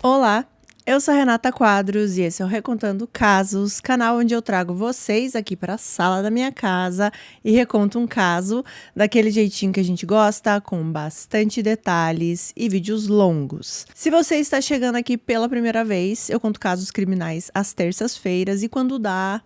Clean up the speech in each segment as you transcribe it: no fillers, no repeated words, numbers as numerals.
Olá, eu sou a Renata Quadros e esse é o Recontando Casos, canal onde eu trago vocês aqui para a sala da minha casa e reconto um caso daquele jeitinho que a gente gosta, com bastante detalhes e vídeos longos. Se você está chegando aqui pela primeira vez, eu conto casos criminais às terças-feiras e quando dá,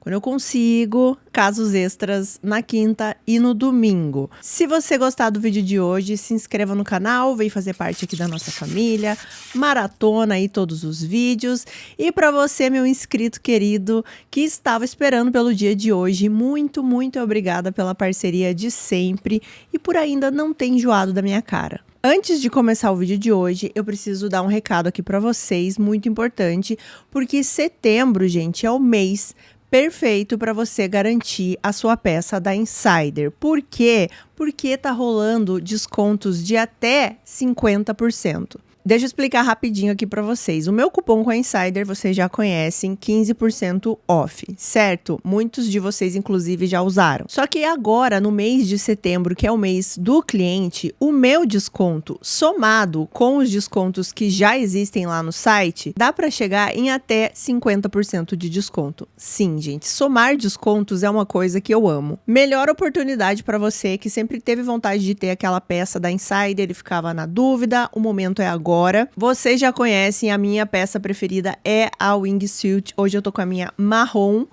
quando eu consigo, casos extras na quinta e no domingo. Se você gostar do vídeo de hoje, se inscreva no canal, vem fazer parte aqui da nossa família, maratona aí todos os vídeos. E para você, meu inscrito querido, que estava esperando pelo dia de hoje, muito obrigada pela parceria de sempre e por ainda não ter enjoado da minha cara. Antes de começar o vídeo de hoje, eu preciso dar um recado aqui para vocês, muito importante, porque setembro, gente, é o mês perfeito para você garantir a sua peça da Insider. Por quê? Porque tá rolando descontos de até 50%. Deixa eu explicar rapidinho aqui para vocês. O meu cupom com a Insider vocês já conhecem, 15% off, certo? Muitos de vocês, inclusive, já usaram. Só que agora, no mês de setembro, que é o mês do cliente, o meu desconto, somado com os descontos que já existem lá no site, dá para chegar em até 50% de desconto. Sim, gente, somar descontos é uma coisa que eu amo. Melhor oportunidade para você que sempre teve vontade de ter aquela peça da Insider e ficava na dúvida, o momento é agora. Vocês já conhecem, a minha peça preferida é a Wingsuit. Hoje eu tô com a minha marrom.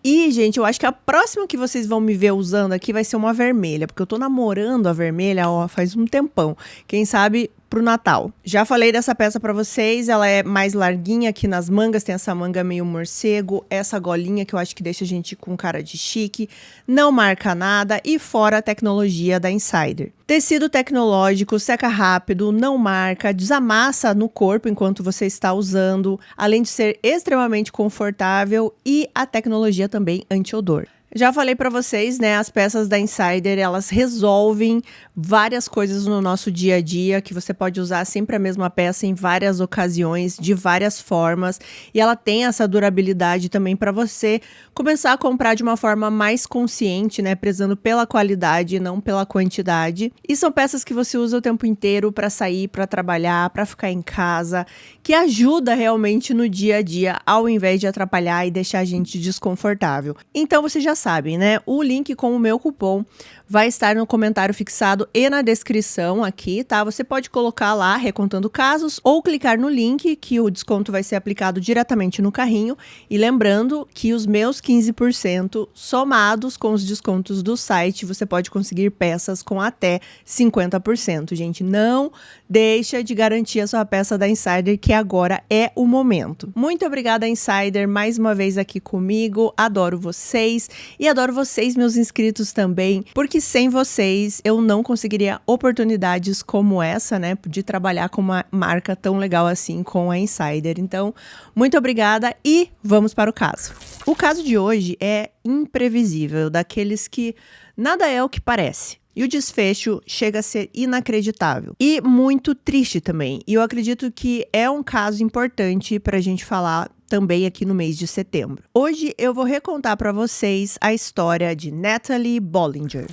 E, gente, eu acho que a próxima que vocês vão me ver usando aqui vai ser uma vermelha, porque eu tô namorando a vermelha, ó, faz um tempão. Quem sabe pro Natal. Já falei dessa peça pra vocês, ela é mais larguinha aqui nas mangas, tem essa manga meio morcego, essa golinha que eu acho que deixa a gente com cara de chique, não marca nada e fora a tecnologia da Insider. Tecido tecnológico, seca rápido, não marca, desamassa no corpo enquanto você está usando, além de ser extremamente confortável e a tecnologia também anti-odor. Já falei para vocês, né, as peças da Insider, elas resolvem várias coisas no nosso dia a dia, que você pode usar sempre a mesma peça em várias ocasiões, de várias formas, e ela tem essa durabilidade também para você começar a comprar de uma forma mais consciente, né, prezando pela qualidade e não pela quantidade. E são peças que você usa o tempo inteiro para sair, para trabalhar, para ficar em casa, que ajuda realmente no dia a dia, ao invés de atrapalhar e deixar a gente desconfortável. Então você já sabem, né? O link com o meu cupom vai estar no comentário fixado e na descrição aqui, tá? Você pode colocar lá, recontando casos, ou clicar no link que o desconto vai ser aplicado diretamente no carrinho. E lembrando que os meus 15% somados com os descontos do site, você pode conseguir peças com até 50%. Gente, não deixa de garantir a sua peça da Insider, que agora é o momento. Muito obrigada, Insider, mais uma vez aqui comigo. Adoro vocês e adoro vocês, meus inscritos também, porque sem vocês eu não conseguiria oportunidades como essa, né, de trabalhar com uma marca tão legal assim com a Insider. Então, muito obrigada e vamos para o caso. O caso de hoje é imprevisível, daqueles que nada é o que parece. E o desfecho chega a ser inacreditável e muito triste também. E eu acredito que é um caso importante para a gente falar também aqui no mês de setembro. Hoje eu vou recontar para vocês a história de Natalie Bollinger.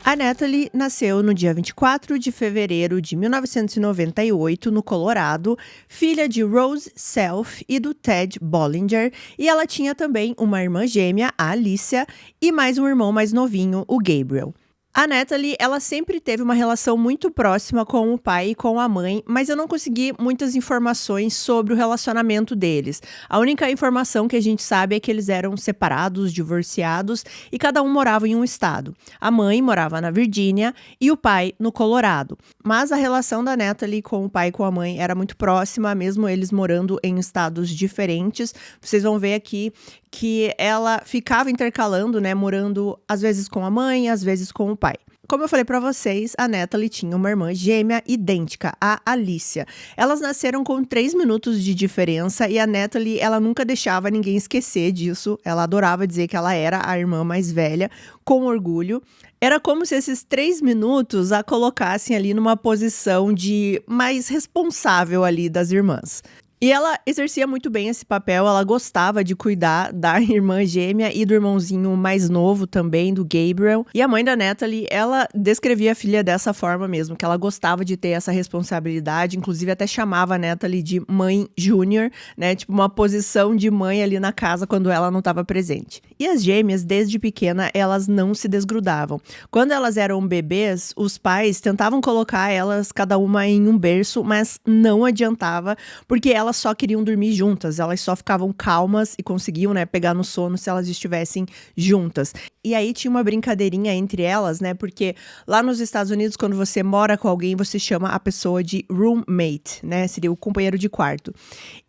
A Natalie nasceu no dia 24 de fevereiro de 1998, no Colorado, filha de Rose Self e do Ted Bollinger, e ela tinha também uma irmã gêmea, a Alicia, e mais um irmão mais novinho, o Gabriel. A Natalie, ela sempre teve uma relação muito próxima com o pai e com a mãe, mas eu não consegui muitas informações sobre o relacionamento deles. A única informação que a gente sabe é que eles eram separados, divorciados e cada um morava em um estado. A mãe morava na Virgínia e o pai no Colorado. Mas a relação da Natalie com o pai e com a mãe era muito próxima, mesmo eles morando em estados diferentes. Vocês vão ver aqui que ela ficava intercalando, né, morando às vezes com a mãe, às vezes com o pai. Como eu falei pra vocês, a Natalie tinha uma irmã gêmea idêntica, a Alicia. Elas nasceram com 3 minutos de diferença e a Natalie, ela nunca deixava ninguém esquecer disso. Ela adorava dizer que ela era a irmã mais velha, com orgulho. Era como se esses 3 minutos a colocassem ali numa posição de mais responsável ali das irmãs. E ela exercia muito bem esse papel, ela gostava de cuidar da irmã gêmea e do irmãozinho mais novo também, do Gabriel. E a mãe da Natalie, ela descrevia a filha dessa forma mesmo, que ela gostava de ter essa responsabilidade, inclusive até chamava a Natalie de mãe júnior, né? Tipo uma posição de mãe ali na casa quando ela não estava presente. E as gêmeas, desde pequena, elas não se desgrudavam. Quando elas eram bebês, os pais tentavam colocar elas cada uma em um berço, mas não adiantava, porque elas só queriam dormir juntas, elas só ficavam calmas e conseguiam, né, pegar no sono se elas estivessem juntas. E aí tinha uma brincadeirinha entre elas, né, porque lá nos Estados Unidos, quando você mora com alguém, você chama a pessoa de roommate, né, seria o companheiro de quarto.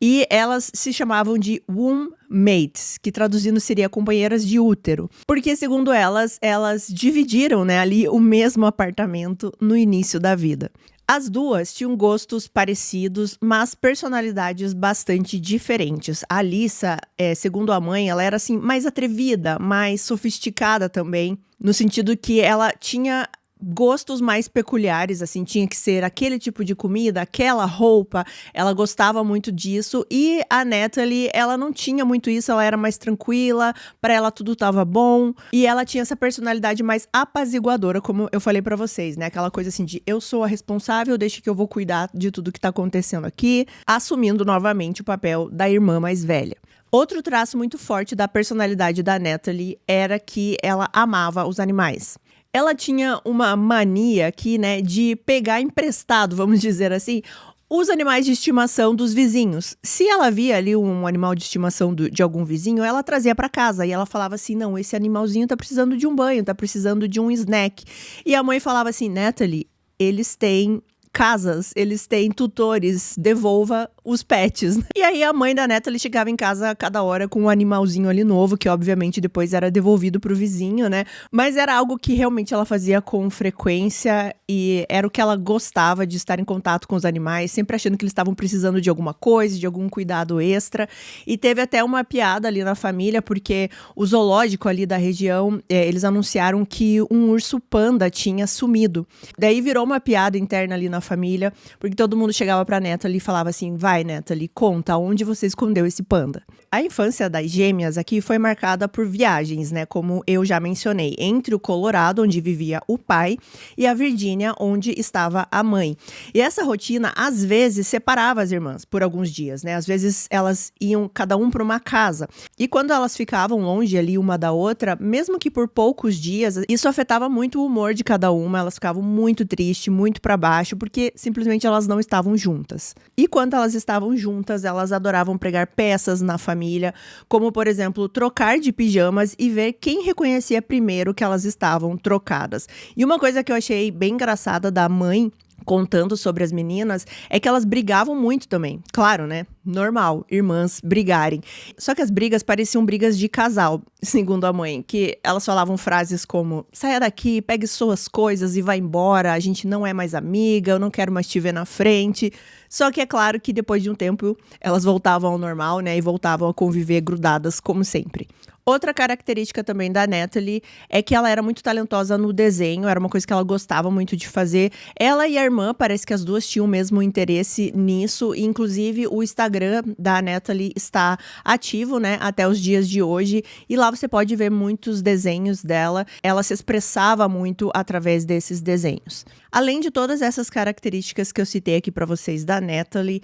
E elas se chamavam de wombmates, que traduzindo seria companheiras de útero, porque segundo elas dividiram, né, ali o mesmo apartamento no início da vida. As duas tinham gostos parecidos, mas personalidades bastante diferentes. A Alyssa, segundo a mãe, ela era assim mais atrevida, mais sofisticada também, no sentido que ela tinha gostos mais peculiares, assim, tinha que ser aquele tipo de comida, aquela roupa, ela gostava muito disso. E a Natalie, ela não tinha muito isso, ela era mais tranquila, pra ela tudo tava bom, e ela tinha essa personalidade mais apaziguadora, como eu falei pra vocês, né, aquela coisa assim de eu sou a responsável, deixa que eu vou cuidar de tudo que tá acontecendo aqui, assumindo novamente o papel da irmã mais velha. Outro traço muito forte da personalidade da Natalie era que ela amava os animais. Ela tinha uma mania aqui, né, de pegar emprestado, vamos dizer assim, os animais de estimação dos vizinhos. Se ela via ali um animal de estimação de algum vizinho, ela trazia para casa e ela falava assim, não, esse animalzinho tá precisando de um banho, tá precisando de um snack. E a mãe falava assim, Natalie, eles têm casas, eles têm tutores, devolva os pets. E aí a mãe da Natalie chegava em casa a cada hora com um animalzinho ali novo, que obviamente depois era devolvido pro vizinho, né? Mas era algo que realmente ela fazia com frequência e era o que ela gostava de estar em contato com os animais, sempre achando que eles estavam precisando de alguma coisa, de algum cuidado extra. E teve até uma piada ali na família, porque o zoológico ali da região, eles anunciaram que um urso panda tinha sumido. Daí virou uma piada interna ali na família, porque todo mundo chegava pra Natalie e falava assim, vai Natalie, conta onde você escondeu esse panda. A infância das gêmeas aqui foi marcada por viagens, né, como eu já mencionei, entre o Colorado, onde vivia o pai, e a Virgínia, onde estava a mãe. E essa rotina, às vezes, separava as irmãs por alguns dias, né, às vezes elas iam cada um para uma casa. E quando elas ficavam longe ali uma da outra, mesmo que por poucos dias, isso afetava muito o humor de cada uma, elas ficavam muito tristes, muito para baixo, porque simplesmente elas não estavam juntas. E quando elas estavam juntas, elas adoravam pregar peças na família, como, por exemplo, trocar de pijamas e ver quem reconhecia primeiro que elas estavam trocadas. E uma coisa que eu achei bem engraçada da mãe contando sobre as meninas, é que elas brigavam muito também. Claro, né? Normal, irmãs brigarem. Só que as brigas pareciam brigas de casal, segundo a mãe, que elas falavam frases como, saia daqui, pegue suas coisas e vá embora, a gente não é mais amiga, eu não quero mais te ver na frente. Só que é claro que depois de um tempo, elas voltavam ao normal, né? E voltavam a conviver grudadas como sempre. Outra característica também da Natalie é que ela era muito talentosa no desenho, era uma coisa que ela gostava muito de fazer. Ela e a irmã, parece que as duas tinham o mesmo interesse nisso, e inclusive o Instagram da Natalie está ativo, né, até os dias de hoje, e lá você pode ver muitos desenhos dela. Ela se expressava muito através desses desenhos. Além de todas essas características que eu citei aqui para vocês da Natalie,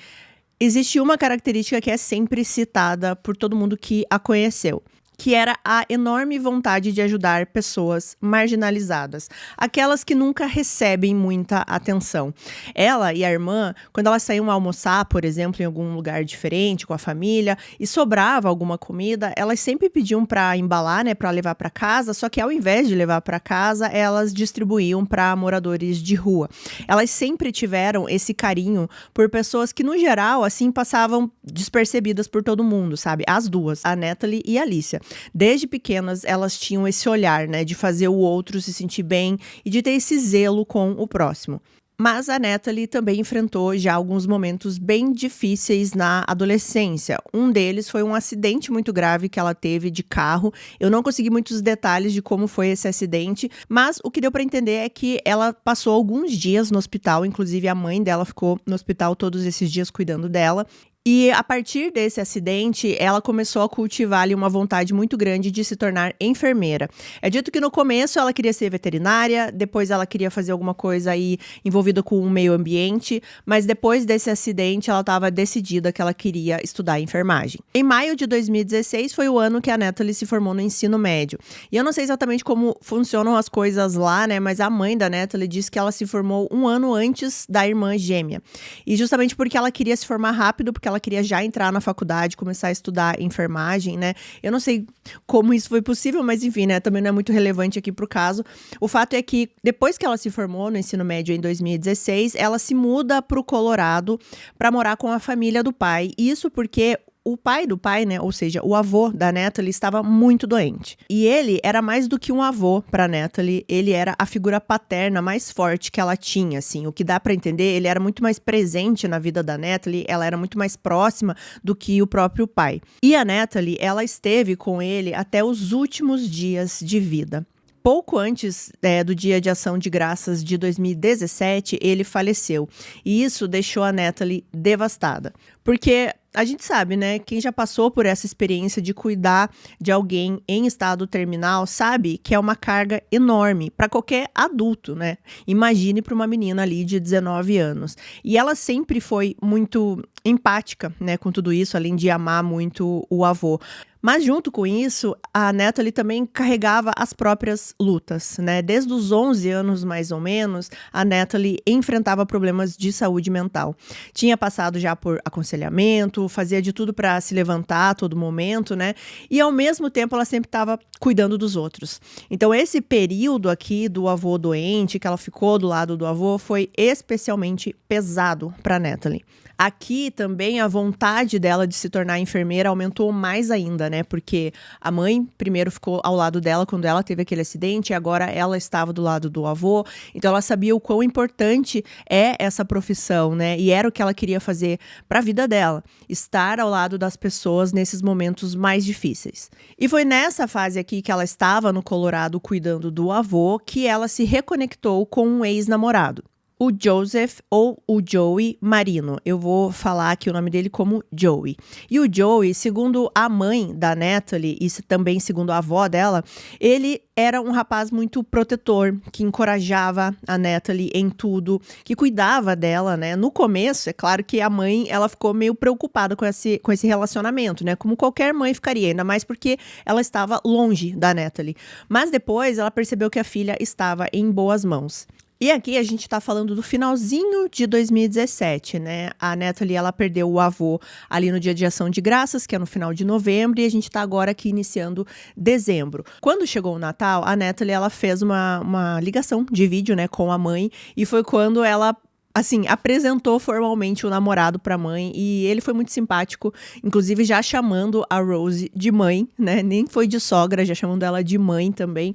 existe uma característica que é sempre citada por todo mundo que a conheceu, que era a enorme vontade de ajudar pessoas marginalizadas, aquelas que nunca recebem muita atenção. Ela e a irmã, quando elas saíam almoçar, por exemplo, em algum lugar diferente com a família, e sobrava alguma comida, elas sempre pediam para embalar, né, para levar para casa, só que ao invés de levar para casa, elas distribuíam para moradores de rua. Elas sempre tiveram esse carinho por pessoas que, no geral, assim, passavam despercebidas por todo mundo, sabe? As duas, a Natalie e a Alicia. Desde pequenas, elas tinham esse olhar, né, de fazer o outro se sentir bem e de ter esse zelo com o próximo. Mas a Natalie também enfrentou já alguns momentos bem difíceis na adolescência. Um deles foi um acidente muito grave que ela teve de carro. Eu não consegui muitos detalhes de como foi esse acidente, mas o que deu para entender é que ela passou alguns dias no hospital, inclusive a mãe dela ficou no hospital todos esses dias cuidando dela. E a partir desse acidente, ela começou a cultivar ali uma vontade muito grande de se tornar enfermeira. É dito que no começo ela queria ser veterinária, depois ela queria fazer alguma coisa aí envolvida com o meio ambiente, mas depois desse acidente ela estava decidida que ela queria estudar enfermagem. Em maio de 2016 foi o ano que a Natalie se formou no ensino médio. E eu não sei exatamente como funcionam as coisas lá, né, mas a mãe da Natalie disse que ela se formou um ano antes da irmã gêmea. E justamente porque ela queria se formar rápido, porque ela queria já entrar na faculdade, começar a estudar enfermagem, né? Eu não sei como isso foi possível, mas enfim, né? Também não é muito relevante aqui pro caso. O fato é que depois que ela se formou no ensino médio em 2016, ela se muda pro Colorado para morar com a família do pai. Isso porque o pai do pai, né, ou seja, o avô da Natalie estava muito doente. E ele era mais do que um avô para Natalie, ele era a figura paterna mais forte que ela tinha, assim. O que dá para entender, ele era muito mais presente na vida da Natalie, ela era muito mais próxima do que o próprio pai. E a Natalie, ela esteve com ele até os últimos dias de vida. Pouco antes do Dia de Ação de Graças de 2017, ele faleceu. E isso deixou a Natalie devastada. Porque a gente sabe, né? Quem já passou por essa experiência de cuidar de alguém em estado terminal sabe que é uma carga enorme para qualquer adulto, né? Imagine para uma menina ali de 19 anos. E ela sempre foi muito empática, né, com tudo isso, além de amar muito o avô. Mas junto com isso, a Natalie também carregava as próprias lutas, né? Desde os 11 anos, mais ou menos, a Natalie enfrentava problemas de saúde mental. Tinha passado já por aconselhamento, fazia de tudo para se levantar a todo momento, né? E ao mesmo tempo ela sempre estava cuidando dos outros. Então esse período aqui do avô doente, que ela ficou do lado do avô, foi especialmente pesado para Natalie. Aqui também a vontade dela de se tornar enfermeira aumentou mais ainda, né? Porque a mãe primeiro ficou ao lado dela quando ela teve aquele acidente e agora ela estava do lado do avô. Então ela sabia o quão importante é essa profissão, né? E era o que ela queria fazer para a vida dela, estar ao lado das pessoas nesses momentos mais difíceis. E foi nessa fase aqui que ela estava no Colorado cuidando do avô que ela se reconectou com um ex-namorado. O Joseph ou o Joey Marino. Eu vou falar aqui o nome dele como Joey. E o Joey, segundo a mãe da Natalie e também segundo a avó dela, ele era um rapaz muito protetor, que encorajava a Natalie em tudo, que cuidava dela, né? No começo, é claro que a mãe, ela ficou meio preocupada com esse relacionamento, né? Como qualquer mãe ficaria, ainda mais porque ela estava longe da Natalie. Mas depois ela percebeu que a filha estava em boas mãos. E aqui a gente tá falando do finalzinho de 2017, né? A Natalie, ela perdeu o avô ali no Dia de Ação de Graças, que é no final de novembro, e a gente tá agora aqui iniciando dezembro. Quando chegou o Natal, a Natalie, ela fez uma ligação de vídeo, né, com a mãe, e foi quando ela assim, apresentou formalmente o namorado pra mãe e ele foi muito simpático, inclusive já chamando a Rose de mãe, né? Nem foi de sogra, já chamando ela de mãe também.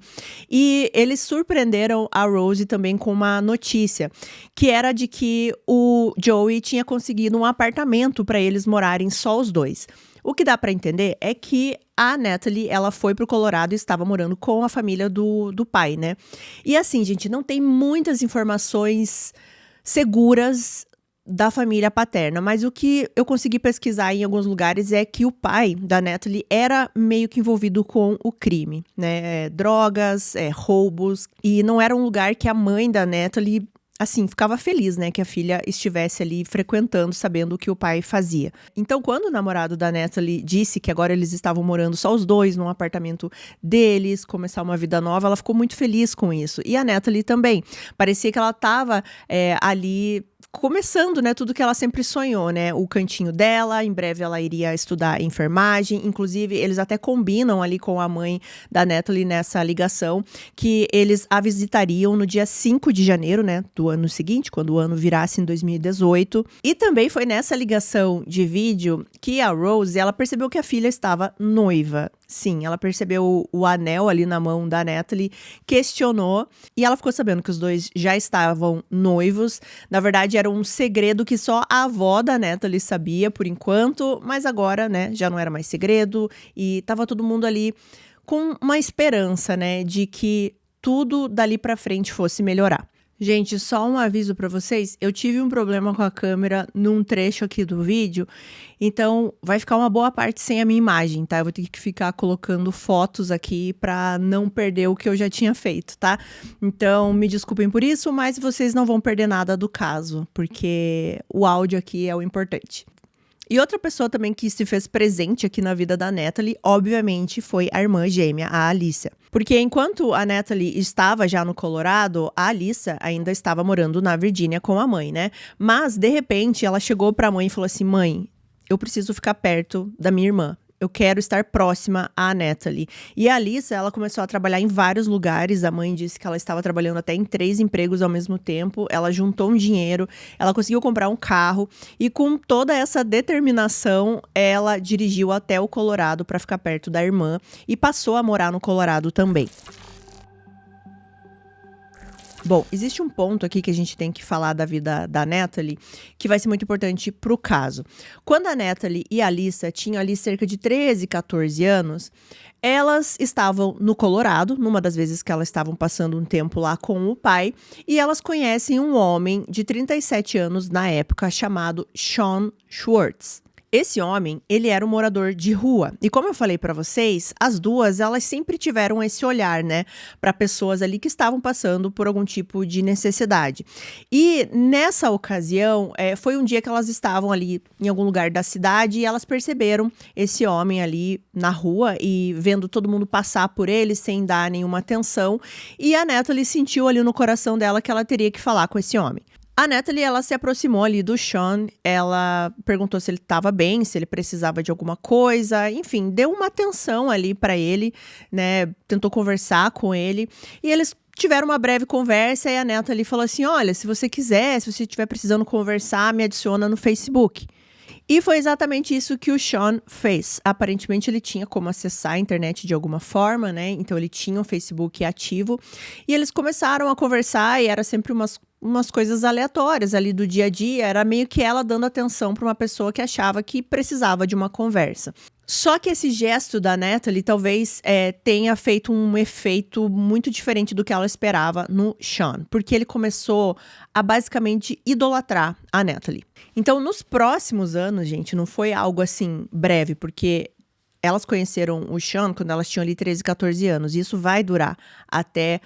E eles surpreenderam a Rose também com uma notícia, que era de que o Joey tinha conseguido um apartamento pra eles morarem só os dois. O que dá pra entender é que a Natalie, ela foi pro Colorado e estava morando com a família do pai, né? E assim, gente, não tem muitas informações seguras da família paterna, mas o que eu consegui pesquisar em alguns lugares é que o pai da Natalie era meio que envolvido com o crime, né? Drogas, roubos, e não era um lugar que a mãe da Natalie, assim, ficava feliz, né, que a filha estivesse ali frequentando, sabendo o que o pai fazia. Então, quando o namorado da Natalie disse que agora eles estavam morando só os dois num apartamento deles, começar uma vida nova, ela ficou muito feliz com isso. E a Natalie também. Parecia que ela estava ali começando, né, tudo que ela sempre sonhou, né, o cantinho dela, em breve ela iria estudar enfermagem, inclusive eles até combinam ali com a mãe da Natalie nessa ligação, que eles a visitariam no dia 5 de janeiro, né, do ano seguinte, quando o ano virasse em 2018, e também foi nessa ligação de vídeo que a Rose, ela percebeu que a filha estava noiva. Sim, ela percebeu o anel ali na mão da Natalie, questionou e ela ficou sabendo que os dois já estavam noivos. Na verdade, era um segredo que só a avó da Natalie sabia por enquanto, mas agora, né, já não era mais segredo e tava todo mundo ali com uma esperança, né, de que tudo dali pra frente fosse melhorar. Gente, só um aviso pra vocês, eu tive um problema com a câmera num trecho aqui do vídeo, então vai ficar uma boa parte sem a minha imagem, tá? Eu vou ter que ficar colocando fotos aqui pra não perder o que eu já tinha feito, tá? Então, me desculpem por isso, mas vocês não vão perder nada do caso, porque o áudio aqui é o importante. E outra pessoa também que se fez presente aqui na vida da Natalie, obviamente, foi a irmã gêmea, a Alyssa. Porque enquanto a Natalie estava já no Colorado, a Alyssa ainda estava morando na Virgínia com a mãe, né? Mas, de repente, ela chegou pra mãe e falou assim: mãe, eu preciso ficar perto da minha irmã. Eu quero estar próxima à Natalie. E a Alyssa, ela começou a trabalhar em vários lugares. A mãe disse que ela estava trabalhando até em 3 empregos ao mesmo tempo. Ela juntou um dinheiro, ela conseguiu comprar um carro. E com toda essa determinação, ela dirigiu até o Colorado para ficar perto da irmã. E passou a morar no Colorado também. Bom, existe um ponto aqui que a gente tem que falar da vida da Natalie, que vai ser muito importante pro caso. Quando a Natalie e a Alyssa tinham ali cerca de 13, 14 anos, elas estavam no Colorado, numa das vezes que elas estavam passando um tempo lá com o pai, e elas conhecem um homem de 37 anos na época, chamado Sean Schwartz. Esse homem, ele era um morador de rua. E como eu falei pra vocês, as duas, elas sempre tiveram esse olhar, né, para pessoas ali que estavam passando por algum tipo de necessidade. E nessa ocasião, foi um dia que elas estavam ali em algum lugar da cidade e elas perceberam esse homem ali na rua e vendo todo mundo passar por ele sem dar nenhuma atenção. E a Natalie sentiu ali no coração dela que ela teria que falar com esse homem. A Natalie, ela se aproximou ali do Sean, ela perguntou se ele estava bem, se ele precisava de alguma coisa, enfim, deu uma atenção ali para ele, né, tentou conversar com ele, e eles tiveram uma breve conversa, e a Natalie falou assim: olha, se você quiser, se você estiver precisando conversar, me adiciona no Facebook. E foi exatamente isso que o Sean fez. Aparentemente, ele tinha como acessar a internet de alguma forma, né? Então, ele tinha o Facebook ativo. E eles começaram a conversar e era sempre umas coisas aleatórias ali do dia a dia. Era meio que ela dando atenção para uma pessoa que achava que precisava de uma conversa. Só que esse gesto da Natalie talvez tenha feito um efeito muito diferente do que ela esperava no Sean. Porque ele começou a basicamente idolatrar a Natalie. Então, nos próximos anos, gente, não foi algo assim breve, porque elas conheceram o Sean quando elas tinham ali 13, 14 anos. E isso vai durar até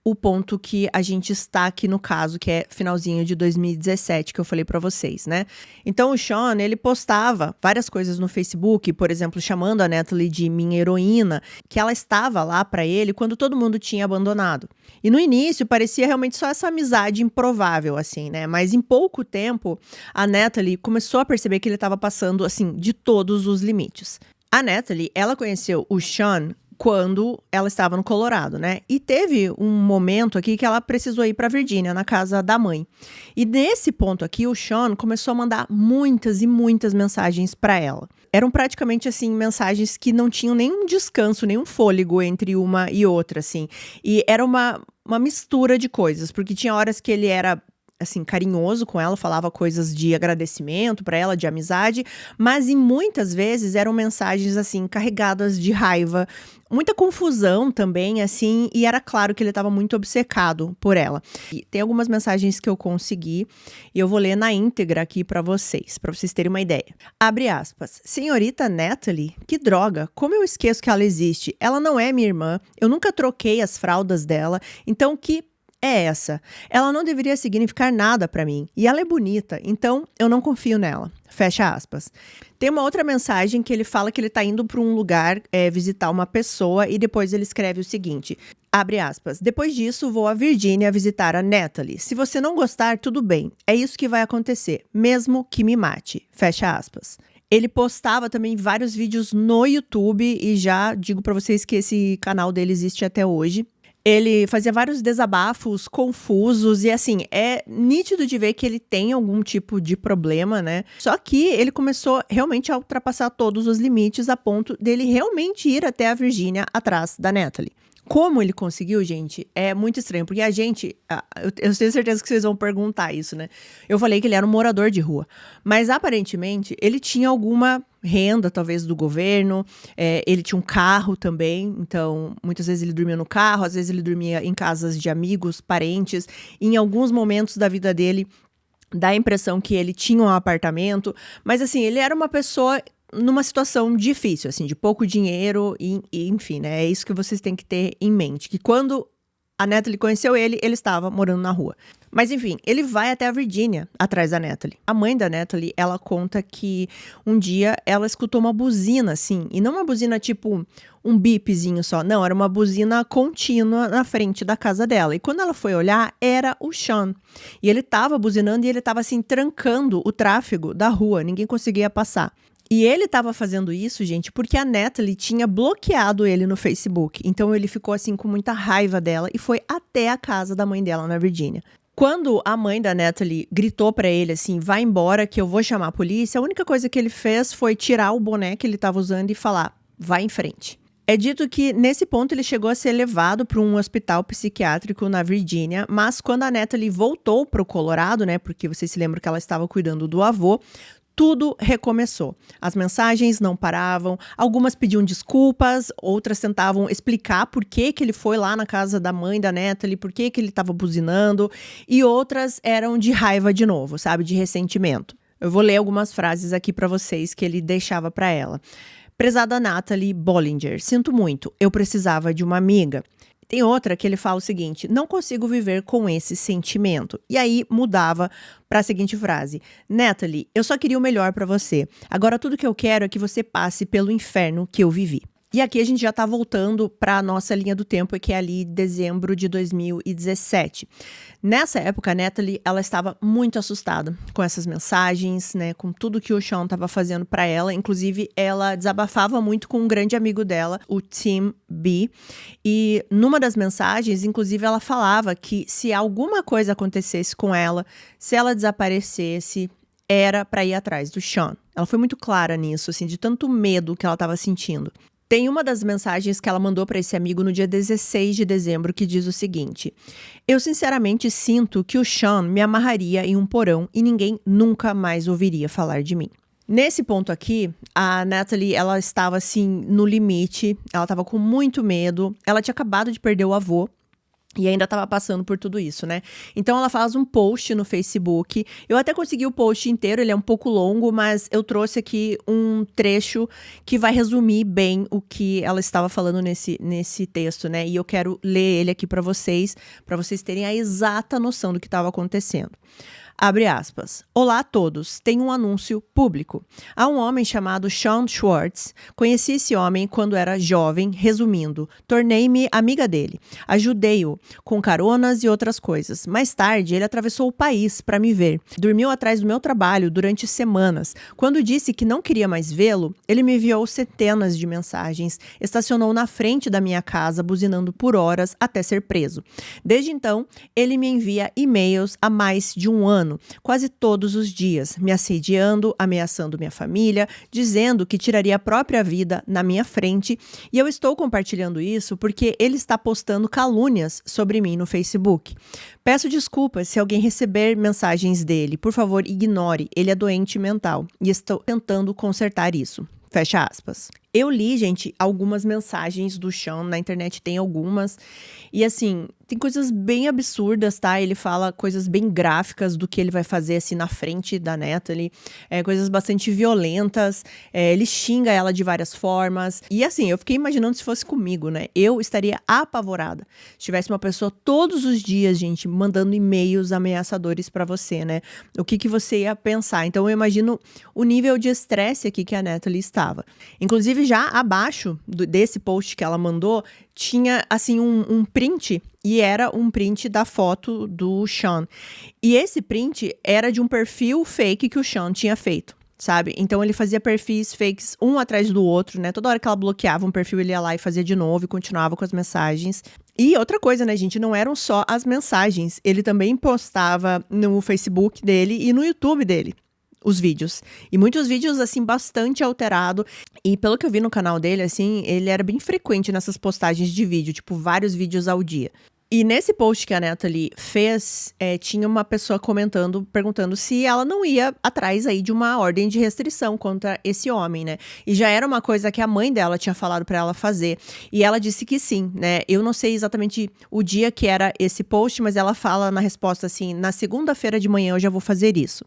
o ponto que a gente está aqui no caso, que é finalzinho de 2017, que eu falei pra vocês, né? Então, o Sean, ele postava várias coisas no Facebook, por exemplo, chamando a Natalie de minha heroína, que ela estava lá pra ele quando todo mundo tinha abandonado. E no início, parecia realmente só essa amizade improvável, assim, né? Mas em pouco tempo, a Natalie começou a perceber que ele estava passando, assim, de todos os limites. A Natalie, ela conheceu o Sean quando ela estava no Colorado, né? E teve um momento aqui que ela precisou ir para Virgínia, na casa da mãe. E nesse ponto aqui, o Sean começou a mandar muitas e muitas mensagens para ela. Eram praticamente, assim, mensagens que não tinham nenhum descanso, nenhum fôlego entre uma e outra, assim. E era uma mistura de coisas, porque tinha horas que ele era assim, carinhoso com ela, falava coisas de agradecimento pra ela, de amizade, mas e muitas vezes eram mensagens, assim, carregadas de raiva, muita confusão também, assim, e era claro que ele estava muito obcecado por ela. E tem algumas mensagens que eu consegui, e eu vou ler na íntegra aqui pra vocês terem uma ideia. Abre aspas. Senhorita Natalie, que droga, como eu esqueço que ela existe? Ela não é minha irmã, eu nunca troquei as fraldas dela, então que é essa. Ela não deveria significar nada pra mim. E ela é bonita, então eu não confio nela. Fecha aspas. Tem uma outra mensagem que ele fala que ele tá indo pra um lugar visitar uma pessoa e depois ele escreve o seguinte, abre aspas, depois disso vou à Virgínia visitar a Natalie. Se você não gostar, tudo bem. É isso que vai acontecer, mesmo que me mate. Fecha aspas. Ele postava também vários vídeos no YouTube e já digo pra vocês que esse canal dele existe até hoje. Ele fazia vários desabafos confusos e, assim, é nítido de ver que ele tem algum tipo de problema, né? Só que ele começou realmente a ultrapassar todos os limites a ponto dele realmente ir até a Virgínia atrás da Natalie. Como ele conseguiu, gente, é muito estranho, porque eu tenho certeza que vocês vão perguntar isso, né? Eu falei que ele era um morador de rua, mas aparentemente ele tinha alguma renda, talvez do governo, ele tinha um carro também, então muitas vezes ele dormia no carro, às vezes ele dormia em casas de amigos, parentes, em alguns momentos da vida dele dá a impressão que ele tinha um apartamento, mas assim, ele era uma pessoa numa situação difícil, assim, de pouco dinheiro e enfim, né? É isso que vocês têm que ter em mente, que quando a Natalie conheceu ele, ele estava morando na rua. Mas enfim, ele vai até a Virgínia atrás da Natalie. A mãe da Natalie, ela conta que um dia ela escutou uma buzina, assim, e não uma buzina tipo um bipzinho só, não, era uma buzina contínua na frente da casa dela. E quando ela foi olhar, era o Sean. E ele tava buzinando e ele tava assim, trancando o tráfego da rua, ninguém conseguia passar. E ele estava fazendo isso, gente, porque a Natalie tinha bloqueado ele no Facebook. Então ele ficou assim com muita raiva dela e foi até a casa da mãe dela na Virgínia. Quando a mãe da Natalie gritou pra ele assim, vai embora que eu vou chamar a polícia, a única coisa que ele fez foi tirar o boné que ele estava usando e falar, vai em frente. É dito que nesse ponto ele chegou a ser levado para um hospital psiquiátrico na Virgínia, mas quando a Natalie voltou para o Colorado, né, porque vocês se lembram que ela estava cuidando do avô, tudo recomeçou. As mensagens não paravam, algumas pediam desculpas, outras tentavam explicar por que ele foi lá na casa da mãe da Natalie, por que ele estava buzinando, e outras eram de raiva de novo, sabe, de ressentimento. Eu vou ler algumas frases aqui para vocês que ele deixava para ela. Prezada Natalie Bollinger, sinto muito, eu precisava de uma amiga. Tem outra que ele fala o seguinte, não consigo viver com esse sentimento. E aí mudava para a seguinte frase, Natalie, eu só queria o melhor para você. Agora tudo que eu quero é que você passe pelo inferno que eu vivi. E aqui a gente já está voltando para a nossa linha do tempo, que é ali dezembro de 2017. Nessa época, a Natalie, ela estava muito assustada com essas mensagens, né, com tudo que o Sean estava fazendo para ela. Inclusive, ela desabafava muito com um grande amigo dela, o Tim B. E numa das mensagens, inclusive, ela falava que se alguma coisa acontecesse com ela, se ela desaparecesse, era para ir atrás do Sean. Ela foi muito clara nisso, assim, de tanto medo que ela estava sentindo. Tem uma das mensagens que ela mandou para esse amigo no dia 16 de dezembro que diz o seguinte: eu sinceramente sinto que o Sean me amarraria em um porão e ninguém nunca mais ouviria falar de mim. Nesse ponto aqui, a Natalie, ela estava assim no limite, ela estava com muito medo, ela tinha acabado de perder o avô. E ainda estava passando por tudo isso, né? Então ela faz um post no Facebook. Eu até consegui o post inteiro, ele é um pouco longo, mas eu trouxe aqui um trecho que vai resumir bem o que ela estava falando nesse texto, né? E eu quero ler ele aqui para vocês terem a exata noção do que estava acontecendo. Abre aspas. Olá a todos, tenho um anúncio público. Há um homem chamado Sean Schwartz. Conheci esse homem quando era jovem, resumindo, tornei-me amiga dele. Ajudei-o com caronas e outras coisas. Mais tarde, ele atravessou o país para me ver. Dormiu atrás do meu trabalho durante semanas. Quando disse que não queria mais vê-lo, ele me enviou centenas de mensagens. Estacionou na frente da minha casa, buzinando por horas até ser preso. Desde então, ele me envia e-mails há mais de um ano. Quase todos os dias, me assediando, ameaçando minha família, dizendo que tiraria a própria vida na minha frente, e eu estou compartilhando isso porque ele está postando calúnias sobre mim no Facebook. Peço desculpas se alguém receber mensagens dele, por favor ignore, ele é doente mental, e estou tentando consertar isso. Fecha aspas. Eu li, gente, algumas mensagens do Sean, na internet tem algumas, e assim, tem coisas bem absurdas, tá? Ele fala coisas bem gráficas do que ele vai fazer, assim, na frente da Natalie, coisas bastante violentas, ele xinga ela de várias formas, e assim, eu fiquei imaginando se fosse comigo, né? Eu estaria apavorada se tivesse uma pessoa todos os dias, gente, mandando e-mails ameaçadores pra você, né? O que você ia pensar? Então, eu imagino o nível de estresse aqui que a Natalie estava. Inclusive, já abaixo desse post que ela mandou, tinha, assim, um print, e era um print da foto do Sean. E esse print era de um perfil fake que o Sean tinha feito, sabe? Então, ele fazia perfis fakes um atrás do outro, né? Toda hora que ela bloqueava um perfil, ele ia lá e fazia de novo e continuava com as mensagens. E outra coisa, né, gente? Não eram só as mensagens. Ele também postava no Facebook dele e no YouTube dele os vídeos. E muitos vídeos, assim, bastante alterado. E pelo que eu vi no canal dele, assim, ele era bem frequente nessas postagens de vídeo, tipo, vários vídeos ao dia. E nesse post que a Natalie fez, tinha uma pessoa comentando, perguntando se ela não ia atrás aí de uma ordem de restrição contra esse homem, né? E já era uma coisa que a mãe dela tinha falado pra ela fazer. E ela disse que sim, né? Eu não sei exatamente o dia que era esse post, mas ela fala na resposta assim, na segunda-feira de manhã eu já vou fazer isso.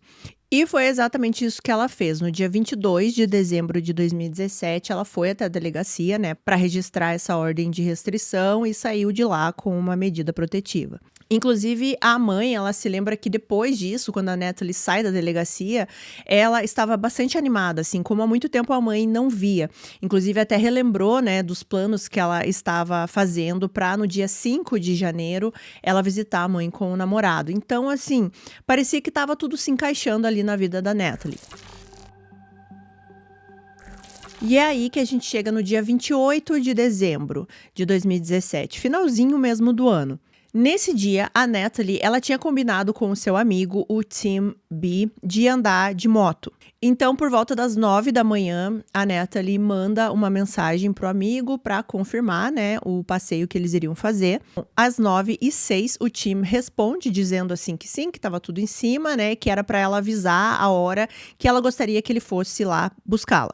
E foi exatamente isso que ela fez. No dia 22 de dezembro de 2017, ela foi até a delegacia, né, para registrar essa ordem de restrição e saiu de lá com uma medida protetiva. Inclusive, a mãe, ela se lembra que depois disso, quando a Natalie sai da delegacia, ela estava bastante animada, assim, como há muito tempo a mãe não via. Inclusive, até relembrou, né, dos planos que ela estava fazendo para no dia 5 de janeiro ela visitar a mãe com o namorado. Então, assim, parecia que estava tudo se encaixando ali na vida da Natalie. E é aí que a gente chega no dia 28 de dezembro de 2017, finalzinho mesmo do ano. Nesse dia, a Natalie, ela tinha combinado com o seu amigo, o Tim B, de andar de moto. Então, por volta das 9 da manhã, a Natalie manda uma mensagem pro amigo para confirmar, né, o passeio que eles iriam fazer. Às 9h06, o Tim responde dizendo assim que sim, que estava tudo em cima, né, que era para ela avisar a hora que ela gostaria que ele fosse lá buscá-la.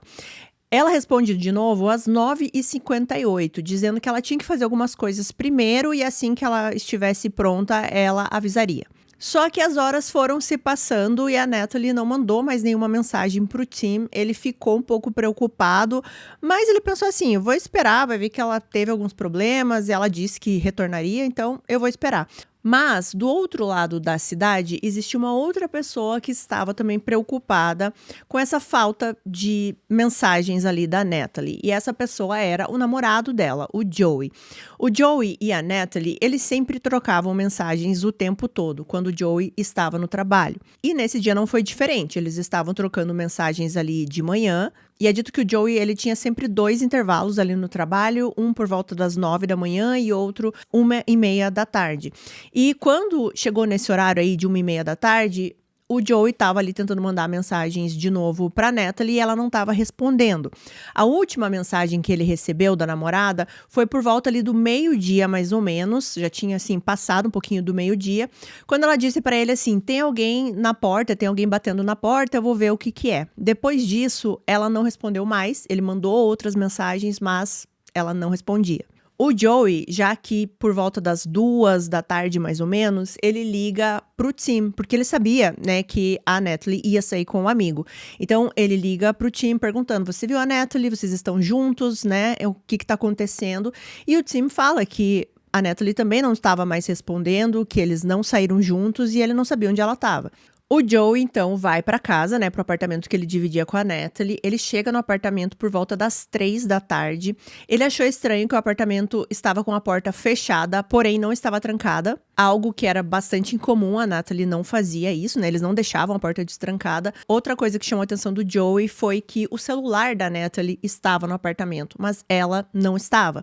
Ela responde de novo às 9h58, dizendo que ela tinha que fazer algumas coisas primeiro e assim que ela estivesse pronta, ela avisaria. Só que as horas foram se passando e a Natalie não mandou mais nenhuma mensagem pro Tim. Ele ficou um pouco preocupado, mas ele pensou assim, eu vou esperar, vai ver que ela teve alguns problemas e ela disse que retornaria, então eu vou esperar. Mas, do outro lado da cidade, existia uma outra pessoa que estava também preocupada com essa falta de mensagens ali da Natalie. E essa pessoa era o namorado dela, o Joey. O Joey e a Natalie, eles sempre trocavam mensagens o tempo todo, quando o Joey estava no trabalho. E nesse dia não foi diferente, eles estavam trocando mensagens ali de manhã. E é dito que o Joey, ele tinha sempre 2 intervalos ali no trabalho, um por volta das 9 da manhã e outro 1h30 da tarde. E quando chegou nesse horário aí de 1h30 da tarde, o Joey estava ali tentando mandar mensagens de novo para Natalie e ela não estava respondendo. A última mensagem que ele recebeu da namorada foi por volta ali do meio-dia, mais ou menos, já tinha assim passado um pouquinho do meio-dia, quando ela disse para ele assim: tem alguém na porta, tem alguém batendo na porta, eu vou ver o que que é. Depois disso, ela não respondeu mais, ele mandou outras mensagens, mas ela não respondia. O Joey, já que por volta das 2 da tarde, mais ou menos, ele liga pro Tim, porque ele sabia, né, que a Natalie ia sair com um amigo. Então, ele liga pro Tim perguntando, você viu a Natalie? Vocês estão juntos, né? O que tá acontecendo? E o Tim fala que a Natalie também não estava mais respondendo, que eles não saíram juntos e ele não sabia onde ela estava. O Joey, então, vai para casa, né, pro apartamento que ele dividia com a Natalie. Ele chega no apartamento por volta das 3 da tarde. Ele achou estranho que o apartamento estava com a porta fechada, porém não estava trancada. Algo que era bastante incomum, a Natalie não fazia isso, né, eles não deixavam a porta destrancada. Outra coisa que chamou a atenção do Joey foi que o celular da Natalie estava no apartamento, mas ela não estava.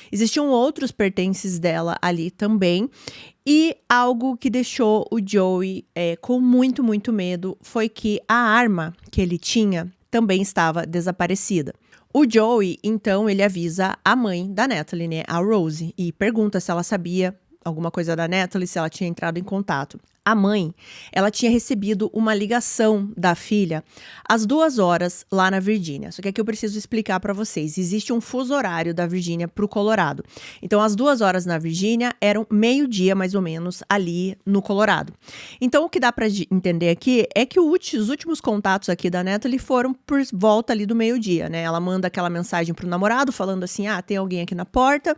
Existiam outros pertences dela ali também. E algo que deixou o Joey com muito, muito medo foi que a arma que ele tinha também estava desaparecida. O Joey, então, ele avisa a mãe da Natalie, né, a Rose, e pergunta se ela sabia alguma coisa da Natalie, se ela tinha entrado em contato. A mãe, ela tinha recebido uma ligação da filha às 2 horas lá na Virgínia. Só que aqui eu preciso explicar para vocês. Existe um fuso horário da Virgínia para o Colorado. Então, às 2 horas na Virgínia eram meio-dia, mais ou menos, ali no Colorado. Então, o que dá para entender aqui é que os últimos contatos aqui da Natalie foram por volta ali do meio-dia, né? Ela manda aquela mensagem pro namorado falando assim, tem alguém aqui na porta.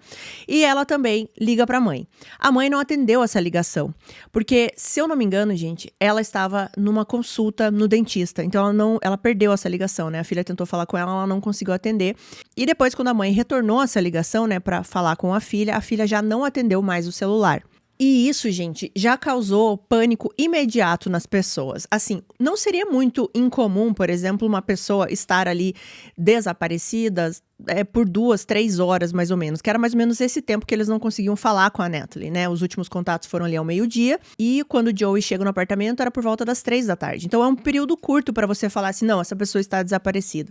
E ela também liga para a mãe. A mãe não atendeu essa ligação, porque se eu não me engano, gente, ela estava numa consulta no dentista, então ela perdeu essa ligação, né? A filha tentou falar com ela não conseguiu atender. E depois, quando a mãe retornou essa ligação, né, para falar com a filha já não atendeu mais o celular. E isso, gente, já causou pânico imediato nas pessoas. Assim, não seria muito incomum, por exemplo, uma pessoa estar ali desaparecida por 2, 3 horas, mais ou menos, que era mais ou menos esse tempo que eles não conseguiam falar com a Natalie, né? Os últimos contatos foram ali ao meio-dia, e quando o Joey chega no apartamento era por volta das 3 da tarde. Então é um período curto para você falar assim, não, essa pessoa está desaparecida.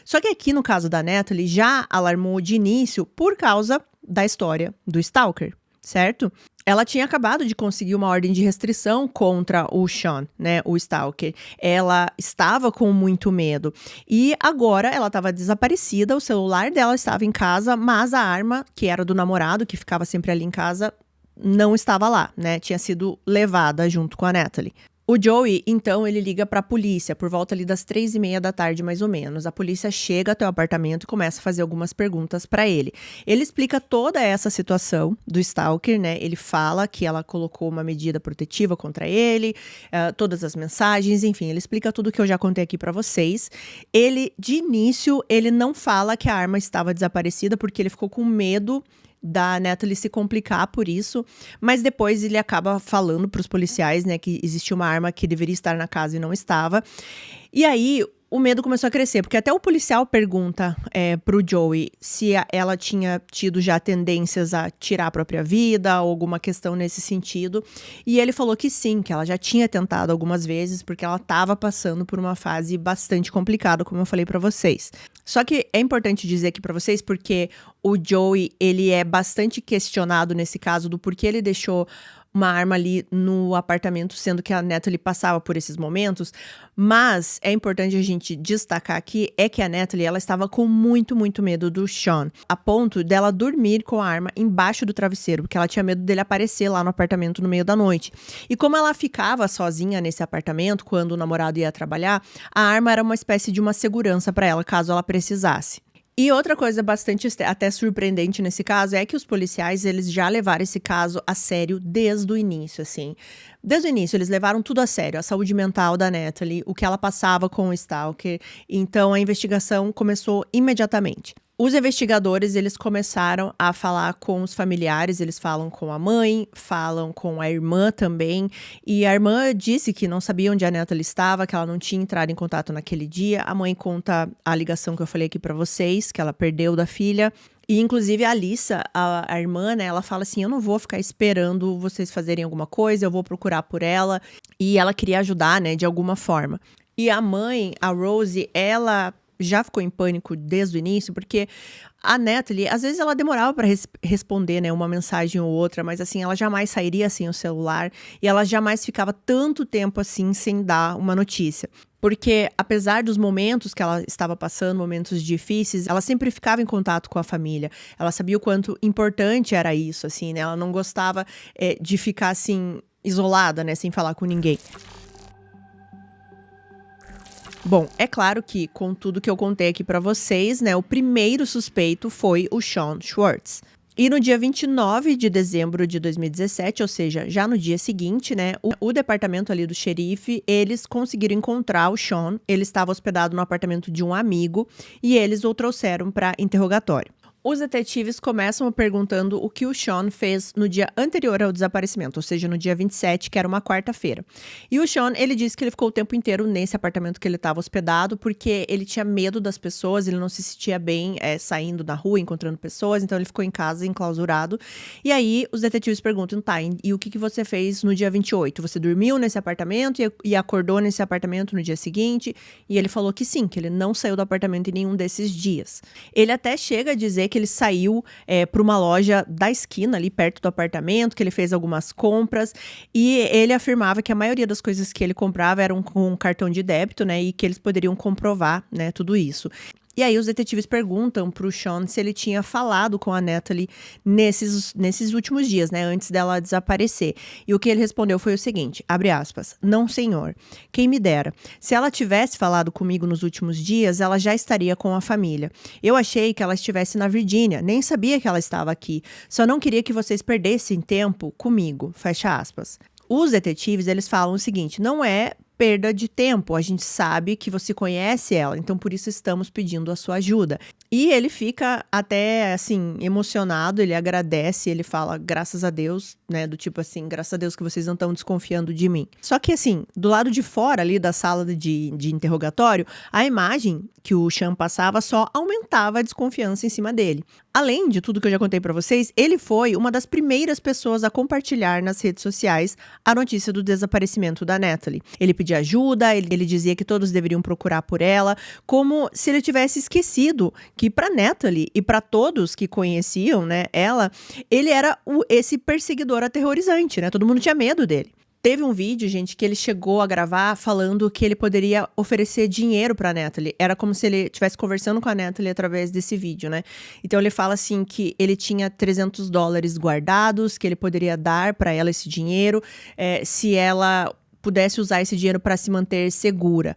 Só que aqui no caso da Natalie já alarmou de início por causa da história do Stalker, certo? Ela tinha acabado de conseguir uma ordem de restrição contra o Sean, né, o Stalker. Ela estava com muito medo. E agora ela estava desaparecida, o celular dela estava em casa, mas a arma, que era do namorado, que ficava sempre ali em casa, não estava lá, né? Tinha sido levada junto com a Natalie. O Joey, então, ele liga pra polícia por volta ali das 3:30 da tarde, mais ou menos. A polícia chega até o apartamento e começa a fazer algumas perguntas pra ele. Ele explica toda essa situação do Stalker, né? Ele fala que ela colocou uma medida protetiva contra ele, todas as mensagens, enfim, ele explica tudo que eu já contei aqui pra vocês. Ele, de início, ele não fala que a arma estava desaparecida porque ele ficou com medo da Natalie se complicar por isso, mas depois ele acaba falando para os policiais, né, que existia uma arma que deveria estar na casa e não estava. E aí o medo começou a crescer, porque até o policial pergunta pro Joey se ela tinha tido já tendências a tirar a própria vida, ou alguma questão nesse sentido. E ele falou que sim, que ela já tinha tentado algumas vezes, porque ela estava passando por uma fase bastante complicada, como eu falei pra vocês. Só que é importante dizer aqui pra vocês, porque o Joey, ele é bastante questionado nesse caso do porquê ele deixou uma arma ali no apartamento, sendo que a Natalie passava por esses momentos. Mas é importante a gente destacar aqui é que a Natalie, ela estava com muito, muito medo do Sean, a ponto dela dormir com a arma embaixo do travesseiro, porque ela tinha medo dele aparecer lá no apartamento no meio da noite. E como ela ficava sozinha nesse apartamento, quando o namorado ia trabalhar, a arma era uma espécie de uma segurança para ela, caso ela precisasse. E outra coisa bastante até surpreendente nesse caso é que os policiais, eles já levaram esse caso a sério desde o início, assim. Desde o início, eles levaram tudo a sério, a saúde mental da Natalie, o que ela passava com o Stalker. Então, a investigação começou imediatamente. Os investigadores, eles começaram a falar com os familiares, eles falam com a mãe, falam com a irmã também, e a irmã disse que não sabia onde a Natalie estava, que ela não tinha entrado em contato naquele dia. A mãe conta a ligação que eu falei aqui pra vocês, que ela perdeu da filha. E, inclusive, a Alissa, a irmã, né, ela fala assim, eu não vou ficar esperando vocês fazerem alguma coisa, eu vou procurar por ela. E ela queria ajudar, né, de alguma forma. E a mãe, a Rosie, ela já ficou em pânico desde o início, porque a Natalie, às vezes ela demorava para responder, né, uma mensagem ou outra, mas assim, ela jamais sairia sem o celular e ela jamais ficava tanto tempo assim sem dar uma notícia. Porque apesar dos momentos que ela estava passando, momentos difíceis, ela sempre ficava em contato com a família. Ela sabia o quanto importante era isso, assim, né? Ela não gostava de ficar assim, isolada, né, sem falar com ninguém. Bom, é claro que, com tudo que eu contei aqui pra vocês, né, o primeiro suspeito foi o Sean Schwartz. E no dia 29 de dezembro de 2017, ou seja, já no dia seguinte, né, o departamento ali do xerife, eles conseguiram encontrar o Sean. Ele estava hospedado no apartamento de um amigo e eles o trouxeram para interrogatório. Os detetives começam perguntando o que o Sean fez no dia anterior ao desaparecimento, ou seja, no dia 27, que era uma quarta-feira. E o Sean, ele disse que ele ficou o tempo inteiro nesse apartamento que ele estava hospedado, porque ele tinha medo das pessoas, ele não se sentia bem saindo na rua, encontrando pessoas, então ele ficou em casa, enclausurado. E aí, os detetives perguntam, tá, e o que você fez no dia 28? Você dormiu nesse apartamento e acordou nesse apartamento no dia seguinte? E ele falou que sim, que ele não saiu do apartamento em nenhum desses dias. Ele até chega a dizer que ele saiu para uma loja da esquina, ali perto do apartamento, que ele fez algumas compras, e ele afirmava que a maioria das coisas que ele comprava eram com cartão de débito, né, e que eles poderiam comprovar, né, tudo isso. E aí os detetives perguntam pro Sean se ele tinha falado com a Natalie nesses últimos dias, né, antes dela desaparecer. E o que ele respondeu foi o seguinte, abre aspas, não senhor, quem me dera. Se ela tivesse falado comigo nos últimos dias, ela já estaria com a família. Eu achei que ela estivesse na Virgínia, nem sabia que ela estava aqui. Só não queria que vocês perdessem tempo comigo, fecha aspas. Os detetives, eles falam o seguinte, não é perda de tempo. A gente sabe que você conhece ela, então por isso estamos pedindo a sua ajuda. E ele fica até, assim, emocionado, ele agradece, ele fala, graças a Deus, né, do tipo assim, graças a Deus que vocês não estão desconfiando de mim. Só que, assim, do lado de fora ali da sala de interrogatório, a imagem que o Sean passava só aumentava a desconfiança em cima dele. Além de tudo que eu já contei pra vocês, ele foi uma das primeiras pessoas a compartilhar nas redes sociais a notícia do desaparecimento da Natalie. Ele pedia ajuda, ele dizia que todos deveriam procurar por ela, como se ele tivesse esquecido que pra Natalie e pra todos que conheciam, né, ela, ele era esse perseguidor aterrorizante, né? Todo mundo tinha medo dele. Teve um vídeo, gente, que ele chegou a gravar falando que ele poderia oferecer dinheiro pra Natalie. Era como se ele estivesse conversando com a Natalie através desse vídeo, né? Então ele fala assim que ele tinha $300 guardados, que ele poderia dar pra ela esse dinheiro, se ela pudesse usar esse dinheiro para se manter segura,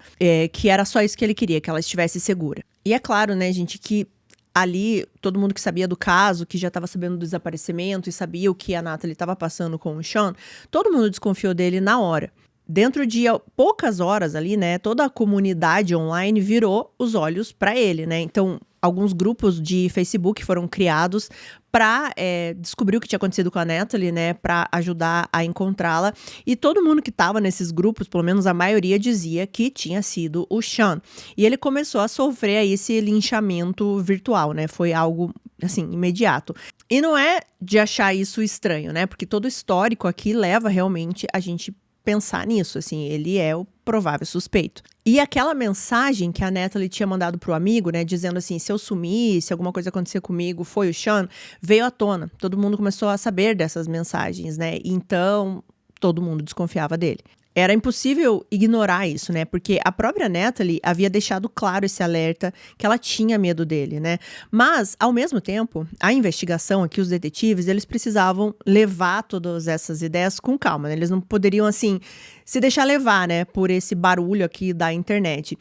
que era só isso que ele queria, que ela estivesse segura. E é claro, né, gente, que ali, todo mundo que sabia do caso, que já estava sabendo do desaparecimento e sabia o que a Natalie estava passando com o Sean, todo mundo desconfiou dele na hora. Dentro de poucas horas ali, né, toda a comunidade online virou os olhos para ele, né? Então, alguns grupos de Facebook foram criados para descobrir o que tinha acontecido com a Natalie, né, para ajudar a encontrá-la. E todo mundo que estava nesses grupos, pelo menos a maioria, dizia que tinha sido o Sean. E ele começou a sofrer aí esse linchamento virtual, né? Foi algo, assim, imediato. E não é de achar isso estranho, né? Porque todo o histórico aqui leva realmente a gente pensar nisso, assim, ele é o provável suspeito. E aquela mensagem que a Natalie tinha mandado pro amigo, né, dizendo assim, se eu sumir, se alguma coisa acontecer comigo, foi o Sean, veio à tona. Todo mundo começou a saber dessas mensagens, né, então todo mundo desconfiava dele. Era impossível ignorar isso, né? Porque a própria Natalie havia deixado claro esse alerta que ela tinha medo dele, né? Mas, ao mesmo tempo, a investigação aqui, os detetives, eles precisavam levar todas essas ideias com calma, né? Eles não poderiam, assim, se deixar levar, né? Por esse barulho aqui da internet.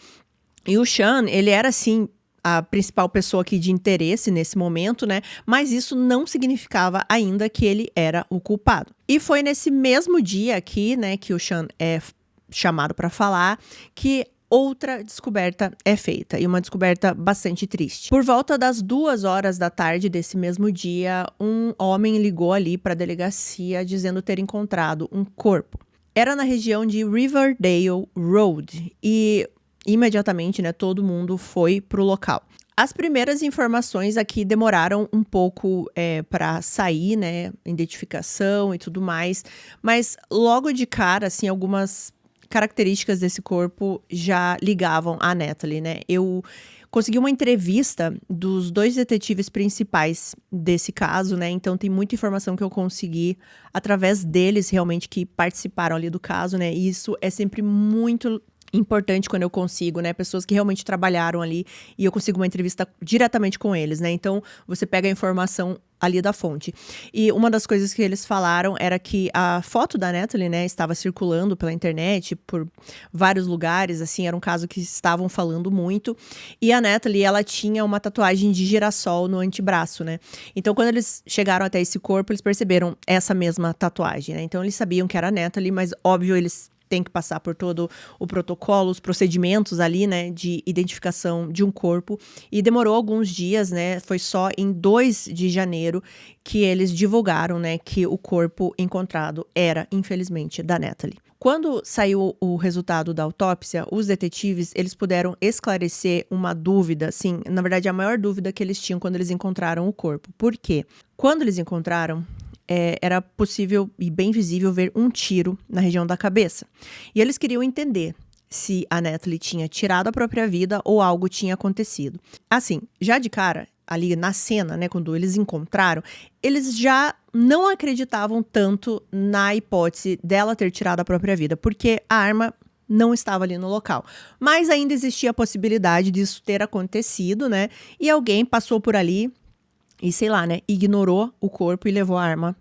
E o Sean, ele era, assim, a principal pessoa aqui de interesse nesse momento, né? Mas isso não significava ainda que ele era o culpado. E foi nesse mesmo dia aqui, né, que o Sean é chamado para falar, que outra descoberta é feita, e uma descoberta bastante triste. Por volta das 2 horas da tarde desse mesmo dia, um homem ligou ali para a delegacia dizendo ter encontrado um corpo. Era na região de Riverdale Road, e imediatamente, né, todo mundo foi pro local. As primeiras informações aqui demoraram um pouco para sair, né, identificação e tudo mais, mas logo de cara, assim, algumas características desse corpo já ligavam a Natalie, né? Eu consegui uma entrevista dos 2 detetives principais desse caso, né? Então tem muita informação que eu consegui através deles realmente que participaram ali do caso, né? E isso é sempre muito importante quando eu consigo, né, pessoas que realmente trabalharam ali e eu consigo uma entrevista diretamente com eles, né, então você pega a informação ali da fonte. E uma das coisas que eles falaram era que a foto da Natalie, né, estava circulando pela internet por vários lugares, assim, era um caso que estavam falando muito, e a Natalie, ela tinha uma tatuagem de girassol no antebraço, né, então quando eles chegaram até esse corpo, eles perceberam essa mesma tatuagem, né, então eles sabiam que era a Natalie, mas óbvio, eles tem que passar por todo o protocolo, os procedimentos ali, né, de identificação de um corpo. E demorou alguns dias, né, foi só em 2 de janeiro que eles divulgaram, né, que o corpo encontrado era, infelizmente, da Natalie. Quando saiu o resultado da autópsia, os detetives, eles puderam esclarecer uma dúvida, assim, na verdade, a maior dúvida que eles tinham quando eles encontraram o corpo. Por quê? Quando eles encontraram, era possível e bem visível ver um tiro na região da cabeça. E eles queriam entender se a Natalie tinha tirado a própria vida ou algo tinha acontecido. Assim, já de cara, ali na cena, né, quando eles encontraram, eles já não acreditavam tanto na hipótese dela ter tirado a própria vida, porque a arma não estava ali no local. Mas ainda existia a possibilidade disso ter acontecido, né, e alguém passou por ali e, sei lá, né, ignorou o corpo e levou a arma,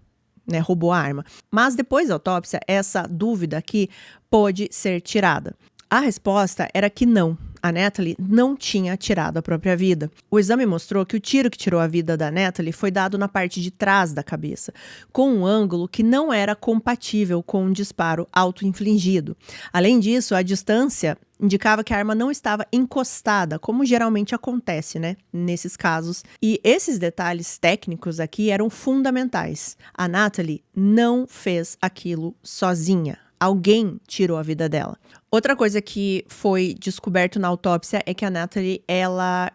né, roubou a arma. Mas depois da autópsia, essa dúvida aqui pôde ser tirada. A resposta era que não. a Natalie não tinha tirado a própria vida. O exame mostrou que o tiro que tirou a vida da Natalie foi dado na parte de trás da cabeça, com um ângulo que não era compatível com um disparo auto-infligido. Além disso, a distância indicava que a arma não estava encostada, como geralmente acontece, né, nesses casos. E esses detalhes técnicos aqui eram fundamentais. A Natalie não fez aquilo sozinha. Alguém tirou a vida dela. Outra coisa que foi descoberto na autópsia é que a Natalie, ela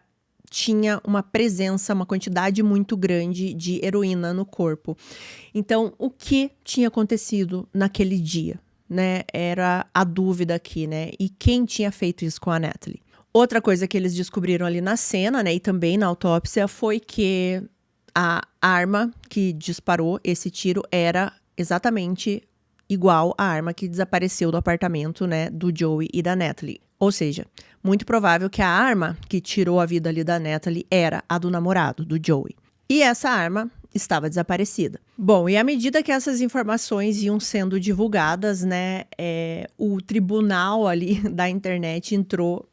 tinha uma presença, uma quantidade muito grande de heroína no corpo. Então, o que tinha acontecido naquele dia, né? Era a dúvida aqui, né? E quem tinha feito isso com a Natalie? Outra coisa que eles descobriram ali na cena, né, e também na autópsia, foi que a arma que disparou esse tiro era exatamente igual à arma que desapareceu do apartamento, né, do Joey e da Natalie. Ou seja, muito provável que a arma que tirou a vida ali da Natalie era a do namorado, do Joey. E essa arma estava desaparecida. Bom, e à medida que essas informações iam sendo divulgadas, né, o tribunal ali da internet entrou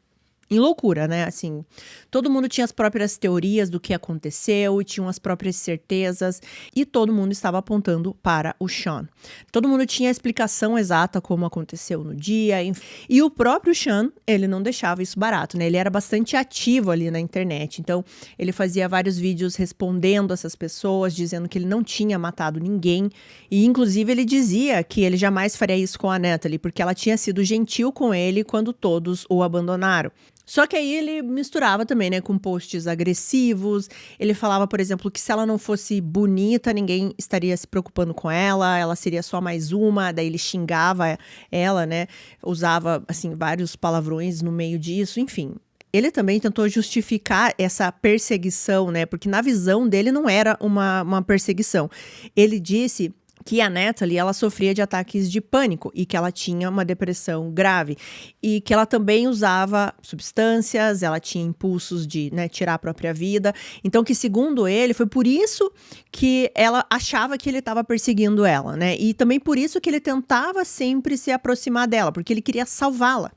em loucura, né? Assim, todo mundo tinha as próprias teorias do que aconteceu, tinham as próprias certezas e todo mundo estava apontando para o Sean. Todo mundo tinha a explicação exata como aconteceu no dia. E o próprio Sean, ele não deixava isso barato, né? Ele era bastante ativo ali na internet. Então, ele fazia vários vídeos respondendo essas pessoas, dizendo que ele não tinha matado ninguém. E, inclusive, ele dizia que ele jamais faria isso com a Natalie, porque ela tinha sido gentil com ele quando todos o abandonaram. Só que aí ele misturava também, né, com posts agressivos. Ele falava, por exemplo, que se ela não fosse bonita, ninguém estaria se preocupando com ela seria só mais uma. Daí ele xingava ela, né, usava, assim, vários palavrões no meio disso, enfim. Ele também tentou justificar essa perseguição, né, porque na visão dele não era uma perseguição. Ele disse que a Natalie, ela sofria de ataques de pânico e que ela tinha uma depressão grave e que ela também usava substâncias, ela tinha impulsos de, né, tirar a própria vida. Então, que segundo ele, foi por isso que ela achava que ele estava perseguindo ela, né? E também por isso que ele tentava sempre se aproximar dela, porque ele queria salvá-la.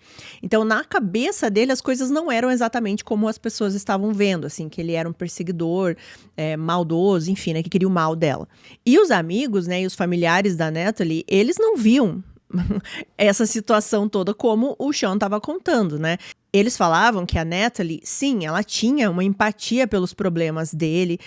Então, na cabeça dele, as coisas não eram exatamente como as pessoas estavam vendo, assim, que ele era um perseguidor, maldoso, enfim, né, que queria o mal dela. E os amigos, né, e os familiares da Natalie, eles não viam essa situação toda como o Sean estava contando, né? Eles falavam que a Natalie, sim, ela tinha uma empatia pelos problemas dele,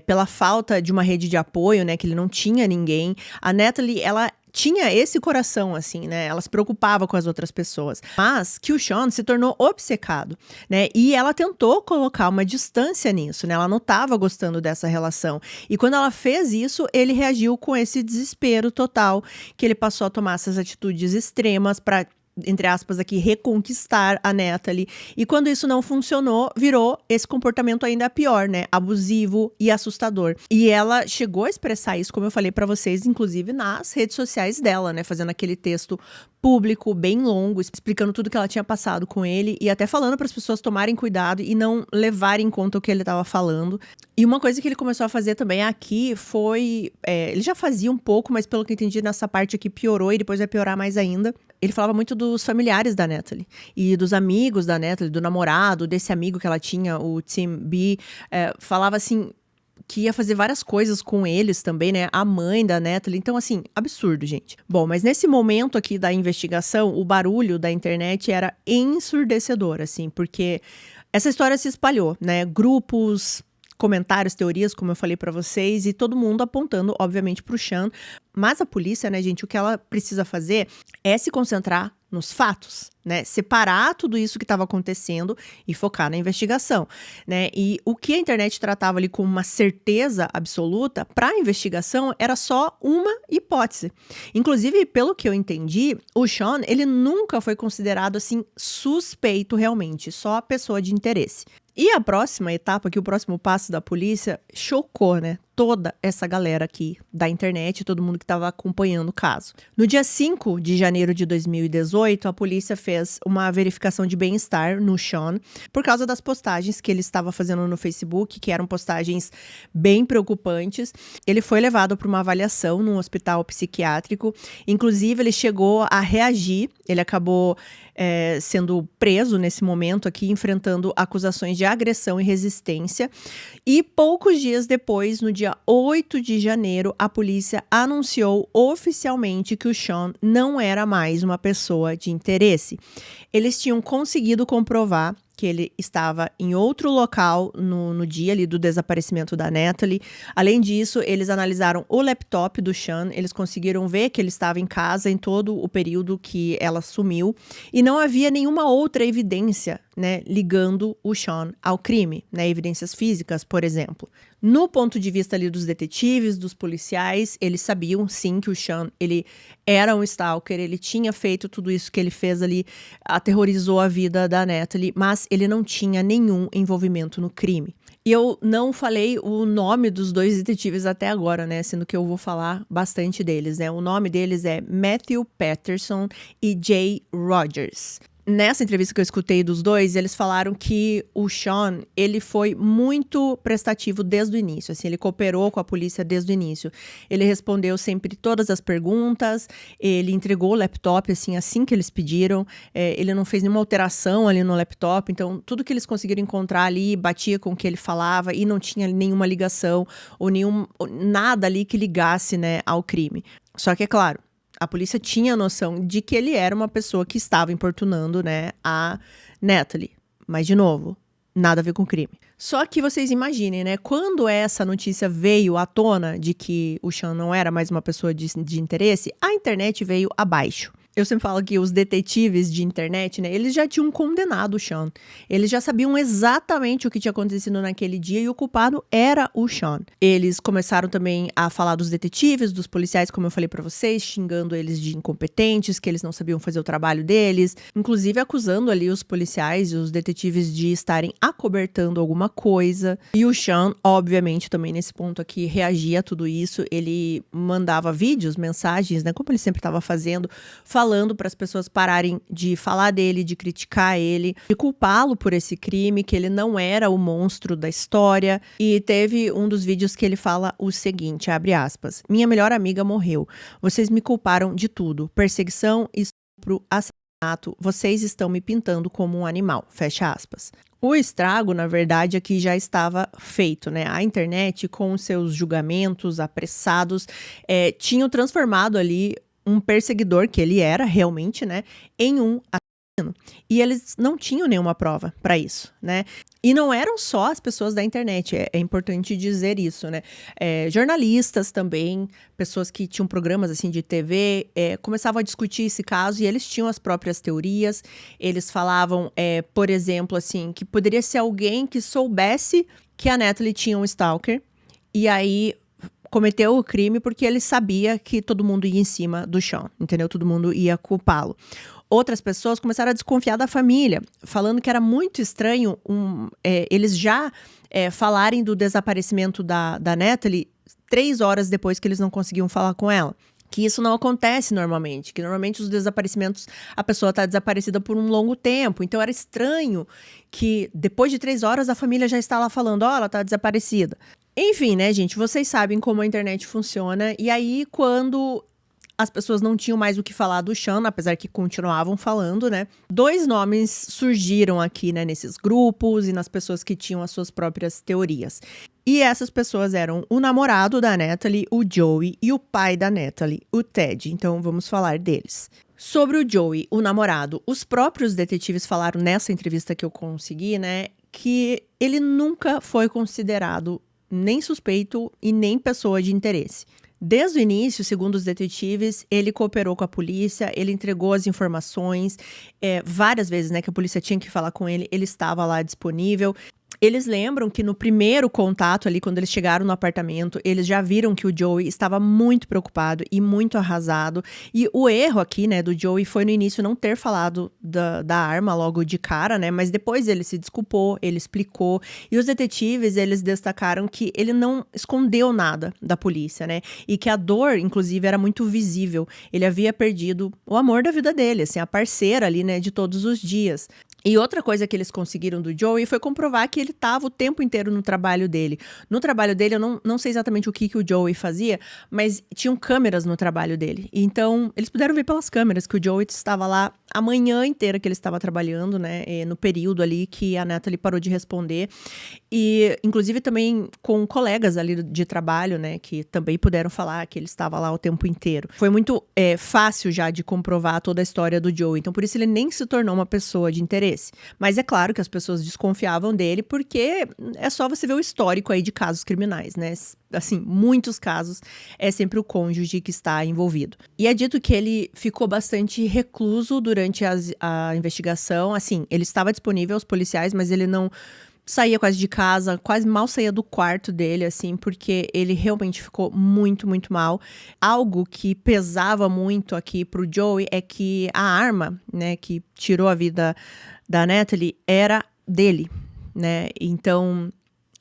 pela falta de uma rede de apoio, né, que ele não tinha ninguém. A Natalie, ela tinha esse coração, assim, né? Ela se preocupava com as outras pessoas. Mas que o Sean se tornou obcecado, né? E ela tentou colocar uma distância nisso, né? Ela não estava gostando dessa relação. E quando ela fez isso, ele reagiu com esse desespero total, que ele passou a tomar essas atitudes extremas para, entre aspas aqui, reconquistar a Natalie. E quando isso não funcionou, virou esse comportamento ainda pior, né? Abusivo e assustador. E ela chegou a expressar isso, como eu falei pra vocês, inclusive nas redes sociais dela, né? Fazendo aquele texto público, bem longo, explicando tudo que ela tinha passado com ele e até falando para as pessoas tomarem cuidado e não levarem em conta o que ele estava falando. E uma coisa que ele começou a fazer também aqui foi... ele já fazia um pouco, mas pelo que eu entendi, nessa parte aqui piorou e depois vai piorar mais ainda. Ele falava muito dos familiares da Natalie e dos amigos da Natalie, do namorado, desse amigo que ela tinha, o Tim B. Falava assim que ia fazer várias coisas com eles também, né? A mãe da Natalie. Então, assim, absurdo, gente. Bom, mas nesse momento aqui da investigação, o barulho da internet era ensurdecedor, assim, porque essa história se espalhou, né? Grupos, comentários, teorias, como eu falei pra vocês, e todo mundo apontando, obviamente, pro Sean. Mas a polícia, né, gente, o que ela precisa fazer é se concentrar nos fatos, né? Separar tudo isso que estava acontecendo e focar na investigação, né? E o que a internet tratava ali como uma certeza absoluta, para a investigação era só uma hipótese. Inclusive, pelo que eu entendi, o Sean, ele nunca foi considerado, assim, suspeito realmente, só pessoa de interesse. E a próxima etapa, que o próximo passo da polícia, chocou, né? toda essa galera aqui da internet, todo mundo que estava acompanhando o caso. No dia 5 de janeiro de 2018, a polícia fez uma verificação de bem-estar no Sean por causa das postagens que ele estava fazendo no Facebook, que eram postagens bem preocupantes. Ele foi levado para uma avaliação num hospital psiquiátrico. Inclusive, ele chegou a reagir. Ele acabou sendo preso nesse momento aqui, enfrentando acusações de agressão e resistência. E poucos dias depois, no dia 8 de janeiro, a polícia anunciou oficialmente que o Sean não era mais uma pessoa de interesse. Eles tinham conseguido comprovar que ele estava em outro local no dia ali do desaparecimento da Natalie. Além disso, eles analisaram o laptop do Sean, eles conseguiram ver que ele estava em casa em todo o período que ela sumiu, e não havia nenhuma outra evidência, né, ligando o Sean ao crime, né, evidências físicas, por exemplo. No ponto de vista ali dos detetives, dos policiais, eles sabiam sim que o Sean, ele era um stalker, ele tinha feito tudo isso que ele fez ali, aterrorizou a vida da Natalie, mas ele não tinha nenhum envolvimento no crime. E eu não falei o nome dos dois detetives até agora, né, sendo que eu vou falar bastante deles, né. O nome deles é Matthew Patterson e Jay Rogers. Nessa entrevista que eu escutei dos dois, eles falaram que o Sean, ele foi muito prestativo desde o início, assim, ele cooperou com a polícia desde o início. Ele respondeu sempre todas as perguntas, ele entregou o laptop, assim que eles pediram, ele não fez nenhuma alteração ali no laptop, então tudo que eles conseguiram encontrar ali batia com o que ele falava e não tinha nenhuma ligação ou nada ali que ligasse, né, ao crime. Só que, é claro, a polícia tinha a noção de que ele era uma pessoa que estava importunando, né, a Natalie. Mas, de novo, nada a ver com crime. Só que vocês imaginem, né, quando essa notícia veio à tona de que o Sean não era mais uma pessoa de interesse, a internet veio abaixo. Eu sempre falo que os detetives de internet, né, eles já tinham condenado o Sean. Eles já sabiam exatamente o que tinha acontecido naquele dia e o culpado era o Sean. Eles começaram também a falar dos detetives, dos policiais, como eu falei pra vocês, xingando eles de incompetentes, que eles não sabiam fazer o trabalho deles, inclusive acusando ali os policiais e os detetives de estarem acobertando alguma coisa. E o Sean, obviamente, também nesse ponto aqui, reagia a tudo isso. Ele mandava vídeos, mensagens, né, como ele sempre estava fazendo, falando para as pessoas pararem de falar dele, de criticar ele, de culpá-lo por esse crime, que ele não era o monstro da história. E teve um dos vídeos que ele fala o seguinte, abre aspas, minha melhor amiga morreu, vocês me culparam de tudo, perseguição, estupro, assassinato, vocês estão me pintando como um animal, fecha aspas. O estrago, na verdade, aqui já estava feito, né? A internet, com os seus julgamentos apressados, tinham transformado ali um perseguidor, que ele era realmente, né, em um assassino. E eles não tinham nenhuma prova para isso, né? E não eram só as pessoas da internet, é importante dizer isso, né? Jornalistas também, pessoas que tinham programas assim de TV, começavam a discutir esse caso e eles tinham as próprias teorias. Eles falavam, por exemplo, assim, que poderia ser alguém que soubesse que a Natalie tinha um stalker e aí cometeu o crime porque ele sabia que todo mundo ia em cima do Sean, entendeu? Todo mundo ia culpá-lo. Outras pessoas começaram a desconfiar da família, falando que era muito estranho eles já falarem do desaparecimento da Natalie 3 horas depois que eles não conseguiam falar com ela. Que isso não acontece normalmente, que normalmente os desaparecimentos, a pessoa está desaparecida por um longo tempo. Então era estranho que depois de 3 horas a família já está lá falando, ela está desaparecida. Enfim, né, gente, vocês sabem como a internet funciona. E aí, quando as pessoas não tinham mais o que falar do Sean, apesar que continuavam falando, né, 2 nomes surgiram aqui, né, nesses grupos e nas pessoas que tinham as suas próprias teorias. E essas pessoas eram o namorado da Natalie, o Joey, e o pai da Natalie, o Ted. Então, vamos falar deles. Sobre o Joey, o namorado, os próprios detetives falaram nessa entrevista que eu consegui, né, que ele nunca foi considerado nem suspeito e nem pessoa de interesse. Desde o início, segundo os detetives, ele cooperou com a polícia, ele entregou as informações, várias vezes, né, que a polícia tinha que falar com ele, ele estava lá disponível. Eles lembram que no primeiro contato ali, quando eles chegaram no apartamento, eles já viram que o Joey estava muito preocupado e muito arrasado. E o erro aqui, né, do Joey foi no início não ter falado da arma logo de cara, né, mas depois ele se desculpou, ele explicou. E os detetives, eles destacaram que ele não escondeu nada da polícia, né, e que a dor, inclusive, era muito visível. Ele havia perdido o amor da vida dele, assim, a parceira ali, né, de todos os dias. E outra coisa que eles conseguiram do Joey foi comprovar que ele estava o tempo inteiro no trabalho dele. No trabalho dele, eu não sei exatamente o que o Joey fazia, mas tinham câmeras no trabalho dele. Então, eles puderam ver pelas câmeras que o Joey estava lá a manhã inteira que ele estava trabalhando, né? No período ali que a Natalie parou de responder. E, inclusive, também com colegas ali de trabalho, né? Que também puderam falar que ele estava lá o tempo inteiro. Foi muito fácil já de comprovar toda a história do Joey. Então, por isso, ele nem se tornou uma pessoa de interesse. Mas é claro que as pessoas desconfiavam dele, porque é só você ver o histórico aí de casos criminais, né? Assim, muitos casos é sempre o cônjuge que está envolvido. E é dito que ele ficou bastante recluso durante a investigação. Assim, ele estava disponível aos policiais, mas ele não saía quase de casa, quase mal saía do quarto dele, assim, porque ele realmente ficou muito, muito mal. Algo que pesava muito aqui pro Joey é que a arma, né, que tirou a vida da Natalie era dele, né? Então,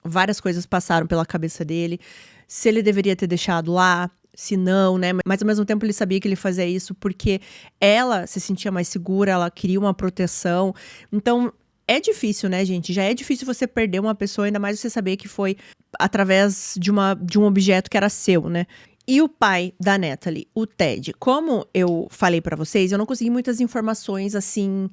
várias coisas passaram pela cabeça dele. Se ele deveria ter deixado lá, se não, né? Mas ao mesmo tempo ele sabia que ele fazia isso porque ela se sentia mais segura, ela queria uma proteção. Então, é difícil, né, gente? Já é difícil você perder uma pessoa, ainda mais você saber que foi através de um objeto que era seu, né? E o pai da Natalie, o Ted, como eu falei pra vocês, eu não consegui muitas informações assim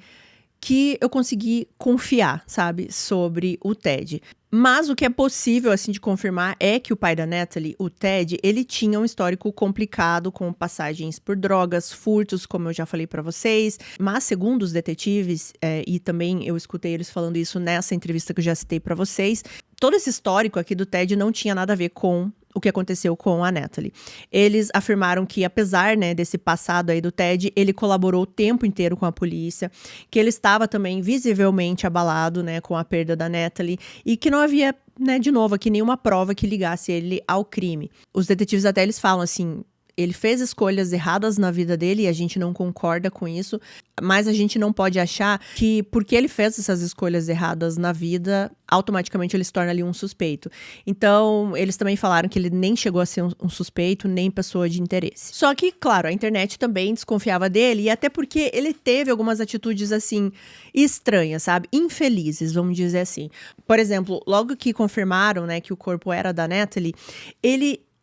que eu consegui confiar, sabe, sobre o Ted. Mas o que é possível, assim, de confirmar é que o pai da Natalie, o Ted, ele tinha um histórico complicado com passagens por drogas, furtos, como eu já falei pra vocês. Mas, segundo os detetives, e também eu escutei eles falando isso nessa entrevista que eu já citei pra vocês, todo esse histórico aqui do Ted não tinha nada a ver com o que aconteceu com a Natalie. Eles afirmaram que, apesar, né, desse passado aí do Ted, ele colaborou o tempo inteiro com a polícia, que ele estava também visivelmente abalado, né, com a perda da Natalie, e que não havia, né, de novo aqui, nenhuma prova que ligasse ele ao crime. Os detetives até eles falam assim, ele fez escolhas erradas na vida dele e a gente não concorda com isso, mas a gente não pode achar que porque ele fez essas escolhas erradas na vida, automaticamente ele se torna ali um suspeito. Então, eles também falaram que ele nem chegou a ser um suspeito, nem pessoa de interesse. Só que, claro, a internet também desconfiava dele, e até porque ele teve algumas atitudes, assim, estranhas, sabe? Infelizes, vamos dizer assim. Por exemplo, logo que confirmaram, né, que o corpo era da Natalie,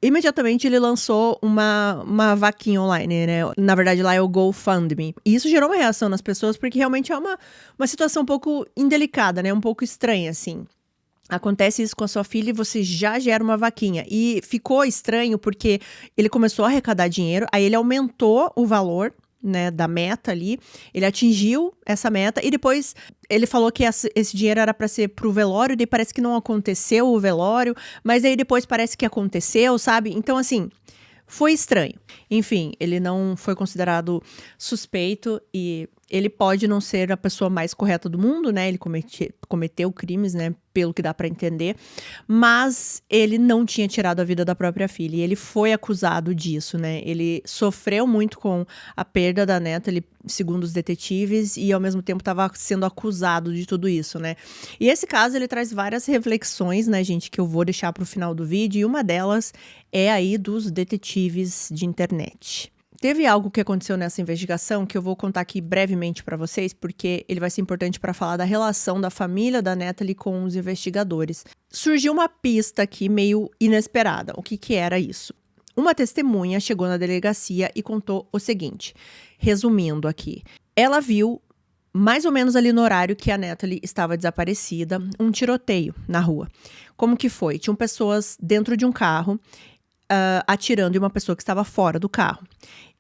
imediatamente ele lançou uma vaquinha online, né? Na verdade, lá é o GoFundMe. E isso gerou uma reação nas pessoas, porque realmente é uma situação um pouco indelicada, né? Um pouco estranha, assim. Acontece isso com a sua filha e você já gera uma vaquinha. E ficou estranho porque ele começou a arrecadar dinheiro, aí ele aumentou o valor, né, da meta ali, ele atingiu essa meta e depois ele falou que esse dinheiro era para ser pro velório, daí parece que não aconteceu o velório, mas aí depois parece que aconteceu, sabe? Então, assim, foi estranho. Enfim, ele não foi considerado suspeito e ele pode não ser a pessoa mais correta do mundo, né? Ele cometeu crimes, né? Pelo que dá pra entender. Mas ele não tinha tirado a vida da própria filha. E ele foi acusado disso, né? Ele sofreu muito com a perda da neta, segundo os detetives, e ao mesmo tempo estava sendo acusado de tudo isso, né? E esse caso, ele traz várias reflexões, né, gente? Que eu vou deixar pro final do vídeo. E uma delas é aí dos detetives de internet. Teve algo que aconteceu nessa investigação que eu vou contar aqui brevemente para vocês, porque ele vai ser importante para falar da relação da família da Natalie com os investigadores. Surgiu uma pista aqui meio inesperada. O que era isso? Uma testemunha chegou na delegacia e contou o seguinte, resumindo aqui. Ela viu, mais ou menos ali no horário que a Natalie estava desaparecida, um tiroteio na rua. Como que foi? Tinham pessoas dentro de um carro, atirando em uma pessoa que estava fora do carro.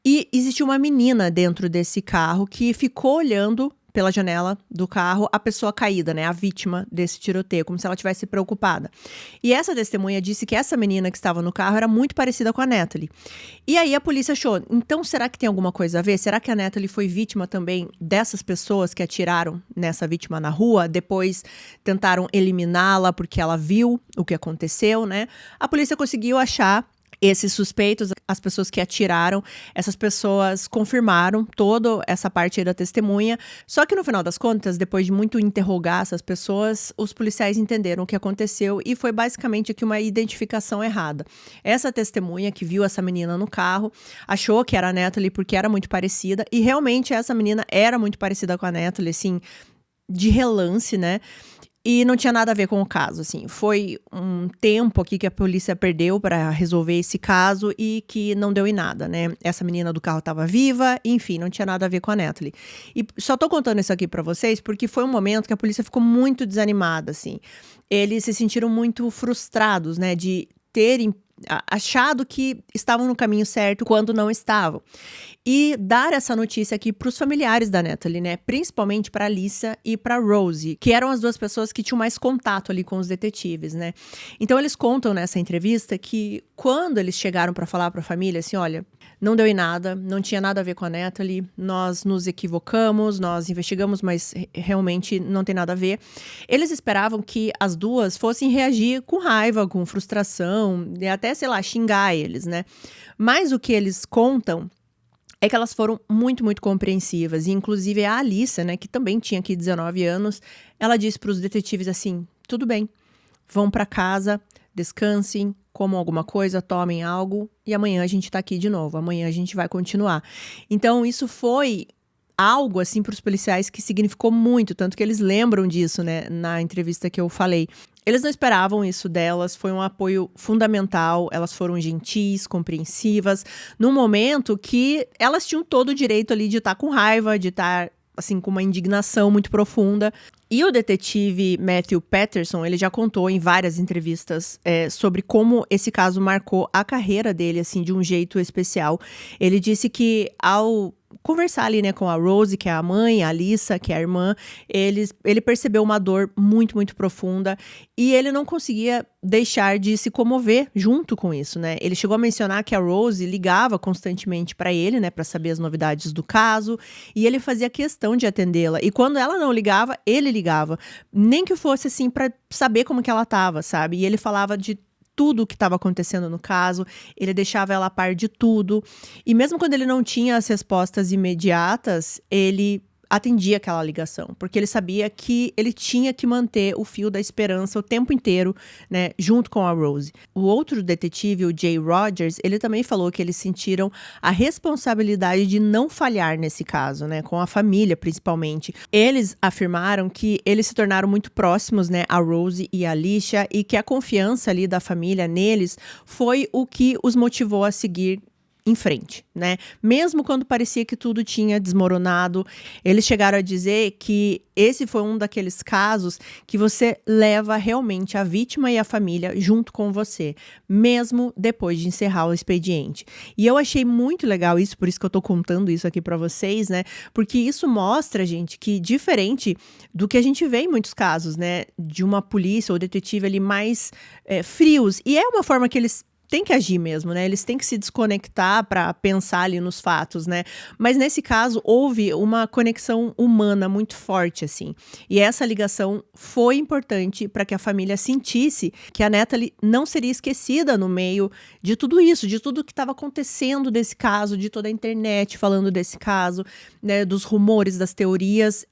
E existiu uma menina dentro desse carro que ficou olhando pela janela do carro a pessoa caída, né, a vítima desse tiroteio, como se ela tivesse preocupada. E essa testemunha disse que essa menina que estava no carro era muito parecida com a Natalie. E aí a polícia achou, então será que tem alguma coisa a ver? Será que a Natalie foi vítima também dessas pessoas que atiraram nessa vítima na rua? Depois tentaram eliminá-la porque ela viu o que aconteceu, né? A polícia conseguiu achar esses suspeitos, as pessoas que atiraram, essas pessoas confirmaram toda essa parte aí da testemunha. Só que no final das contas, depois de muito interrogar essas pessoas, os policiais entenderam o que aconteceu e foi basicamente aqui uma identificação errada. Essa testemunha que viu essa menina no carro, achou que era a Natalie porque era muito parecida, e realmente essa menina era muito parecida com a Natalie, assim, de relance, né? E não tinha nada a ver com o caso, assim. Foi um tempo aqui que a polícia perdeu para resolver esse caso e que não deu em nada, né? Essa menina do carro estava viva, enfim, não tinha nada a ver com a Natalie. E só tô contando isso aqui para vocês porque foi um momento que a polícia ficou muito desanimada, assim. Eles se sentiram muito frustrados, né, de terem achado que estavam no caminho certo quando não estavam. E dar essa notícia aqui para os familiares da Natalie, né? Principalmente para Alyssa e para Rosie, que eram as duas pessoas que tinham mais contato ali com os detetives, né? Então eles contam nessa entrevista que quando eles chegaram para falar para a família, assim, olha, não deu em nada, não tinha nada a ver com a Natalie, nós nos equivocamos, nós investigamos, mas realmente não tem nada a ver. Eles esperavam que as duas fossem reagir com raiva, com frustração, e até, sei lá, xingar eles, né? Mas o que eles contam é que elas foram muito, muito compreensivas. E, inclusive, a Alyssa, né, que também tinha aqui 19 anos, ela disse para os detetives assim, tudo bem, vão para casa, descansem, comam alguma coisa, tomem algo e amanhã a gente tá aqui de novo, amanhã a gente vai continuar. Então, isso foi algo, assim, para os policiais que significou muito, tanto que eles lembram disso, né, na entrevista que eu falei. Eles não esperavam isso delas, foi um apoio fundamental, elas foram gentis, compreensivas, num momento que elas tinham todo o direito ali de estar com raiva, de estar, assim, com uma indignação muito profunda. E o detetive Matthew Patterson, ele já contou em várias entrevistas sobre como esse caso marcou a carreira dele, assim, de um jeito especial. Ele disse que ao conversar ali, né, com a Rosie, que é a mãe, a Alyssa, que é a irmã, ele percebeu uma dor muito, muito profunda e ele não conseguia deixar de se comover junto com isso, né? Ele chegou a mencionar que a Rosie ligava constantemente para ele, né, para saber as novidades do caso, e ele fazia questão de atendê-la. E quando ela não ligava, ele ligava, nem que fosse assim para saber como que ela tava, sabe? E ele falava de tudo o que estava acontecendo no caso, ele deixava ela a par de tudo. E mesmo quando ele não tinha as respostas imediatas, ele atendia aquela ligação, porque ele sabia que ele tinha que manter o fio da esperança o tempo inteiro, né, junto com a Rosie. O outro detetive, o Jay Rogers, ele também falou que eles sentiram a responsabilidade de não falhar nesse caso, né, com a família principalmente. Eles afirmaram que eles se tornaram muito próximos, né, a Rosie e a Alyssa, e que a confiança ali da família neles foi o que os motivou a seguir em frente, né? Mesmo quando parecia que tudo tinha desmoronado, eles chegaram a dizer que esse foi um daqueles casos que você leva realmente a vítima e a família junto com você, mesmo depois de encerrar o expediente. E eu achei muito legal isso, por isso que eu tô contando isso aqui pra vocês, né? Porque isso mostra, gente, que diferente do que a gente vê em muitos casos, né? De uma polícia ou detetive ali mais frios. E é uma forma que eles tem que agir mesmo, né? Eles têm que se desconectar para pensar ali nos fatos, né? Mas nesse caso houve uma conexão humana muito forte, assim. E essa ligação foi importante para que a família sentisse que a Natalie não seria esquecida no meio de tudo isso, de tudo que estava acontecendo desse caso, de toda a internet falando desse caso, né? Dos rumores, das teorias.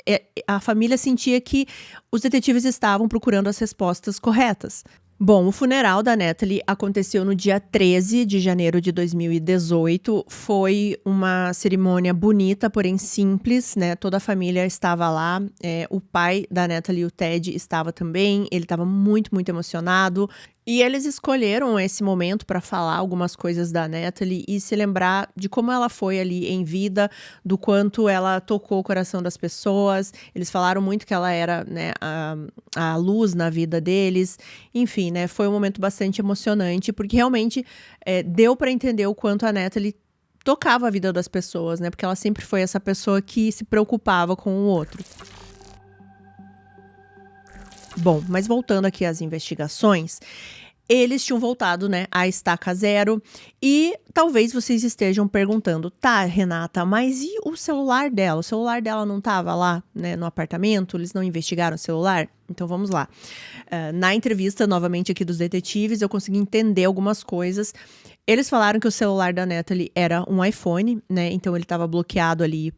A família sentia que os detetives estavam procurando as respostas corretas. Bom, o funeral da Natalie aconteceu no dia 13 de janeiro de 2018. Foi uma cerimônia bonita, porém simples, né? Toda a família estava lá. O pai da Natalie, o Ted, estava também. Ele estava muito, muito emocionado. E eles escolheram esse momento para falar algumas coisas da Natalie e se lembrar de como ela foi ali em vida, do quanto ela tocou o coração das pessoas. Eles falaram muito que ela era, né, a luz na vida deles. Enfim, né, foi um momento bastante emocionante, porque realmente deu para entender o quanto a Natalie tocava a vida das pessoas, né? Porque ela sempre foi essa pessoa que se preocupava com o outro. Bom, mas voltando aqui às investigações, eles tinham voltado, né, à estaca zero e talvez vocês estejam perguntando, tá, Renata, mas e o celular dela? O celular dela não estava lá, né, no apartamento? Eles não investigaram o celular? Então vamos lá. Na entrevista, novamente aqui dos detetives, eu consegui entender algumas coisas. Eles falaram que o celular da Natalie era um iPhone, né, então ele estava bloqueado ali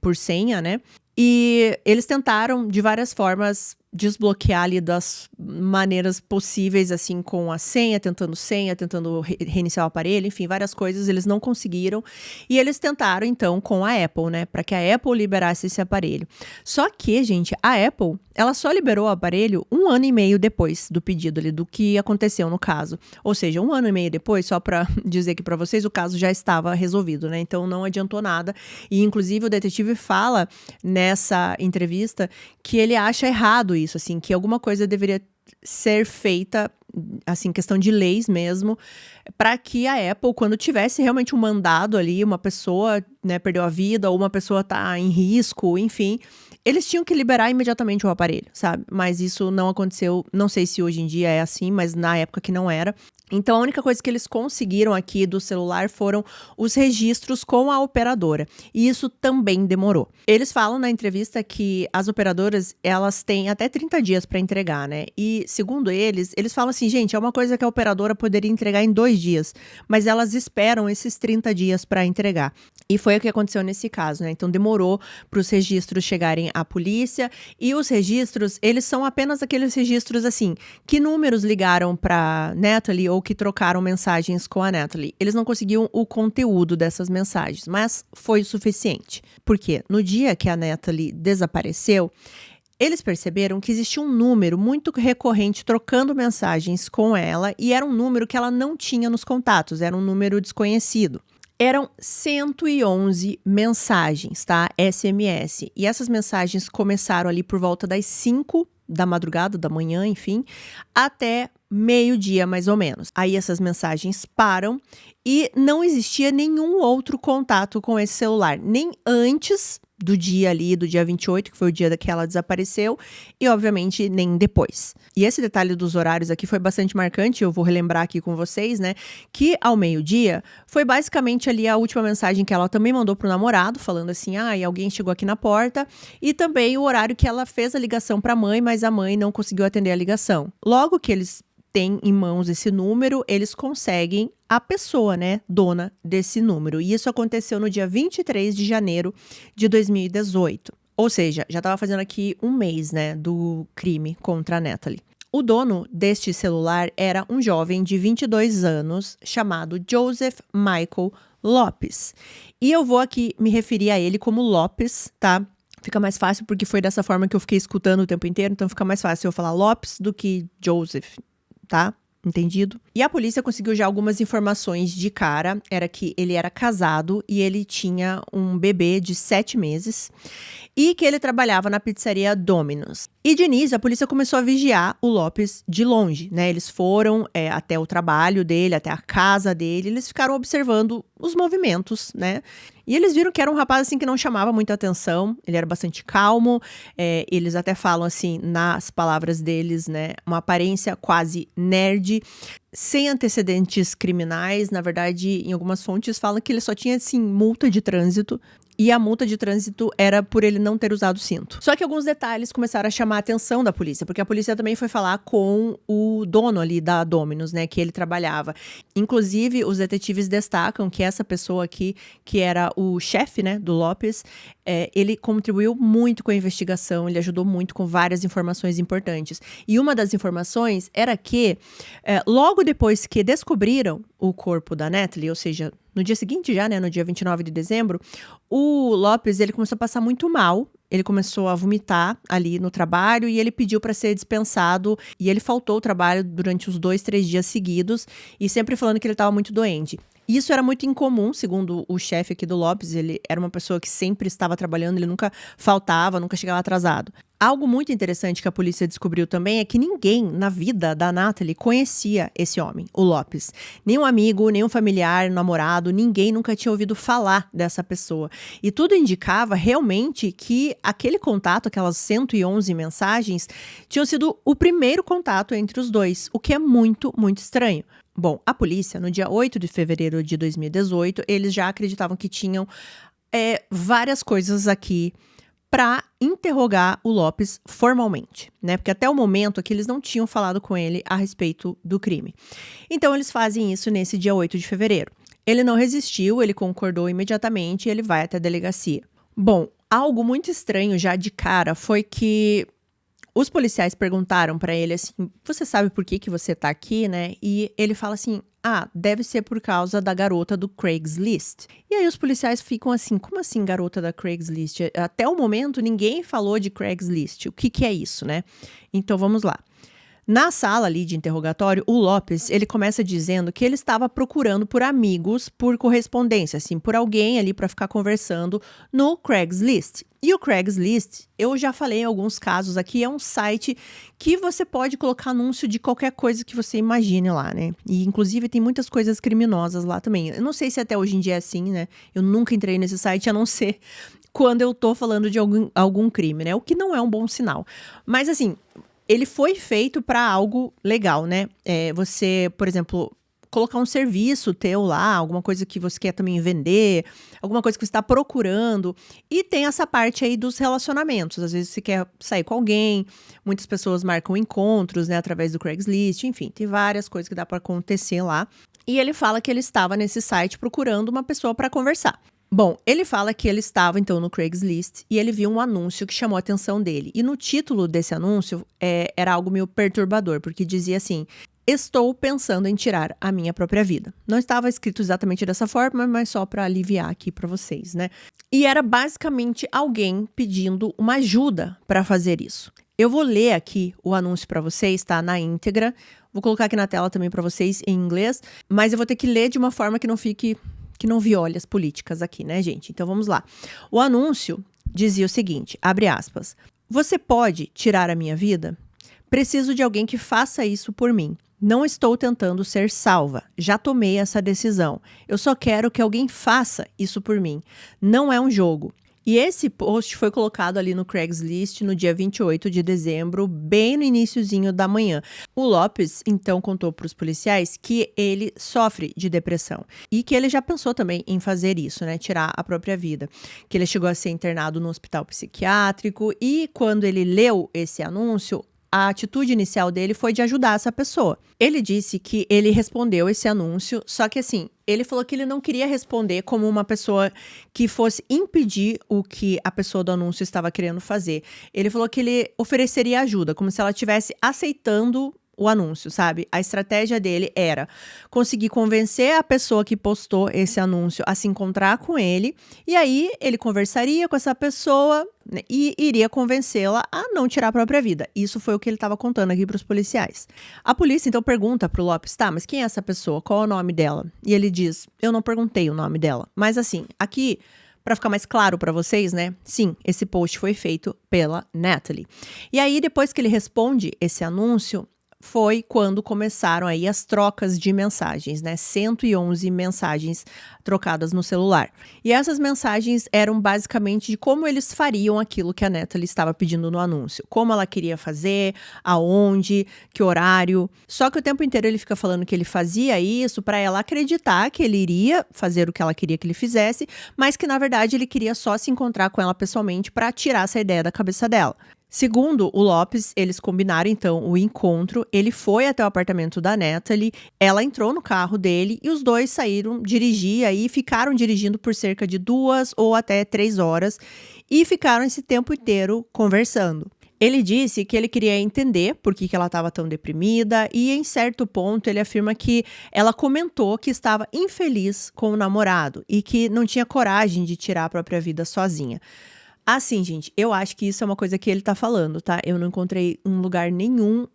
por senha, né? E eles tentaram, de várias formas, desbloquear ali das maneiras possíveis, assim, com a senha, tentando reiniciar o aparelho, enfim, várias coisas, eles não conseguiram. E eles tentaram, então, com a Apple, né, para que a Apple liberasse esse aparelho. Só que, gente, a Apple, ela só liberou o aparelho 1 ano e meio depois do pedido ali, do que aconteceu no caso. Ou seja, 1 ano e meio depois, só para dizer aqui para vocês, o caso já estava resolvido, né, então não adiantou nada. E, inclusive, o detetive fala nessa entrevista que ele acha errado isso, assim, que alguma coisa deveria ser feita, assim, questão de leis mesmo, para que a Apple, quando tivesse realmente um mandado ali, uma pessoa, né, perdeu a vida ou uma pessoa tá em risco, enfim, eles tinham que liberar imediatamente o aparelho, sabe? Mas isso não aconteceu, não sei se hoje em dia é assim, mas na época que não era. Então, a única coisa que eles conseguiram aqui do celular foram os registros com a operadora. E isso também demorou. Eles falam na entrevista que as operadoras, elas têm até 30 dias para entregar, né? E, segundo eles falam assim, gente, é uma coisa que a operadora poderia entregar em 2 dias, mas elas esperam esses 30 dias para entregar. E foi o que aconteceu nesse caso, né? Então, demorou para os registros chegarem à polícia. E os registros, eles são apenas aqueles registros, assim, que números ligaram para Natalie ou que trocaram mensagens com a Natalie. Eles não conseguiam o conteúdo dessas mensagens, mas foi o suficiente. Porque no dia que a Natalie desapareceu, eles perceberam que existia um número muito recorrente trocando mensagens com ela e era um número que ela não tinha nos contatos, era um número desconhecido. Eram 111 mensagens, tá? SMS. E essas mensagens começaram ali por volta das 5 da madrugada, da manhã, enfim, até meio-dia, mais ou menos. Aí essas mensagens param e não existia nenhum outro contato com esse celular, nem antes do dia ali, do dia 28, que foi o dia que ela desapareceu, e obviamente nem depois. E esse detalhe dos horários aqui foi bastante marcante, eu vou relembrar aqui com vocês, né, que ao meio-dia foi basicamente ali a última mensagem que ela também mandou pro namorado, falando assim, alguém chegou aqui na porta, e também o horário que ela fez a ligação pra mãe, mas a mãe não conseguiu atender a ligação. Logo que eles têm em mãos esse número, eles conseguem a pessoa, né, dona desse número. E isso aconteceu no dia 23 de janeiro de 2018. Ou seja, já estava fazendo aqui um mês, né, do crime contra a Natalie. O dono deste celular era um jovem de 22 anos chamado Joseph Michael Lopes. E eu vou aqui me referir a ele como Lopes, tá? Fica mais fácil porque foi dessa forma que eu fiquei escutando o tempo inteiro, então fica mais fácil eu falar Lopes do que Joseph, tá? Entendido? E a polícia conseguiu já algumas informações de cara. Era que ele era casado e ele tinha um bebê de 7 meses. E que ele trabalhava na pizzaria Domino's. E de início, a polícia começou a vigiar o Lopes de longe, né? Eles foram até o trabalho dele, até a casa dele. Eles ficaram observando os movimentos, né? E eles viram que era um rapaz, assim, que não chamava muita atenção. Ele era bastante calmo. Eles até falam, assim, nas palavras deles, né? Uma aparência quase nerd, sem antecedentes criminais. Na verdade, em algumas fontes falam que ele só tinha, assim, multa de trânsito. E a multa de trânsito era por ele não ter usado cinto. Só que alguns detalhes começaram a chamar a atenção da polícia, porque a polícia também foi falar com o dono ali da Domino's, né, que ele trabalhava. Inclusive, os detetives destacam que essa pessoa aqui, que era o chefe, né, do Lopes, ele contribuiu muito com a investigação, ele ajudou muito com várias informações importantes. E uma das informações era que, logo depois que descobriram o corpo da Natalie, ou seja, no dia seguinte já, né, no dia 29 de dezembro, o Lopes, ele começou a passar muito mal. Ele começou a vomitar ali no trabalho e ele pediu para ser dispensado. E ele faltou ao trabalho durante os 2, 3 dias seguidos e sempre falando que ele estava muito doente. Isso era muito incomum, segundo o chefe aqui do Lopes. Ele era uma pessoa que sempre estava trabalhando, ele nunca faltava, nunca chegava atrasado. Algo muito interessante que a polícia descobriu também é que ninguém na vida da Natalie conhecia esse homem, o Lopes. Nenhum amigo, nenhum familiar, namorado, ninguém nunca tinha ouvido falar dessa pessoa. E tudo indicava realmente que aquele contato, aquelas 111 mensagens, tinham sido o primeiro contato entre os dois, o que é muito, muito estranho. Bom, a polícia, no dia 8 de fevereiro de 2018, eles já acreditavam que tinham várias coisas aqui para interrogar o Lopes formalmente, né? Porque até o momento aqui eles não tinham falado com ele a respeito do crime. Então eles fazem isso nesse dia 8 de fevereiro. Ele não resistiu, ele concordou imediatamente e ele vai até a delegacia. Bom, algo muito estranho já de cara foi que os policiais perguntaram para ele assim: você sabe por que você tá aqui, né? E ele fala assim: deve ser por causa da garota do Craigslist. E aí os policiais ficam assim: como assim garota da Craigslist? Até o momento ninguém falou de Craigslist. O que é isso, né? Então vamos lá. Na sala ali de interrogatório, o Lopes, ele começa dizendo que ele estava procurando por amigos, por correspondência, assim, por alguém ali para ficar conversando no Craigslist. E o Craigslist, eu já falei em alguns casos aqui, é um site que você pode colocar anúncio de qualquer coisa que você imagine lá, né? E inclusive tem muitas coisas criminosas lá também. Eu não sei se até hoje em dia é assim, né? Eu nunca entrei nesse site, a não ser quando eu tô falando de algum crime, né? O que não é um bom sinal. Mas assim, ele foi feito para algo legal, né? Você, por exemplo, colocar um serviço teu lá, alguma coisa que você quer também vender, alguma coisa que você está procurando. E tem essa parte aí dos relacionamentos. Às vezes você quer sair com alguém, muitas pessoas marcam encontros, né, através do Craigslist. Enfim, tem várias coisas que dá para acontecer lá. E ele fala que ele estava nesse site procurando uma pessoa para conversar. Bom, ele fala que ele estava, então, no Craigslist e ele viu um anúncio que chamou a atenção dele. E no título desse anúncio era algo meio perturbador, porque dizia assim: estou pensando em tirar a minha própria vida. Não estava escrito exatamente dessa forma, mas só para aliviar aqui para vocês, né? E era basicamente alguém pedindo uma ajuda para fazer isso. Eu vou ler aqui o anúncio para vocês, tá? Na íntegra. Vou colocar aqui na tela também para vocês em inglês, mas eu vou ter que ler de uma forma que não viole as políticas aqui, né, gente? Então vamos lá. O anúncio dizia o seguinte, abre aspas: você pode tirar a minha vida? Preciso de alguém que faça isso por mim. Não estou tentando ser salva. Já tomei essa decisão. Eu só quero que alguém faça isso por mim. Não é um jogo. E esse post foi colocado ali no Craigslist no dia 28 de dezembro, bem no iniciozinho da manhã. O Lopes, então, contou para os policiais que ele sofre de depressão e que ele já pensou também em fazer isso, né, tirar a própria vida. Que ele chegou a ser internado no hospital psiquiátrico e quando ele leu esse anúncio, a atitude inicial dele foi de ajudar essa pessoa. Ele disse que ele respondeu esse anúncio, só que assim, ele falou que ele não queria responder como uma pessoa que fosse impedir o que a pessoa do anúncio estava querendo fazer. Ele falou que ele ofereceria ajuda, como se ela estivesse aceitando o anúncio, sabe? A estratégia dele era conseguir convencer a pessoa que postou esse anúncio a se encontrar com ele, e aí ele conversaria com essa pessoa, né, e iria convencê-la a não tirar a própria vida. Isso foi o que ele estava contando aqui para os policiais. A polícia então pergunta para o Lopes: tá, mas quem é essa pessoa? Qual é o nome dela? E ele diz: eu não perguntei o nome dela. Mas assim, aqui, para ficar mais claro para vocês, né? Sim, esse post foi feito pela Natalie. E aí, depois que ele responde esse anúncio, foi quando começaram aí as trocas de mensagens, né? 111 mensagens trocadas no celular. E essas mensagens eram basicamente de como eles fariam aquilo que a Natalie estava pedindo no anúncio. Como ela queria fazer, aonde, que horário. Só que o tempo inteiro ele fica falando que ele fazia isso para ela acreditar que ele iria fazer o que ela queria que ele fizesse, mas que na verdade ele queria só se encontrar com ela pessoalmente para tirar essa ideia da cabeça dela. Segundo o Lopes, eles combinaram então o encontro, ele foi até o apartamento da Natalie, ela entrou no carro dele e os dois saíram dirigir aí, ficaram dirigindo por cerca de 2 ou até 3 horas e ficaram esse tempo inteiro conversando. Ele disse que ele queria entender por que ela estava tão deprimida e em certo ponto ele afirma que ela comentou que estava infeliz com o namorado e que não tinha coragem de tirar a própria vida sozinha. Assim, gente, eu acho que isso é uma coisa que ele tá falando, tá? Eu não encontrei em lugar nenhum,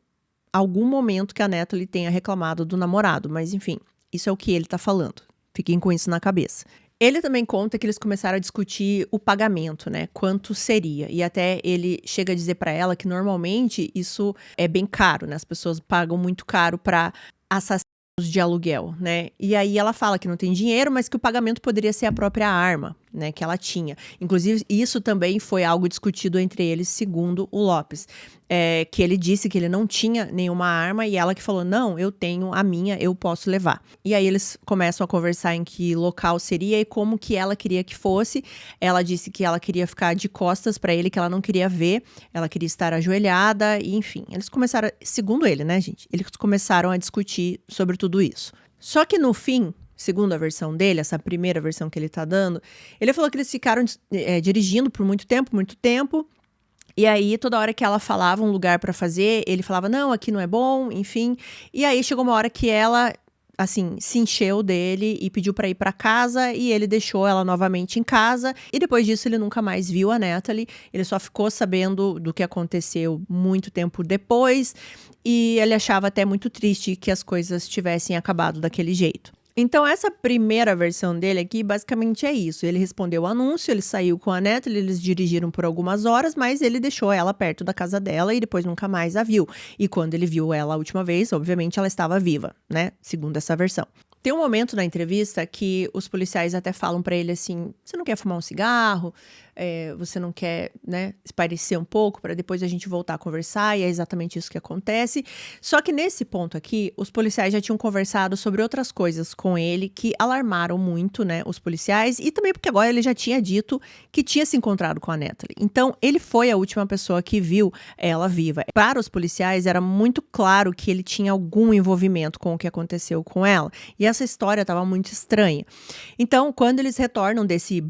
algum momento que a Natalie tenha reclamado do namorado, mas enfim, isso é o que ele tá falando. Fiquem com isso na cabeça. Ele também conta que eles começaram a discutir o pagamento, né, quanto seria, e até ele chega a dizer pra ela que normalmente isso é bem caro, né, as pessoas pagam muito caro pra assassinos de aluguel, né, e aí ela fala que não tem dinheiro, mas que o pagamento poderia ser a própria arma, né, que ela tinha. Inclusive isso também foi algo discutido entre eles, segundo o Lopes, que ele disse que ele não tinha nenhuma arma e ela que falou, não, eu tenho a minha, eu posso levar. E aí eles começam a conversar em que local seria e como que ela queria que fosse. Ela disse que ela queria ficar de costas pra ele, que ela não queria ver, ela queria estar ajoelhada, e enfim. Eles começaram, segundo ele, né, gente? Eles começaram a discutir sobre tudo isso. Só que no fim, segundo a versão dele, essa primeira versão que ele tá dando, ele falou que eles ficaram dirigindo por muito tempo, e aí toda hora que ela falava um lugar pra fazer, ele falava, não, aqui não é bom, enfim. E aí chegou uma hora que ela, assim, se encheu dele e pediu pra ir pra casa, e ele deixou ela novamente em casa, e depois disso ele nunca mais viu a Natalie, ele só ficou sabendo do que aconteceu muito tempo depois, e ele achava até muito triste que as coisas tivessem acabado daquele jeito. Então essa primeira versão dele aqui basicamente é isso, ele respondeu o anúncio, ele saiu com a Natalie, eles dirigiram por algumas horas, mas ele deixou ela perto da casa dela e depois nunca mais a viu. E quando ele viu ela a última vez, obviamente ela estava viva, né, segundo essa versão. Tem um momento na entrevista que os policiais até falam pra ele assim, você não quer fumar um cigarro? Você não quer, né, espairecer um pouco para depois a gente voltar a conversar, e é exatamente isso que acontece. Só que nesse ponto aqui, os policiais já tinham conversado sobre outras coisas com ele que alarmaram muito, né, os policiais, e também porque agora ele já tinha dito que tinha se encontrado com a Natalie. Então, ele foi a última pessoa que viu ela viva. Para os policiais, era muito claro que ele tinha algum envolvimento com o que aconteceu com ela, e essa história estava muito estranha. Então, quando eles retornam desse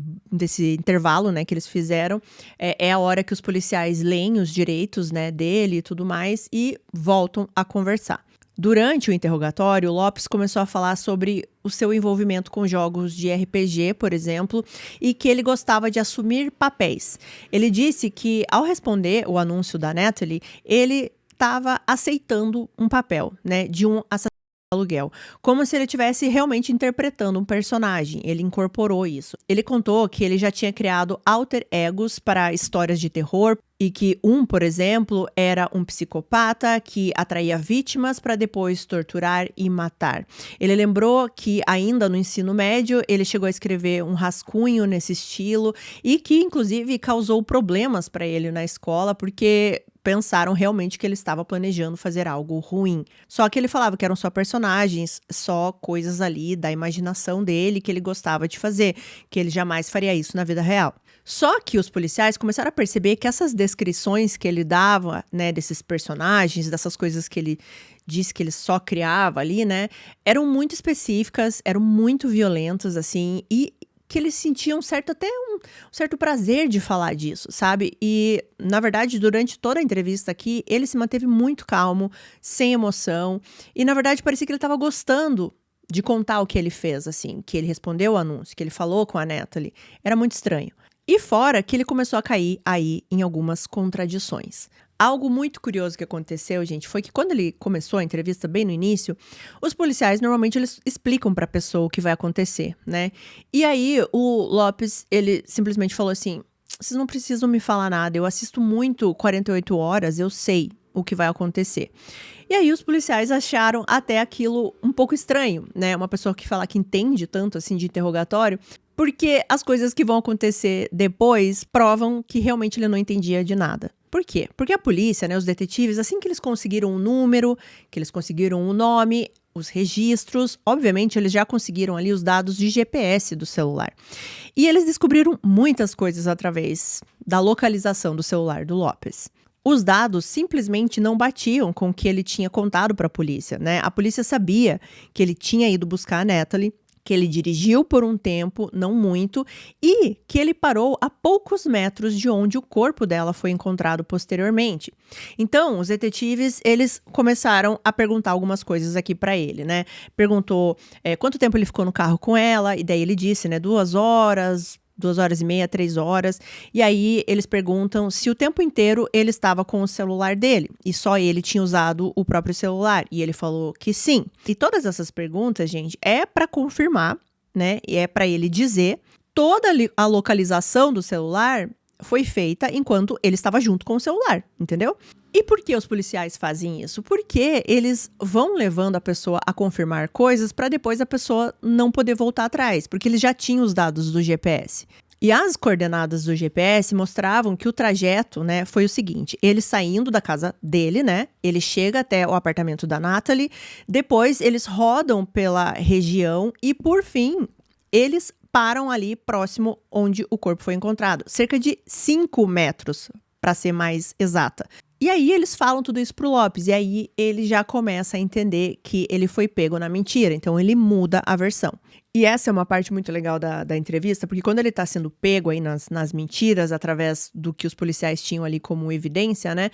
intervalo, né, que eles fizeram, é a hora que os policiais leem os direitos, né, dele e tudo mais e voltam a conversar. Durante o interrogatório, o Lopes começou a falar sobre o seu envolvimento com jogos de RPG, por exemplo, e que ele gostava de assumir papéis. Ele disse que, ao responder o anúncio da Natalie, ele estava aceitando um papel, né, de um assassino de aluguel, como se ele estivesse realmente interpretando um personagem. Ele incorporou isso. Ele contou que ele já tinha criado alter egos para histórias de terror e que por exemplo, era um psicopata que atraía vítimas para depois torturar e matar. Ele lembrou que ainda no ensino médio ele chegou a escrever um rascunho nesse estilo e que inclusive causou problemas para ele na escola porque pensaram realmente que ele estava planejando fazer algo ruim. Só que ele falava que eram só personagens, só coisas ali da imaginação dele que ele gostava de fazer, que ele jamais faria isso na vida real. Só que os policiais começaram a perceber que essas descrições que ele dava, né, desses personagens, dessas coisas que ele disse que ele só criava ali, né, eram muito específicas, eram muito violentas, assim, e que eles sentiam um certo prazer de falar disso, sabe? E, na verdade, durante toda a entrevista aqui, ele se manteve muito calmo, sem emoção, e, na verdade, parecia que ele estava gostando de contar o que ele fez, assim, que ele respondeu o anúncio, que ele falou com a Natalie. Era muito estranho. E fora que ele começou a cair aí em algumas contradições. Algo muito curioso que aconteceu, gente, foi que quando ele começou a entrevista bem no início, os policiais normalmente eles explicam para a pessoa o que vai acontecer, né? E aí o Lopes, ele simplesmente falou assim, vocês não precisam me falar nada, eu assisto muito 48 horas, eu sei o que vai acontecer. E aí os policiais acharam até aquilo um pouco estranho, né? Uma pessoa que fala que entende tanto assim de interrogatório, porque as coisas que vão acontecer depois provam que realmente ele não entendia de nada. Por quê? Porque a polícia, né, os detetives, assim que eles conseguiram um número, que eles conseguiram um nome, os registros, obviamente eles já conseguiram ali os dados de GPS do celular. E eles descobriram muitas coisas através da localização do celular do Lopes. Os dados simplesmente não batiam com o que ele tinha contado para a polícia, né? A polícia sabia que ele tinha ido buscar a Natalie, que ele dirigiu por um tempo, não muito, e que ele parou a poucos metros de onde o corpo dela foi encontrado posteriormente. Então, os detetives, eles começaram a perguntar algumas coisas aqui para ele, né? Perguntou quanto tempo ele ficou no carro com ela, e daí ele disse, né, 2 horas... 2h30, 3 horas, e aí eles perguntam se o tempo inteiro ele estava com o celular dele, e só ele tinha usado o próprio celular, e ele falou que sim. E todas essas perguntas, gente, é para confirmar né? E é para ele dizer. Toda a localização do celular foi feita enquanto ele estava junto com o celular, entendeu? E por que os policiais fazem isso? Porque eles vão levando a pessoa a confirmar coisas para depois a pessoa não poder voltar atrás, porque eles já tinham os dados do GPS. E as coordenadas do GPS mostravam que o trajeto, né, foi o seguinte: ele saindo da casa dele, né, ele chega até o apartamento da Natalie, depois eles rodam pela região e, por fim, eles param ali próximo onde o corpo foi encontrado. Cerca de 5 metros, para ser mais exata. E aí eles falam tudo isso pro Lopes, e aí ele já começa a entender que ele foi pego na mentira, então ele muda a versão. E essa é uma parte muito legal da entrevista, porque quando ele tá sendo pego aí nas mentiras, através do que os policiais tinham ali como evidência, né?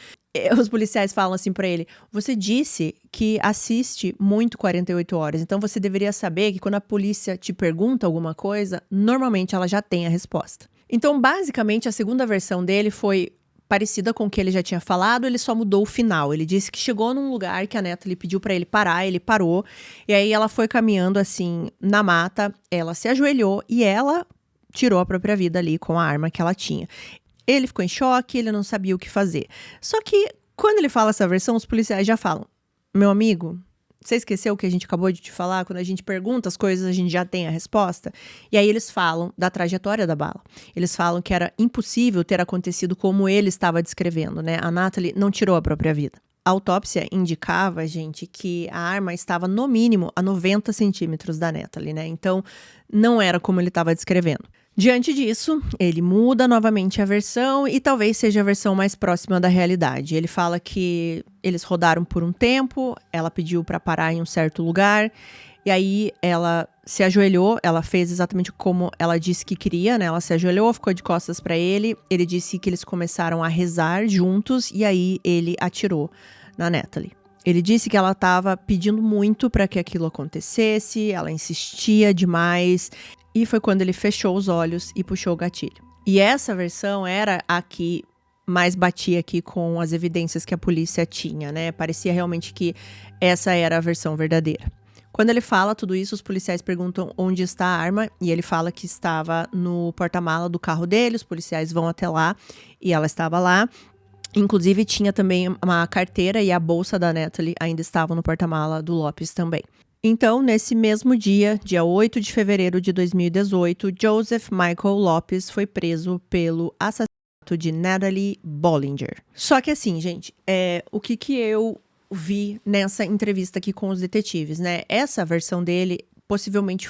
Os policiais falam assim pra ele: você disse que assiste muito 48 horas, então você deveria saber que quando a polícia te pergunta alguma coisa, normalmente ela já tem a resposta. Então, basicamente, a segunda versão dele foi parecida com o que ele já tinha falado, ele só mudou o final. Ele disse que chegou num lugar que a Natalie pediu pra ele parar, ele parou, e aí ela foi caminhando assim na mata, ela se ajoelhou e ela tirou a própria vida ali com a arma que ela tinha. Ele ficou em choque, ele não sabia o que fazer. Só que quando ele fala essa versão, os policiais já falam: meu amigo, você esqueceu o que a gente acabou de te falar? Quando a gente pergunta as coisas, a gente já tem a resposta. E aí eles falam da trajetória da bala. Eles falam que era impossível ter acontecido como ele estava descrevendo, né? A Natalie não tirou a própria vida. A autópsia indicava, gente, que a arma estava no mínimo a 90 centímetros da Natalie, né? Então, não era como ele estava descrevendo. Diante disso, ele muda novamente a versão e talvez seja a versão mais próxima da realidade. Ele fala que eles rodaram por um tempo, ela pediu para parar em um certo lugar, e aí ela se ajoelhou, ela fez exatamente como ela disse que queria, né? Ela se ajoelhou, ficou de costas para ele, ele disse que eles começaram a rezar juntos e aí ele atirou na Natalie. Ele disse que ela estava pedindo muito para que aquilo acontecesse, ela insistia demais. E foi quando ele fechou os olhos e puxou o gatilho. E essa versão era a que mais batia aqui com as evidências que a polícia tinha, né? Parecia realmente que essa era a versão verdadeira. Quando ele fala tudo isso, os policiais perguntam onde está a arma. E ele fala que estava no porta-mala do carro dele. Os policiais vão até lá e ela estava lá. Inclusive, tinha também uma carteira e a bolsa da Natalie ainda estavam no porta-mala do Lopes também. Então, nesse mesmo dia 8 de fevereiro de 2018, Joseph Michael Lopes foi preso pelo assassinato de Natalie Bollinger. Só que assim, gente, o que eu vi nessa entrevista aqui com os detetives, né? Essa versão dele possivelmente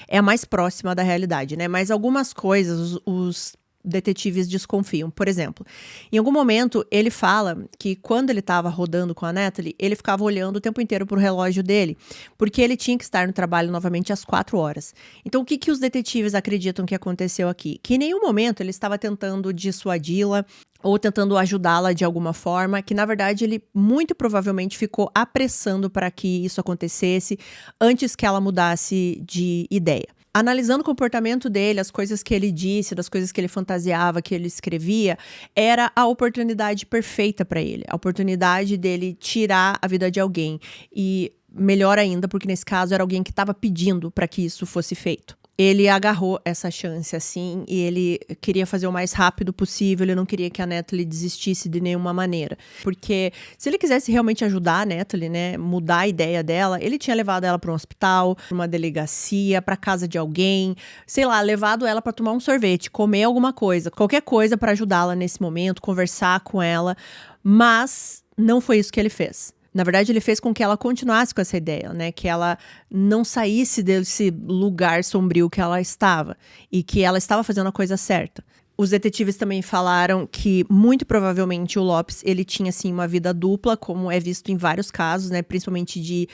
é a mais próxima da realidade, né? Mas algumas coisas os detetives desconfiam. Por exemplo, em algum momento ele fala que quando ele estava rodando com a Natalie, ele ficava olhando o tempo inteiro pro relógio dele, porque ele tinha que estar no trabalho novamente às 4 horas. Então o que os detetives acreditam que aconteceu aqui? Que em nenhum momento ele estava tentando dissuadi-la ou tentando ajudá-la de alguma forma, que na verdade ele muito provavelmente ficou apressando para que isso acontecesse antes que ela mudasse de ideia. Analisando o comportamento dele, as coisas que ele disse, das coisas que ele fantasiava, que ele escrevia, era a oportunidade perfeita para ele. A oportunidade dele tirar a vida de alguém. E melhor ainda, porque nesse caso era alguém que estava pedindo para que isso fosse feito. Ele agarrou essa chance, assim, e ele queria fazer o mais rápido possível, ele não queria que a Natalie desistisse de nenhuma maneira. Porque se ele quisesse realmente ajudar a Natalie, né, mudar a ideia dela, ele tinha levado ela para um hospital, para uma delegacia, para casa de alguém, sei lá, levado ela para tomar um sorvete, comer alguma coisa, qualquer coisa para ajudá-la nesse momento, conversar com ela, mas não foi isso que ele fez. Na verdade, ele fez com que ela continuasse com essa ideia, né? Que ela não saísse desse lugar sombrio que ela estava e que ela estava fazendo a coisa certa. Os detetives também falaram que, muito provavelmente, o Lopes, ele tinha, assim, uma vida dupla, como é visto em vários casos, né? Principalmente de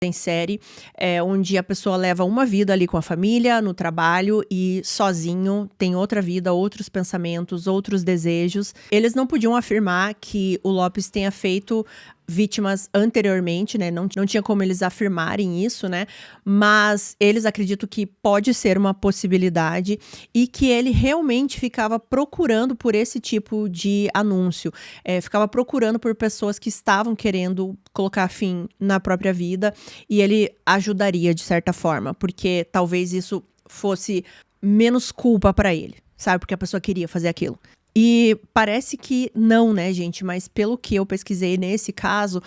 em série, onde a pessoa leva uma vida ali com a família, no trabalho e sozinho tem outra vida, outros pensamentos, outros desejos. Eles não podiam afirmar que o Lopes tenha feito vítimas anteriormente, né? Não tinha como eles afirmarem isso, né? Mas eles acreditam que pode ser uma possibilidade e que ele realmente ficava procurando por esse tipo de anúncio. Ficava procurando por pessoas que estavam querendo colocar fim na própria vida e ele ajudaria de certa forma, porque talvez isso fosse menos culpa pra ele, sabe? Porque a pessoa queria fazer aquilo. E parece que não, né, gente? Mas pelo que eu pesquisei nesse caso,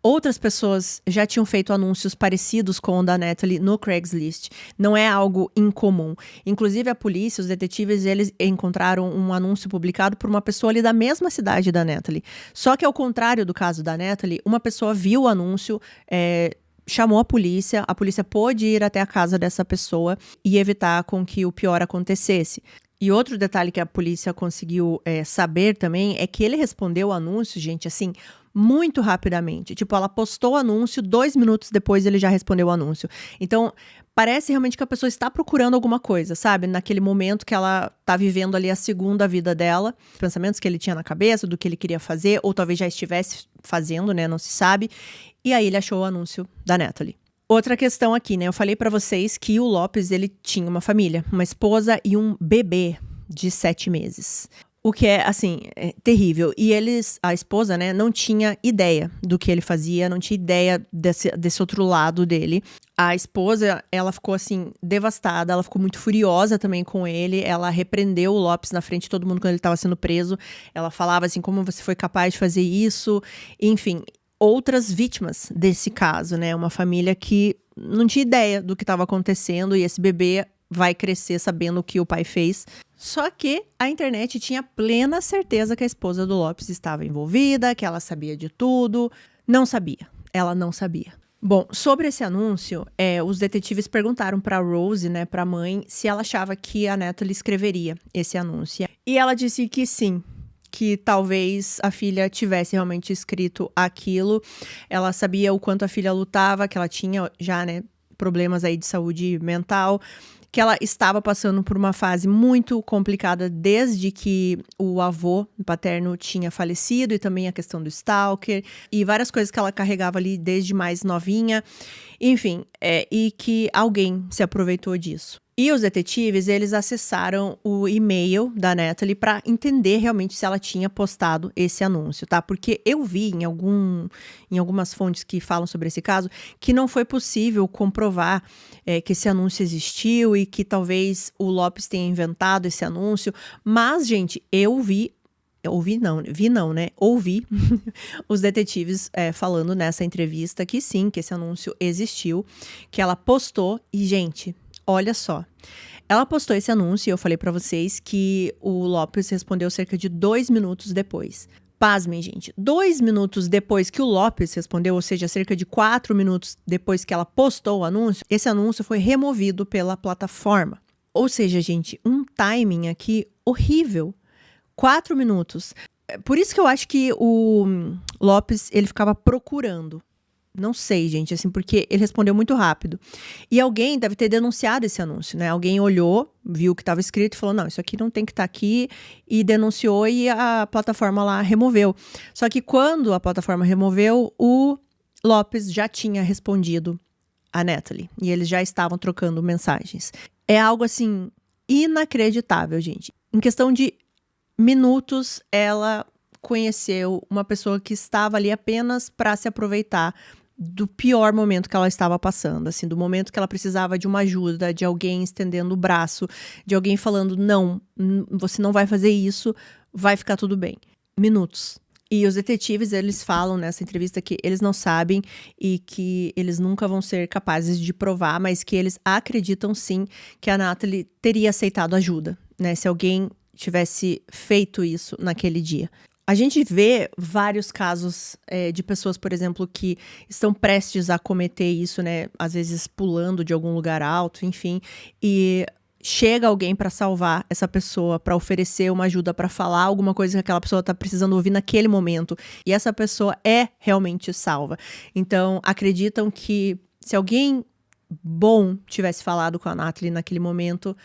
outras pessoas já tinham feito anúncios parecidos com o da Natalie no Craigslist. Não é algo incomum. Inclusive, a polícia, os detetives, eles encontraram um anúncio publicado por uma pessoa ali da mesma cidade da Natalie. Só que, ao contrário do caso da Natalie, uma pessoa viu o anúncio, chamou a polícia pôde ir até a casa dessa pessoa e evitar com que o pior acontecesse. E outro detalhe que a polícia conseguiu saber também é que ele respondeu o anúncio, gente, assim, muito rapidamente. Tipo, ela postou o anúncio, 2 minutos depois ele já respondeu o anúncio. Então, parece realmente que a pessoa está procurando alguma coisa, sabe? Naquele momento que ela tá vivendo ali a segunda vida dela, os pensamentos que ele tinha na cabeça, do que ele queria fazer, ou talvez já estivesse fazendo, né? Não se sabe. E aí ele achou o anúncio da Natalie. Outra questão aqui, né? Eu falei pra vocês que o Lopes, ele tinha uma família, uma esposa e um bebê de 7 meses. O que é, assim, terrível. E a esposa, né, não tinha ideia do que ele fazia, não tinha ideia desse outro lado dele. A esposa, ela ficou, assim, devastada, ela ficou muito furiosa também com ele. Ela repreendeu o Lopes na frente de todo mundo quando ele estava sendo preso. Ela falava, assim, como você foi capaz de fazer isso? Enfim, outras vítimas desse caso, né? Uma família que não tinha ideia do que estava acontecendo e esse bebê vai crescer sabendo o que o pai fez. Só que a internet tinha plena certeza que a esposa do Lopes estava envolvida, que ela sabia de tudo. Não sabia. Ela não sabia. Bom, sobre esse anúncio, os detetives perguntaram para Rose, né, para a mãe, se ela achava que a Natalie escreveria esse anúncio. E ela disse que sim, que talvez a filha tivesse realmente escrito aquilo. Ela sabia o quanto a filha lutava, que ela tinha já, né, problemas aí de saúde mental, que ela estava passando por uma fase muito complicada desde que o avô paterno tinha falecido e também a questão do stalker e várias coisas que ela carregava ali desde mais novinha, enfim, e que alguém se aproveitou disso. E os detetives, eles acessaram o e-mail da Natalie para entender realmente se ela tinha postado esse anúncio, tá? Porque eu vi em algumas fontes que falam sobre esse caso que não foi possível comprovar que esse anúncio existiu e que talvez o Lopes tenha inventado esse anúncio. Mas, gente, ouvi os detetives falando nessa entrevista que sim, que esse anúncio existiu, que ela postou e, gente, olha só, ela postou esse anúncio e eu falei pra vocês que o Lopes respondeu cerca de 2 minutos depois. Pasmem, gente, 2 minutos depois que o Lopes respondeu, ou seja, cerca de 4 minutos depois que ela postou o anúncio, esse anúncio foi removido pela plataforma. Ou seja, gente, um timing aqui horrível. 4 minutos. Por isso que eu acho que o Lopes, ele ficava procurando. Não sei, gente, assim, porque ele respondeu muito rápido. E alguém deve ter denunciado esse anúncio, né? Alguém olhou, viu o que estava escrito e falou, não, isso aqui não tem que estar aqui, e denunciou e a plataforma lá removeu. Só que quando a plataforma removeu, o Lopes já tinha respondido a Natalie, e eles já estavam trocando mensagens. É algo, assim, inacreditável, gente. Em questão de minutos, ela conheceu uma pessoa que estava ali apenas para se aproveitar do pior momento que ela estava passando, assim, do momento que ela precisava de uma ajuda, de alguém estendendo o braço, de alguém falando, não, você não vai fazer isso, vai ficar tudo bem. Minutos. E os detetives, eles falam nessa entrevista que eles não sabem e que eles nunca vão ser capazes de provar, mas que eles acreditam sim que a Natalie teria aceitado ajuda, né, se alguém tivesse feito isso naquele dia. A gente vê vários casos de pessoas, por exemplo, que estão prestes a cometer isso, né? Às vezes pulando de algum lugar alto, enfim. E chega alguém para salvar essa pessoa, para oferecer uma ajuda, para falar alguma coisa que aquela pessoa tá precisando ouvir naquele momento. E essa pessoa é realmente salva. Então, acreditam que se alguém bom tivesse falado com a Natalie naquele momento,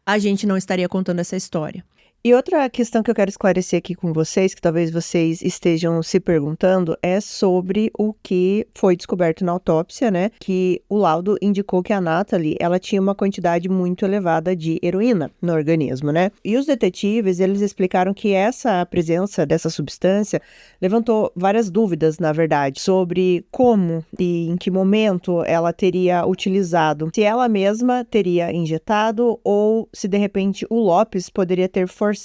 a gente não estaria contando essa história. E outra questão que eu quero esclarecer aqui com vocês, que talvez vocês estejam se perguntando, é sobre o que foi descoberto na autópsia, né? Que o laudo indicou que a Natalie, ela tinha uma quantidade muito elevada de heroína no organismo, né? E os detetives, eles explicaram que essa presença dessa substância levantou várias dúvidas, na verdade, sobre como e em que momento ela teria utilizado, se ela mesma teria injetado ou se de repente o Lopes poderia ter forçado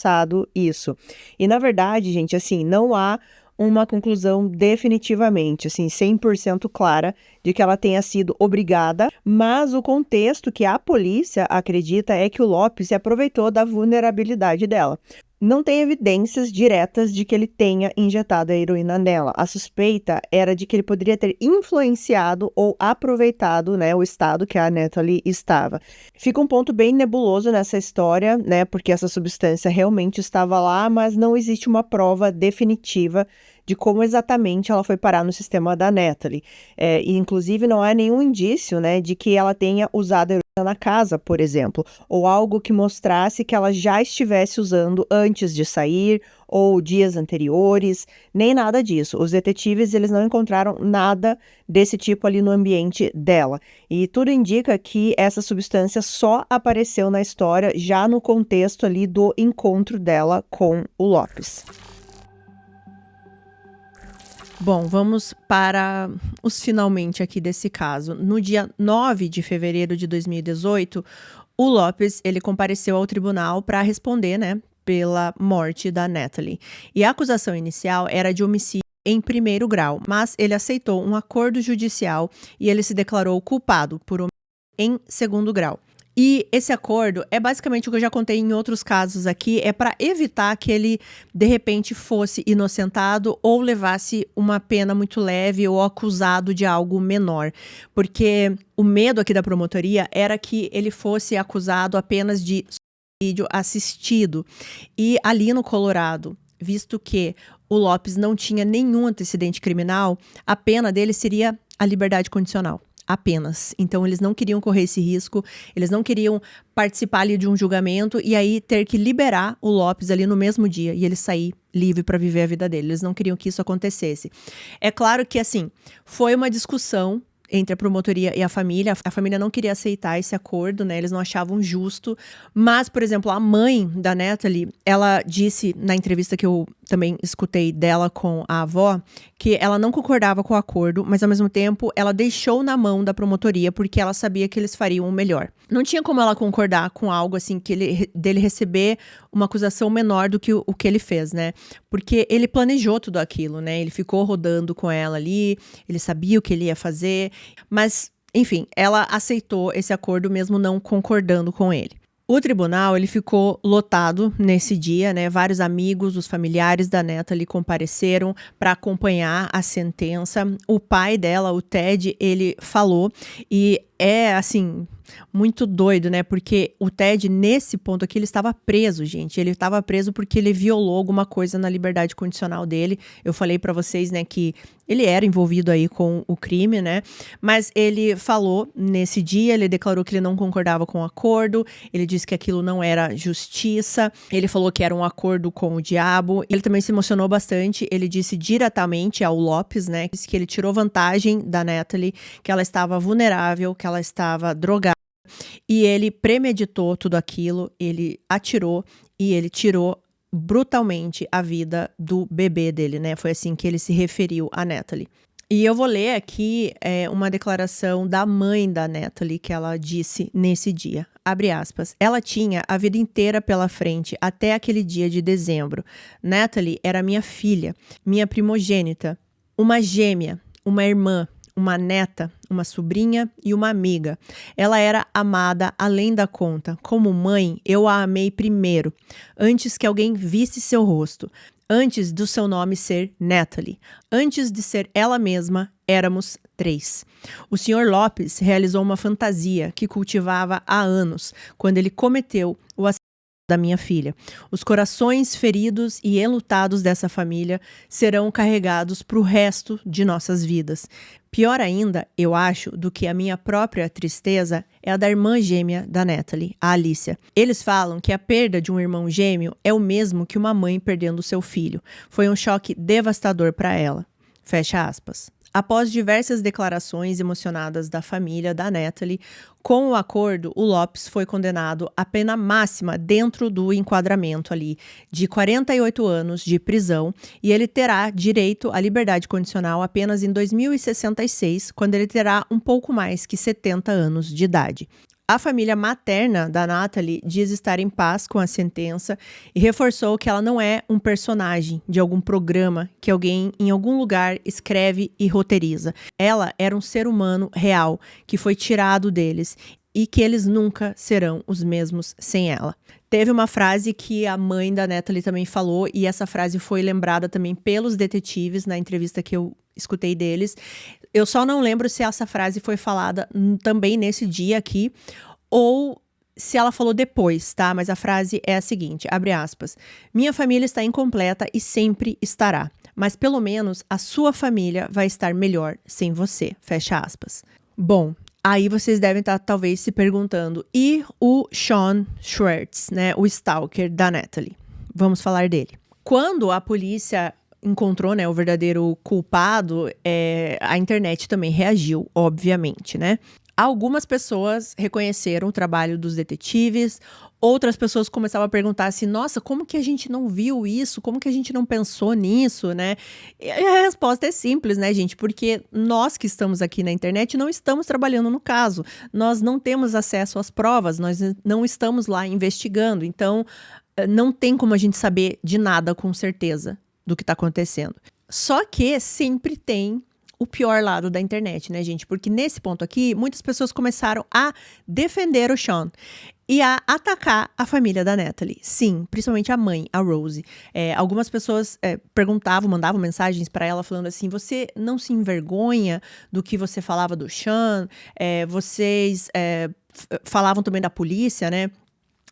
isso. E na verdade, gente, assim, não há uma conclusão definitivamente, assim, 100% clara de que ela tenha sido obrigada, mas o contexto que a polícia acredita é que o Lopes se aproveitou da vulnerabilidade dela. Não tem evidências diretas de que ele tenha injetado a heroína nela. A suspeita era de que ele poderia ter influenciado ou aproveitado, né, o estado que a Natalie estava. Fica um ponto bem nebuloso nessa história, né, porque essa substância realmente estava lá, mas não existe uma prova definitiva de como exatamente ela foi parar no sistema da Natalie. E inclusive não há nenhum indício, né, de que ela tenha usado a heroína na casa, por exemplo, ou algo que mostrasse que ela já estivesse usando antes de sair ou dias anteriores, nem nada disso. Os detetives, eles não encontraram nada desse tipo ali no ambiente dela. E tudo indica que essa substância só apareceu na história já no contexto ali do encontro dela com o Lopes. Bom, vamos para os finalmente aqui desse caso. No dia 9 de fevereiro de 2018, o Lopes, ele compareceu ao tribunal para responder, né, pela morte da Natalie. E a acusação inicial era de homicídio em primeiro grau, mas ele aceitou um acordo judicial e ele se declarou culpado por homicídio em segundo grau. E esse acordo é basicamente o que eu já contei em outros casos aqui, é para evitar que ele, de repente, fosse inocentado ou levasse uma pena muito leve ou acusado de algo menor. Porque o medo aqui da promotoria era que ele fosse acusado apenas de suicídio assistido. E ali no Colorado, visto que o Lopes não tinha nenhum antecedente criminal, a pena dele seria a liberdade condicional. Apenas. Então, eles não queriam correr esse risco, eles não queriam participar ali de um julgamento e aí ter que liberar o Lopes ali no mesmo dia e ele sair livre para viver a vida dele. Eles não queriam que isso acontecesse. É claro que, assim, foi uma discussão entre a promotoria e a família. A família não queria aceitar esse acordo, né? Eles não achavam justo. Mas, por exemplo, a mãe da Natalie, ela disse na entrevista que eu também escutei dela com a avó, que ela não concordava com o acordo, mas ao mesmo tempo ela deixou na mão da promotoria porque ela sabia que eles fariam o melhor. Não tinha como ela concordar com algo assim, dele receber uma acusação menor do que o que ele fez, né? Porque ele planejou tudo aquilo, né? Ele ficou rodando com ela ali, ele sabia o que ele ia fazer, mas, enfim, ela aceitou esse acordo mesmo não concordando com ele. O tribunal, ele ficou lotado nesse dia, né? Vários amigos, os familiares da Natalie compareceram para acompanhar a sentença. O pai dela, o Ted, ele falou e é, assim, muito doido, né? Porque o Ted, nesse ponto aqui, ele estava preso, gente. Ele estava preso porque ele violou alguma coisa na liberdade condicional dele. Eu falei para vocês, né, que ele era envolvido aí com o crime, né? Mas ele falou nesse dia, ele declarou que ele não concordava com o acordo, ele disse que aquilo não era justiça, ele falou que era um acordo com o diabo. Ele também se emocionou bastante, ele disse diretamente ao Lopes, né, que ele tirou vantagem da Natalie, que ela estava vulnerável, que ela estava drogada. E ele premeditou tudo aquilo, ele atirou e ele tirou brutalmente a vida do bebê dele, né? Foi assim que ele se referiu a Natalie. E eu vou ler aqui uma declaração da mãe da Natalie que ela disse nesse dia. Abre aspas. Ela tinha a vida inteira pela frente até aquele dia de dezembro. Natalie era minha filha, minha primogênita, uma gêmea, uma irmã, uma neta, uma sobrinha e uma amiga. Ela era amada além da conta. Como mãe, eu a amei primeiro, antes que alguém visse seu rosto, antes do seu nome ser Natalie, antes de ser ela mesma, éramos 3. O Sr. Lopes realizou uma fantasia que cultivava há anos, quando ele cometeu o assassinato da minha filha. Os corações feridos e enlutados dessa família serão carregados para o resto de nossas vidas. Pior ainda, eu acho, do que a minha própria tristeza é a da irmã gêmea da Natalie, a Alicia. Eles falam que a perda de um irmão gêmeo é o mesmo que uma mãe perdendo seu filho. Foi um choque devastador para ela. Fecha aspas. Após diversas declarações emocionadas da família da Natalie, com o acordo, o Lopes foi condenado à pena máxima dentro do enquadramento ali, de 48 anos de prisão, e ele terá direito à liberdade condicional apenas em 2066, quando ele terá um pouco mais que 70 anos de idade. A família materna da Natalie diz estar em paz com a sentença e reforçou que ela não é um personagem de algum programa que alguém em algum lugar escreve e roteiriza. Ela era um ser humano real que foi tirado deles e que eles nunca serão os mesmos sem ela. Teve uma frase que a mãe da Natalie também falou, e essa frase foi lembrada também pelos detetives na entrevista que eu escutei deles. Eu só não lembro se essa frase foi falada também nesse dia aqui, ou se ela falou depois, tá? Mas a frase é a seguinte, abre aspas, minha família está incompleta e sempre estará, mas pelo menos a sua família vai estar melhor sem você, fecha aspas. Bom, aí vocês devem estar talvez se perguntando, e o Sean Schwartz, né, o stalker da Natalie? Vamos falar dele. Quando a polícia encontrou, né, o verdadeiro culpado, a internet também reagiu, obviamente, né? Algumas pessoas reconheceram o trabalho dos detetives, outras pessoas começavam a perguntar assim, nossa, como que a gente não viu isso? Como que a gente não pensou nisso, né? E a resposta é simples, né, gente? Porque nós que estamos aqui na internet não estamos trabalhando no caso. Nós não temos acesso às provas, nós não estamos lá investigando. Então, não tem como a gente saber de nada com certeza do que está acontecendo. Só que sempre tem o pior lado da internet, né, gente? Porque nesse ponto aqui, muitas pessoas começaram a defender o Sean e a atacar a família da Natalie. Sim, principalmente a mãe, a Rose. Algumas pessoas perguntavam, mandavam mensagens para ela falando assim, você não se envergonha do que você falava do Sean? Vocês falavam também da polícia, né?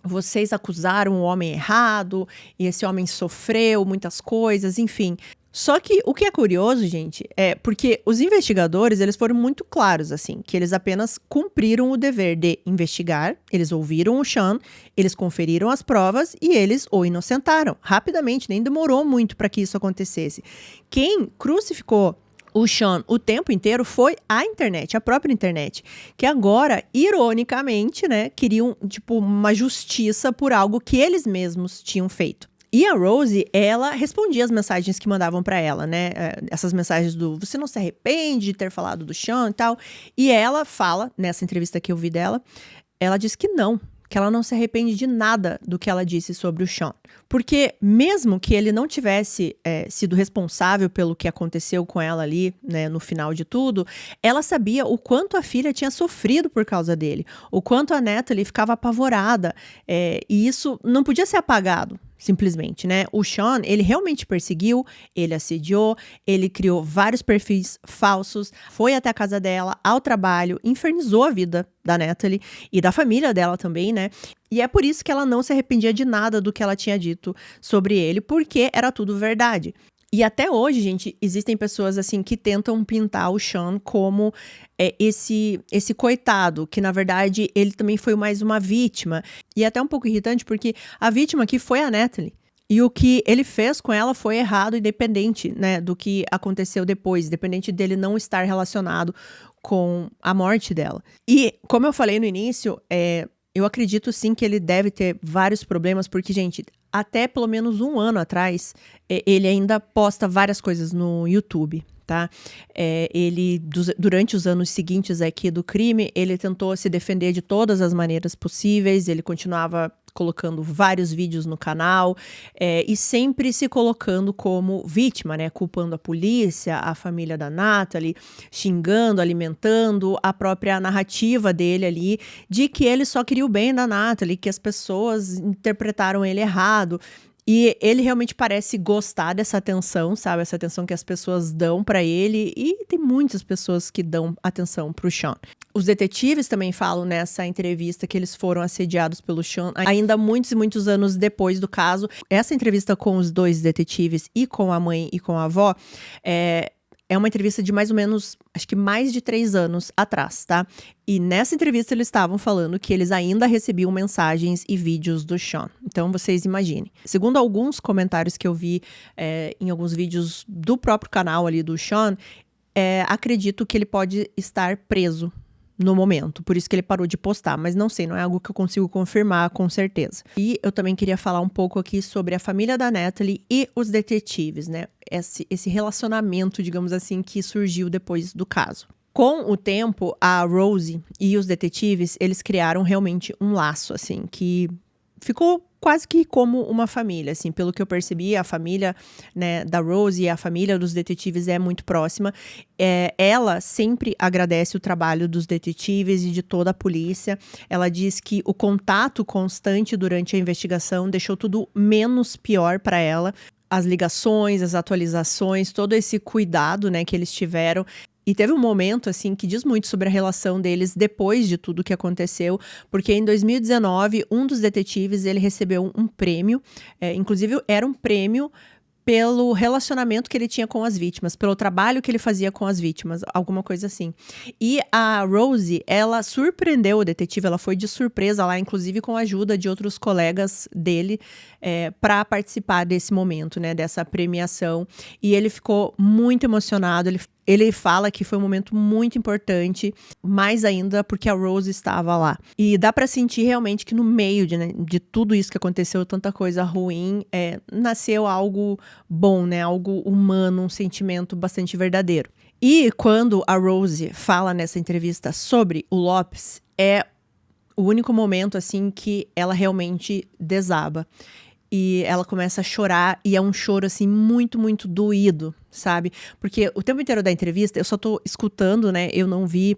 Vocês acusaram o homem errado, e esse homem sofreu muitas coisas, enfim. Só que o que é curioso, gente, é porque os investigadores, eles foram muito claros, assim, que eles apenas cumpriram o dever de investigar, eles ouviram o Sean, eles conferiram as provas e eles o inocentaram. Rapidamente, nem demorou muito para que isso acontecesse. Quem crucificou o Sean o tempo inteiro foi a internet, a própria internet, que agora, ironicamente, né, queriam, tipo, uma justiça por algo que eles mesmos tinham feito. E a Rose, ela respondia as mensagens que mandavam pra ela, né, essas mensagens do, você não se arrepende de ter falado do Sean e tal, e ela fala, nessa entrevista que eu vi dela, ela diz que não, que ela não se arrepende de nada do que ela disse sobre o Sean. Porque mesmo que ele não tivesse sido responsável pelo que aconteceu com ela ali, né, no final de tudo, ela sabia o quanto a filha tinha sofrido por causa dele, o quanto a Natalie ficava apavorada, e isso não podia ser apagado. Simplesmente, né? O Sean, ele realmente perseguiu, ele assediou, ele criou vários perfis falsos, foi até a casa dela, ao trabalho, infernizou a vida da Natalie e da família dela também, né? E é por isso que ela não se arrependia de nada do que ela tinha dito sobre ele, porque era tudo verdade. E até hoje, gente, existem pessoas assim que tentam pintar o Sean como esse coitado, que na verdade ele também foi mais uma vítima. E é até um pouco irritante porque a vítima aqui foi a Natalie. E o que ele fez com ela foi errado, independente, né, do que aconteceu depois, independente dele não estar relacionado com a morte dela. E como eu falei no início, eu acredito sim que ele deve ter vários problemas, porque, gente, até pelo menos um ano atrás, ele ainda posta várias coisas no YouTube, tá? Durante os anos seguintes aqui do crime, ele tentou se defender de todas as maneiras possíveis, ele continuava colocando vários vídeos no canal, e sempre se colocando como vítima, né? Culpando a polícia, a família da Natalie, xingando, alimentando a própria narrativa dele ali, de que ele só queria o bem da Natalie, que as pessoas interpretaram ele errado. E ele realmente parece gostar dessa atenção, sabe? Essa atenção que as pessoas dão pra ele. E tem muitas pessoas que dão atenção pro Sean. Os detetives também falam nessa entrevista que eles foram assediados pelo Sean ainda muitos e muitos anos depois do caso. Essa entrevista com os dois detetives e com a mãe e com a avó, É uma entrevista de mais ou menos, acho que mais de 3 anos atrás, tá? E nessa entrevista eles estavam falando que eles ainda recebiam mensagens e vídeos do Sean. Então vocês imaginem. Segundo alguns comentários que eu vi em alguns vídeos do próprio canal ali do Sean, acredito que ele pode estar preso no momento, por isso que ele parou de postar, mas não sei, não é algo que eu consigo confirmar com certeza. E eu também queria falar um pouco aqui sobre a família da Natalie e os detetives, né? Esse relacionamento, digamos assim, que surgiu depois do caso. Com o tempo, a Rosie e os detetives, eles criaram realmente um laço, assim, que ficou quase que como uma família, assim, pelo que eu percebi, a família, né, da Rosie e a família dos detetives é muito próxima. Ela sempre agradece o trabalho dos detetives e de toda a polícia. Ela diz que o contato constante durante a investigação deixou tudo menos pior para ela. As ligações, as atualizações, todo esse cuidado, né, que eles tiveram. E teve um momento, assim, que diz muito sobre a relação deles depois de tudo que aconteceu, porque em 2019, um dos detetives, ele recebeu um prêmio, inclusive era um prêmio pelo relacionamento que ele tinha com as vítimas, pelo trabalho que ele fazia com as vítimas, alguma coisa assim. E a Rosie, ela surpreendeu o detetive, ela foi de surpresa lá, inclusive com a ajuda de outros colegas dele, para participar desse momento, né, dessa premiação. E ele ficou muito emocionado, ele fala que foi um momento muito importante, mais ainda porque a Rose estava lá. E dá pra sentir realmente que no meio de tudo isso que aconteceu, tanta coisa ruim, nasceu algo bom, né? Algo humano, um sentimento bastante verdadeiro. E quando a Rose fala nessa entrevista sobre o Lopes, é o único momento, assim, que ela realmente desaba. E ela começa a chorar, e é um choro, assim, muito, muito doído, sabe? Porque o tempo inteiro da entrevista, eu só tô escutando, né? Eu não vi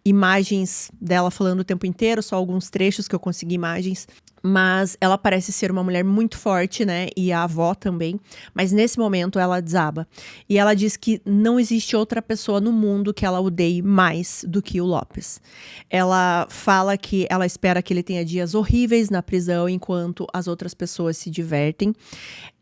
imagens dela falando o tempo inteiro, só alguns trechos que eu consegui imagens. Mas ela parece ser uma mulher muito forte, né? E a avó também. Mas nesse momento ela desaba. E ela diz que não existe outra pessoa no mundo que ela odeie mais do que o Lopes. Ela fala que ela espera que ele tenha dias horríveis na prisão enquanto as outras pessoas se divertem.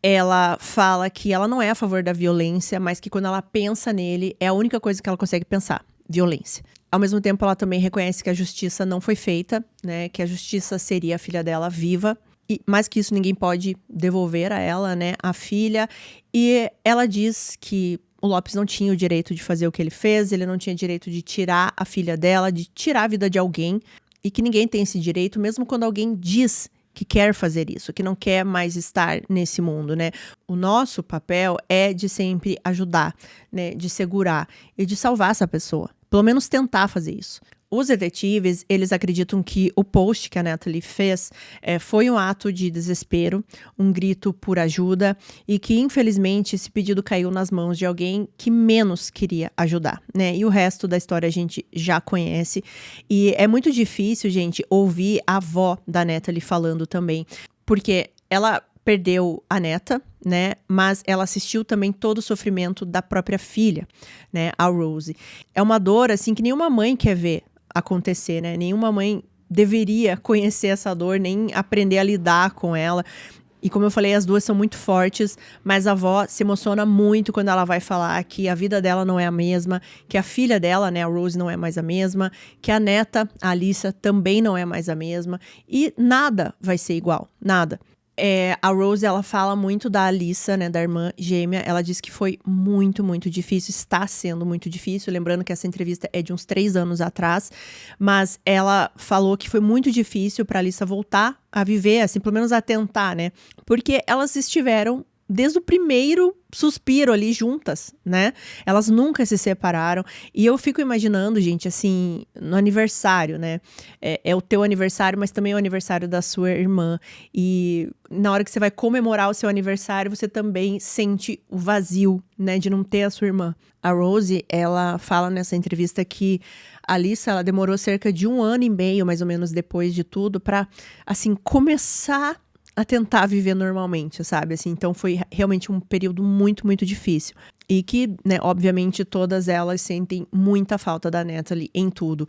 Ela fala que ela não é a favor da violência, mas que quando ela pensa nele, é a única coisa que ela consegue pensar: violência. Ao mesmo tempo, ela também reconhece que a justiça não foi feita, né? Que a justiça seria a filha dela viva. E mais que isso, ninguém pode devolver a ela, né? A filha. E ela diz que o Lopes não tinha o direito de fazer o que ele fez. Ele não tinha direito de tirar a filha dela, de tirar a vida de alguém. E que ninguém tem esse direito, mesmo quando alguém diz que quer fazer isso, que não quer mais estar nesse mundo, né? O nosso papel é de sempre ajudar, né? De segurar e de salvar essa pessoa. Pelo menos tentar fazer isso. Os detetives, eles acreditam que o post que a Natalie fez foi um ato de desespero, um grito por ajuda, e que, infelizmente, esse pedido caiu nas mãos de alguém que menos queria ajudar, né? E o resto da história a gente já conhece. E é muito difícil, gente, ouvir a avó da Natalie falando também, porque ela perdeu a neta, né? Mas ela assistiu também todo o sofrimento da própria filha, né? A Rosie. É uma dor, assim, que nenhuma mãe quer ver acontecer, né? Nenhuma mãe deveria conhecer essa dor, nem aprender a lidar com ela. E como eu falei, as duas são muito fortes, mas a avó se emociona muito quando ela vai falar que a vida dela não é a mesma, que a filha dela, né, a Rose, não é mais a mesma, que a neta, a Alyssa, também não é mais a mesma. E nada vai ser igual, nada. A Rose, ela fala muito da Alyssa, né, da irmã gêmea. Ela diz que foi muito, muito difícil, está sendo muito difícil. Lembrando que essa entrevista é de uns 3 anos atrás. Mas ela falou que foi muito difícil para a Alyssa voltar a viver, assim, pelo menos a tentar, né? Porque elas estiveram desde o primeiro suspiro ali juntas, né? Elas nunca se separaram. E eu fico imaginando, gente, assim, no aniversário, né? É o teu aniversário, mas também é o aniversário da sua irmã. E na hora que você vai comemorar o seu aniversário, você também sente o vazio, né? De não ter a sua irmã. A Rosie, ela fala nessa entrevista que a Alyssa, ela demorou cerca de 1 ano e meio, mais ou menos, depois de tudo, pra, assim, começar a tentar viver normalmente, sabe? Assim, então foi realmente um período muito, muito difícil. E que, né, obviamente, todas elas sentem muita falta da Natalie em tudo.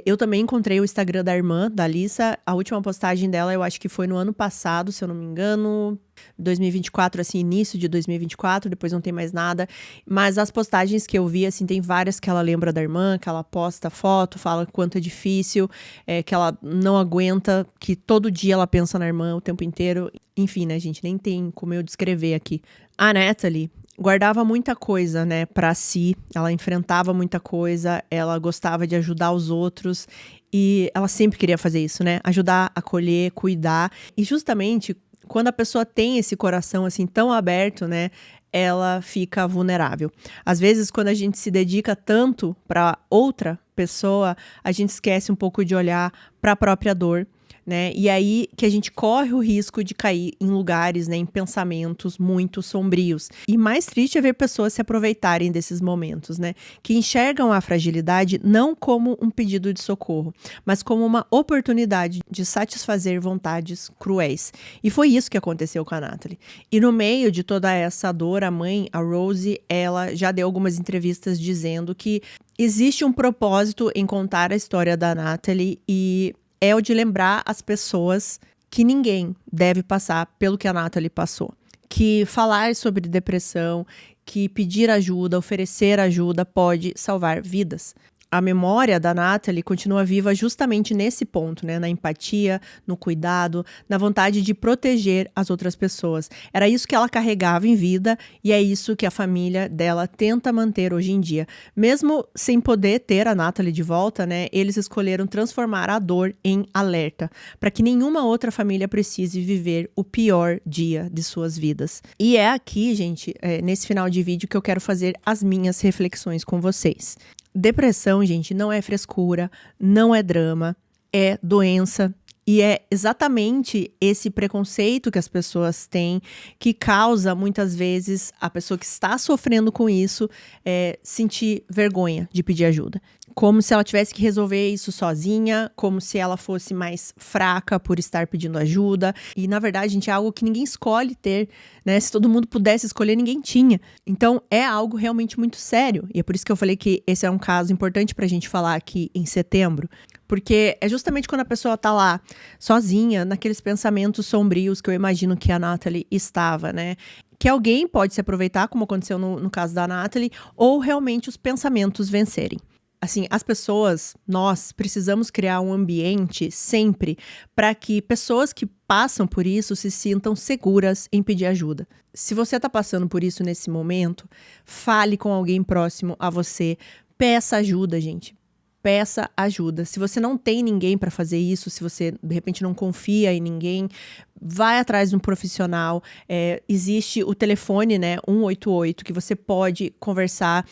Eu também encontrei o Instagram da irmã, da Alissa. A última postagem dela, eu acho que foi no ano passado, se eu não me engano. 2024, assim, início de 2024, depois não tem mais nada. Mas as postagens que eu vi, assim, tem várias que ela lembra da irmã, que ela posta foto, fala quanto é difícil, que ela não aguenta, que todo dia ela pensa na irmã o tempo inteiro. Enfim, né, gente, nem tem como eu descrever aqui. A Natalie guardava muita coisa, né, pra si, ela enfrentava muita coisa, ela gostava de ajudar os outros e ela sempre queria fazer isso, né, ajudar, acolher, cuidar. E justamente quando a pessoa tem esse coração assim tão aberto, né, ela fica vulnerável. Às vezes, quando a gente se dedica tanto pra outra pessoa, a gente esquece um pouco de olhar pra própria dor, né? E aí que a gente corre o risco de cair em lugares, né, em pensamentos muito sombrios. E mais triste é ver pessoas se aproveitarem desses momentos, né? Que enxergam a fragilidade não como um pedido de socorro, mas como uma oportunidade de satisfazer vontades cruéis. E foi isso que aconteceu com a Natalie. E no meio de toda essa dor, a mãe, a Rosie, ela já deu algumas entrevistas dizendo que existe um propósito em contar a história da Natalie e é o de lembrar as pessoas que ninguém deve passar pelo que a Natalie passou. Que falar sobre depressão, que pedir ajuda, oferecer ajuda pode salvar vidas. A memória da Natalie continua viva justamente nesse ponto, né? Na empatia, no cuidado, na vontade de proteger as outras pessoas. Era isso que ela carregava em vida e é isso que a família dela tenta manter hoje em dia. Mesmo sem poder ter a Natalie de volta, né? Eles escolheram transformar a dor em alerta, para que nenhuma outra família precise viver o pior dia de suas vidas. E é aqui, gente, nesse final de vídeo que eu quero fazer as minhas reflexões com vocês. Depressão, gente, não é frescura, não é drama, é doença. E é exatamente esse preconceito que as pessoas têm que causa, muitas vezes, a pessoa que está sofrendo com isso sentir vergonha de pedir ajuda. Como se ela tivesse que resolver isso sozinha, como se ela fosse mais fraca por estar pedindo ajuda. E, na verdade, gente, é algo que ninguém escolhe ter, né? Se todo mundo pudesse escolher, ninguém tinha. Então, é algo realmente muito sério. E é por isso que eu falei que esse é um caso importante pra gente falar aqui em setembro. Porque é justamente quando a pessoa tá lá, sozinha, naqueles pensamentos sombrios que eu imagino que a Natalie estava, né? Que alguém pode se aproveitar, como aconteceu no caso da Natalie, ou realmente os pensamentos vencerem. Assim, as pessoas, nós precisamos criar um ambiente sempre para que pessoas que passam por isso se sintam seguras em pedir ajuda. Se você está passando por isso nesse momento, fale com alguém próximo a você, peça ajuda, gente. Peça ajuda. Se você não tem ninguém para fazer isso, se você de repente não confia em ninguém, vai atrás de um profissional. Existe o telefone, né, 188, que você pode conversar,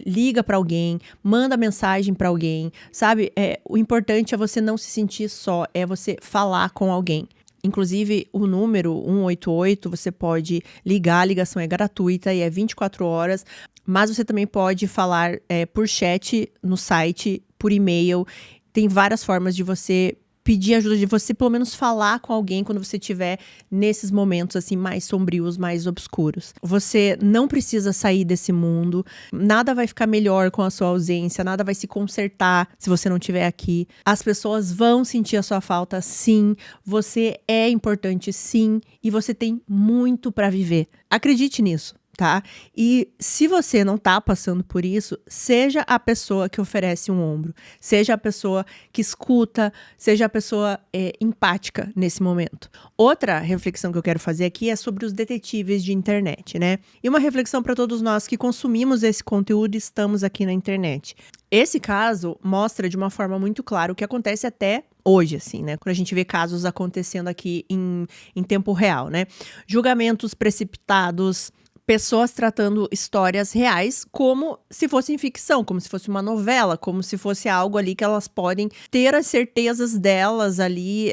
liga para alguém, manda mensagem para alguém, sabe? O importante é você não se sentir só, é você falar com alguém. Inclusive, o número 188, você pode ligar, a ligação é gratuita e é 24 horas, mas você também pode falar por chat no site, por e-mail. Tem várias formas de você pedir ajuda, de você pelo menos falar com alguém quando você estiver nesses momentos assim mais sombrios, mais obscuros. Você não precisa sair desse mundo, nada vai ficar melhor com a sua ausência, nada vai se consertar se você não estiver aqui. As pessoas vão sentir a sua falta, sim, você é importante, sim, e você tem muito para viver. Acredite nisso. Tá? E se você não tá passando por isso, seja a pessoa que oferece um ombro, seja a pessoa que escuta, seja a pessoa empática nesse momento. Outra reflexão que eu quero fazer aqui é sobre os detetives de internet, né? E uma reflexão para todos nós que consumimos esse conteúdo e estamos aqui na internet. Esse caso mostra de uma forma muito clara o que acontece até hoje, assim, né? Quando a gente vê casos acontecendo aqui em tempo real, né? Julgamentos precipitados, pessoas tratando histórias reais como se fossem ficção, como se fosse uma novela, como se fosse algo ali que elas podem ter as certezas delas ali,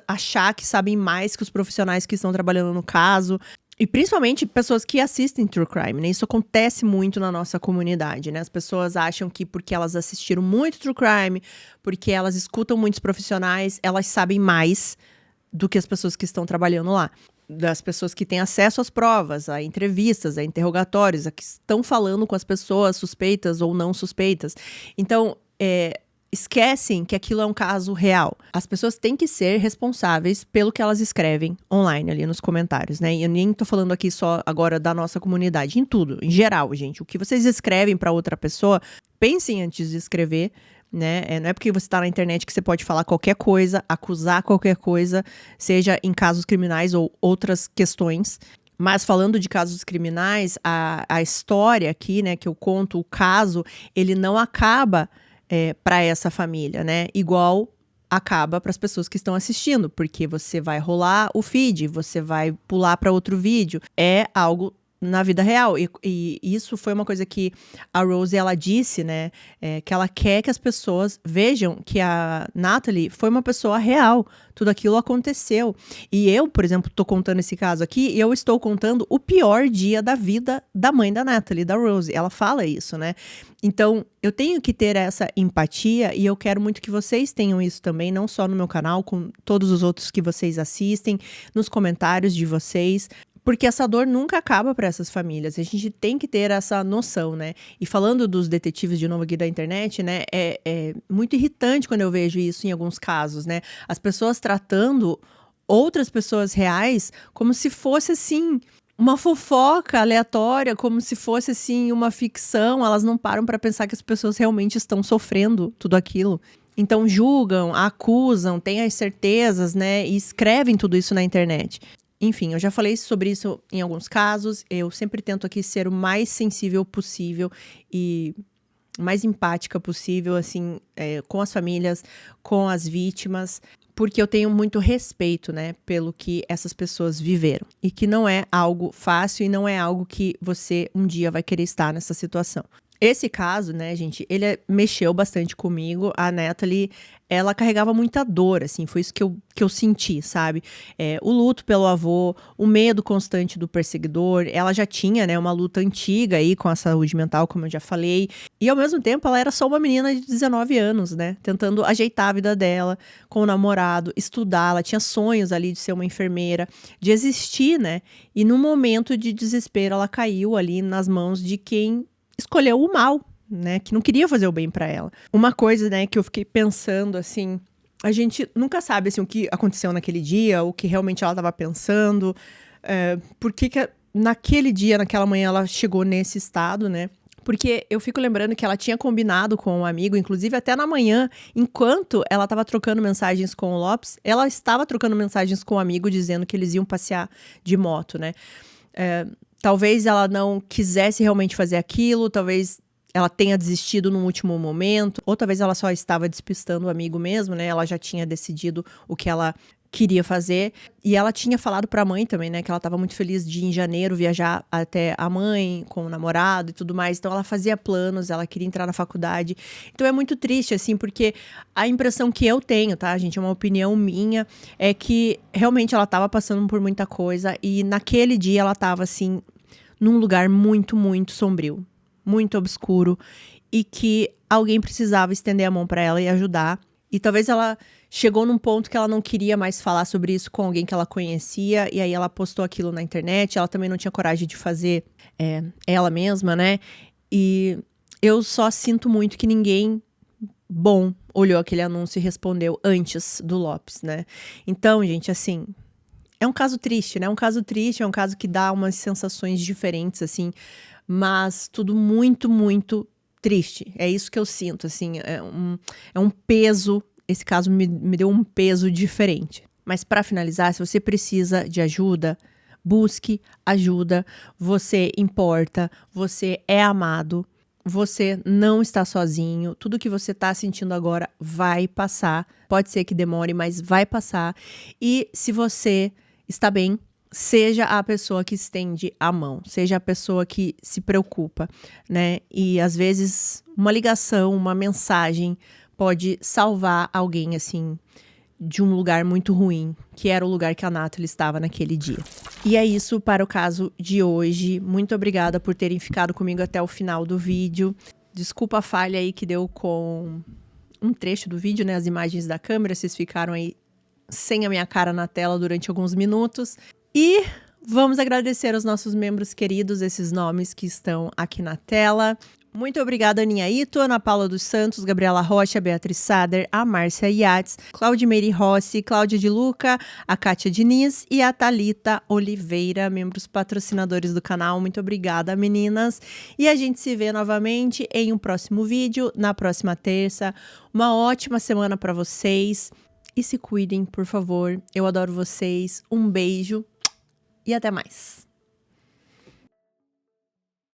achar que sabem mais que os profissionais que estão trabalhando no caso. E principalmente pessoas que assistem True Crime, né? Isso acontece muito na nossa comunidade, né? As pessoas acham que porque elas assistiram muito True Crime, porque elas escutam muitos profissionais, elas sabem mais do que as pessoas que estão trabalhando lá. das pessoas que têm acesso às provas, a entrevistas, a interrogatórios, a que estão falando com as pessoas suspeitas ou não suspeitas. Então, esquecem que aquilo é um caso real. As pessoas têm que ser responsáveis pelo que elas escrevem online, ali nos comentários, né? E eu nem tô falando aqui só agora da nossa comunidade, em tudo, em geral, gente. O que vocês escrevem para outra pessoa, pensem antes de escrever, né? Não é porque você tá na internet que você pode falar qualquer coisa, acusar qualquer coisa, seja em casos criminais ou outras questões. Mas falando de casos criminais, a história aqui, né, que eu conto, o caso, ele não acaba para essa família, né? Igual acaba para as pessoas que estão assistindo, porque você vai rolar o feed, você vai pular para outro vídeo. É algo na vida real. E isso foi uma coisa que a Rose, ela disse, né? Que ela quer que as pessoas vejam que a Natalie foi uma pessoa real. Tudo aquilo aconteceu. E eu, por exemplo, tô contando esse caso aqui, e eu estou contando o pior dia da vida da mãe da Natalie, da Rose. Ela fala isso, né? Então, eu tenho que ter essa empatia e eu quero muito que vocês tenham isso também, não só no meu canal, com todos os outros que vocês assistem, nos comentários de vocês. Porque essa dor nunca acaba para essas famílias. A gente tem que ter essa noção, né? E falando dos detetives de novo aqui da internet, né? É muito irritante quando eu vejo isso em alguns casos, né? As pessoas tratando outras pessoas reais como se fosse, assim, uma fofoca aleatória, como se fosse, assim, uma ficção. Elas não param para pensar que as pessoas realmente estão sofrendo tudo aquilo. Então julgam, acusam, têm as certezas, né? E escrevem tudo isso na internet. Enfim, eu já falei sobre isso em alguns casos. Eu sempre tento aqui ser o mais sensível possível e mais empática possível, assim, com as famílias, com as vítimas, porque eu tenho muito respeito, né, pelo que essas pessoas viveram. E que não é algo fácil e não é algo que você um dia vai querer estar nessa situação. Esse caso, né, gente, ele mexeu bastante comigo. A Natalie, ela carregava muita dor, assim, foi isso que eu senti, sabe? O luto pelo avô, o medo constante do perseguidor. Ela já tinha, né, uma luta antiga aí com a saúde mental, como eu já falei. E ao mesmo tempo, ela era só uma menina de 19 anos, né? Tentando ajeitar a vida dela com o namorado, estudar. Ela tinha sonhos ali de ser uma enfermeira, de existir, né? E no momento de desespero, ela caiu ali nas mãos de quem escolheu o mal, né, que não queria fazer o bem pra ela. Uma coisa, né, que eu fiquei pensando, assim, a gente nunca sabe, assim, o que aconteceu naquele dia, o que realmente ela estava pensando, por que naquele dia, naquela manhã, ela chegou nesse estado, né, porque eu fico lembrando que ela tinha combinado com um amigo, inclusive até na manhã, enquanto ela estava trocando mensagens com o Lopes, ela estava trocando mensagens com um amigo, dizendo que eles iam passear de moto, né. Talvez ela não quisesse realmente fazer aquilo, talvez ela tenha desistido no último momento, ou talvez ela só estava despistando o amigo mesmo, né? Ela já tinha decidido o que ela queria fazer. E ela tinha falado pra mãe também, né? Que ela estava muito feliz de, em janeiro, viajar até a mãe, com o namorado e tudo mais. Então, ela fazia planos, ela queria entrar na faculdade. Então, é muito triste, assim, porque a impressão que eu tenho, tá, gente? É uma opinião minha, é que realmente ela estava passando por muita coisa. E naquele dia, ela estava, assim, num lugar muito, muito sombrio. Muito obscuro. E que alguém precisava estender a mão pra ela e ajudar. E talvez ela chegou num ponto que ela não queria mais falar sobre isso com alguém que ela conhecia, e aí ela postou aquilo na internet. Ela também não tinha coragem de fazer ela mesma, né? E eu só sinto muito que ninguém bom olhou aquele anúncio e respondeu antes do Lopes, né? Então, gente, assim, é um caso triste, né? É um caso triste, é um caso que dá umas sensações diferentes, assim, mas tudo muito, muito triste. É isso que eu sinto, assim, é um peso. Esse caso me deu um peso diferente. Mas para finalizar, se você precisa de ajuda, busque ajuda. Você importa, você é amado, você não está sozinho. Tudo que você está sentindo agora vai passar. Pode ser que demore, mas vai passar. E se você está bem, seja a pessoa que estende a mão, seja a pessoa que se preocupa, né? E às vezes uma ligação, uma mensagem pode salvar alguém, assim, de um lugar muito ruim, que era o lugar que a Natalie estava naquele dia. E é isso para o caso de hoje. Muito obrigada por terem ficado comigo até o final do vídeo. Desculpa a falha aí que deu com um trecho do vídeo, né? As imagens da câmera, vocês ficaram aí sem a minha cara na tela durante alguns minutos. E vamos agradecer aos nossos membros queridos, esses nomes que estão aqui na tela. Muito obrigada, Aninha Ito, Ana Paula dos Santos, Gabriela Rocha, Beatriz Sader, a Márcia Yates, Claudimeire Rossi, Cláudia de Luca, a Kátia Diniz e a Thalita Oliveira, membros patrocinadores do canal. Muito obrigada, meninas. E a gente se vê novamente em um próximo vídeo, na próxima terça. Uma ótima semana para vocês. E se cuidem, por favor. Eu adoro vocês. Um beijo e até mais.